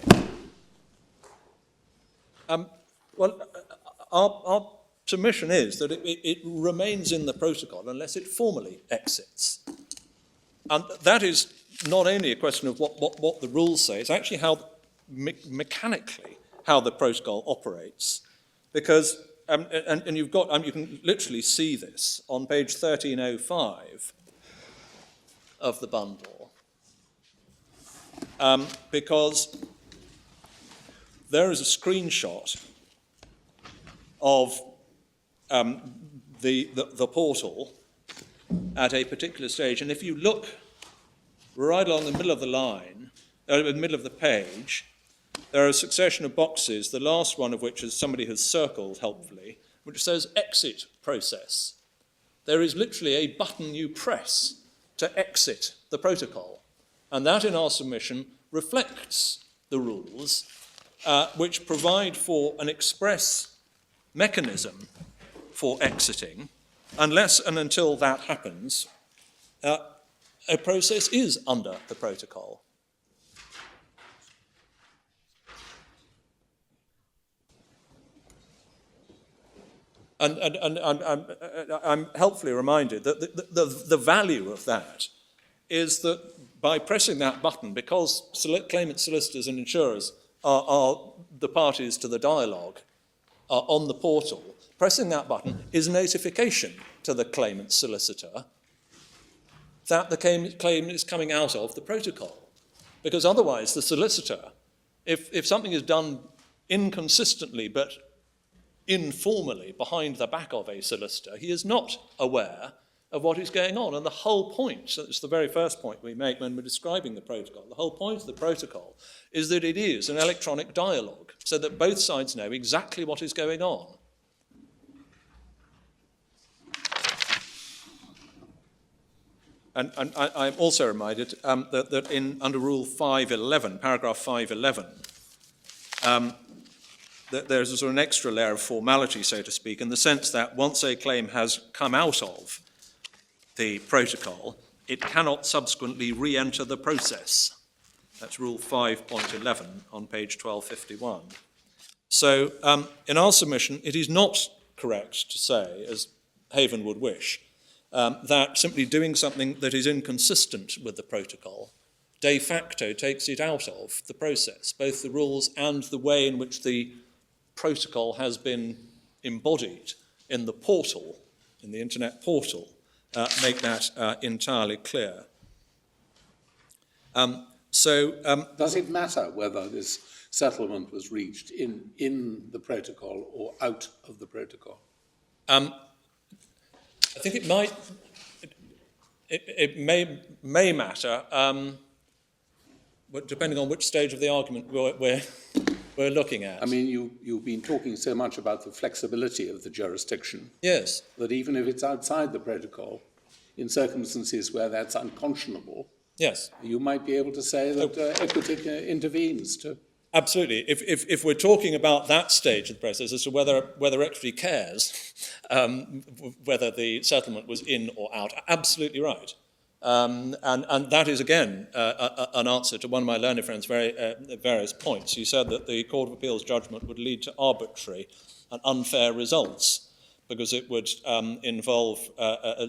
Well, our submission is that it remains in the protocol unless it formally exits. And that is not only a question of what the rules say, it's actually how, mechanically, how the protocol operates. Because and you've got, you can literally see this on page 1305 of the bundle, because there is a screenshot of the portal at a particular stage, and if you look right along the middle of the line, the middle of the page, there are a succession of boxes, the last one of which is somebody has circled helpfully, which says exit process. There is literally a button you press to exit the protocol, and that in our submission reflects the rules which provide for an express mechanism for exiting. Unless and until that happens, a process is under the protocol. And I'm helpfully reminded that the value of that is that by pressing that button, because claimant solicitors and insurers are the parties to the dialogue on the portal, pressing that button is notification to the claimant solicitor that the claim is coming out of the protocol. Because otherwise the solicitor, if something is done inconsistently but informally behind the back of a solicitor, he is not aware of what is going on. And the whole point, so it's the very first point we make when we're describing the protocol, the whole point of the protocol is that it is an electronic dialogue, so that both sides know exactly what is going on. And I'm also reminded that under Rule 511, paragraph 511, that there's a sort of an extra layer of formality, so to speak, in the sense that once a claim has come out of the protocol, it cannot subsequently re-enter the process. That's Rule 5.11 on page 1251. So in our submission, it is not correct to say, as Haven would wish, that simply doing something that is inconsistent with the protocol de facto takes it out of the process. Both the rules and the way in which the protocol has been embodied in the portal, in the internet portal, make that entirely clear. Does it matter whether this settlement was reached in the protocol or out of the protocol? I think it might. It may matter, but depending on which stage of the argument we're looking at. I mean, you've been talking so much about the flexibility of the jurisdiction. Yes. That even if it's outside the protocol, in circumstances where that's unconscionable, yes, you might be able to say that equity intervenes to. Absolutely. If we're talking about that stage of the process as to whether equity cares whether the settlement was in or out, absolutely right. And that is, again, an answer to one of my learned friends' various points. He said that the Court of Appeal's judgment would lead to arbitrary and unfair results because it would involve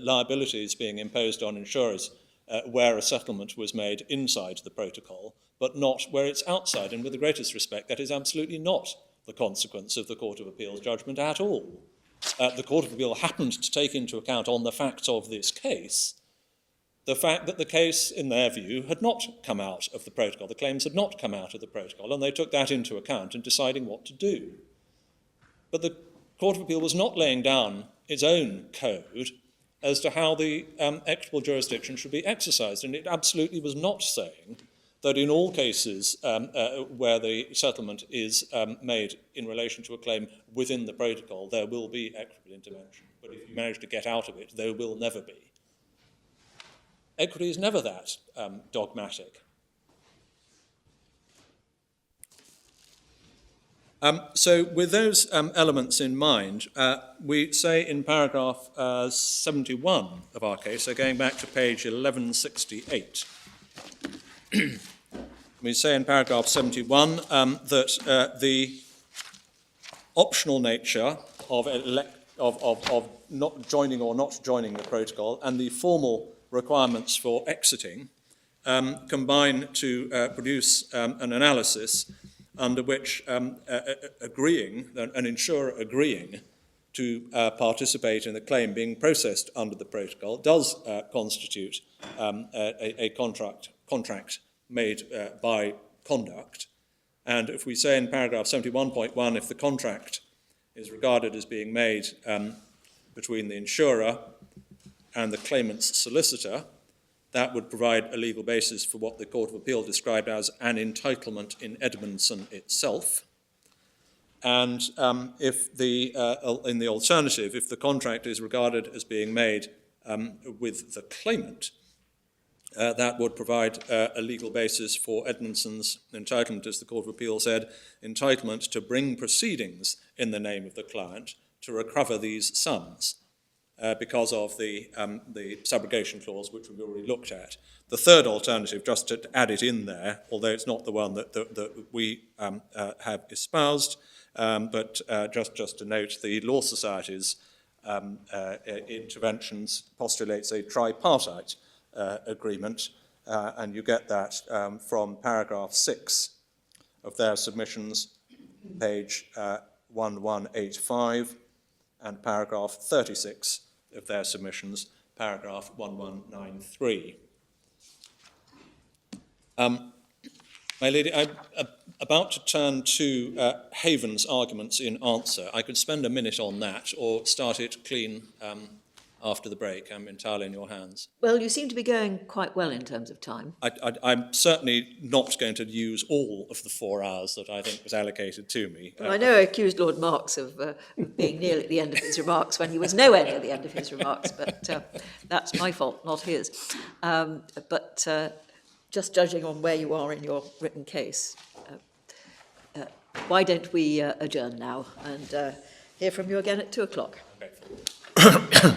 liabilities being imposed on insurers where a settlement was made inside the protocol, but not where it's outside. And with the greatest respect, that is absolutely not the consequence of the Court of Appeal's judgment at all. The Court of Appeal happened to take into account on the facts of this case the fact that the case, in their view, had not come out of the protocol. The claims had not come out of the protocol, and they took that into account in deciding what to do. But the Court of Appeal was not laying down its own code as to how the equitable jurisdiction should be exercised, and it absolutely was not saying that in all cases where the settlement is made in relation to a claim within the protocol, there will be equitable intervention. But if you manage to get out of it, there will never be. Equity is never that dogmatic. So with those elements in mind, we say in paragraph 71 of our case, so going back to page 1168, we say in paragraph 71 that the optional nature of not joining or not joining the protocol and the formal requirements for exiting combine to produce an analysis under which an insurer agreeing to participate in a claim being processed under the protocol does constitute a contract made by conduct. And if we say in paragraph 71.1, if the contract is regarded as being made between the insurer and the claimant's solicitor, that would provide a legal basis for what the Court of Appeal described as an entitlement in Edmondson itself. And if in the alternative, if the contract is regarded as being made with the claimant, that would provide a legal basis for Edmondson's entitlement, as the Court of Appeal said, entitlement to bring proceedings in the name of the client to recover these sums because of the subrogation clause, which we've already looked at. The third alternative, just to add it in there, although it's not the one that we have espoused, but just to note, the Law Society's interventions postulates a tripartite agreement, and you get that from paragraph 6 of their submissions, page 1185, and paragraph 36 of their submissions, paragraph 1193. My lady, I'm about to turn to Haven's arguments in answer. I could spend a minute on that or start it clean after the break. I'm entirely in your hands. Well, you seem to be going quite well in terms of time. I'm certainly not going to use all of the 4 hours that I think was allocated to me. Well, I know I accused Lord Marks of being nearly at the end of his remarks when he was nowhere near the end of his remarks, but that's my fault, not his. But just judging on where you are in your written case, why don't we adjourn now and hear from you again at 2:00? Okay.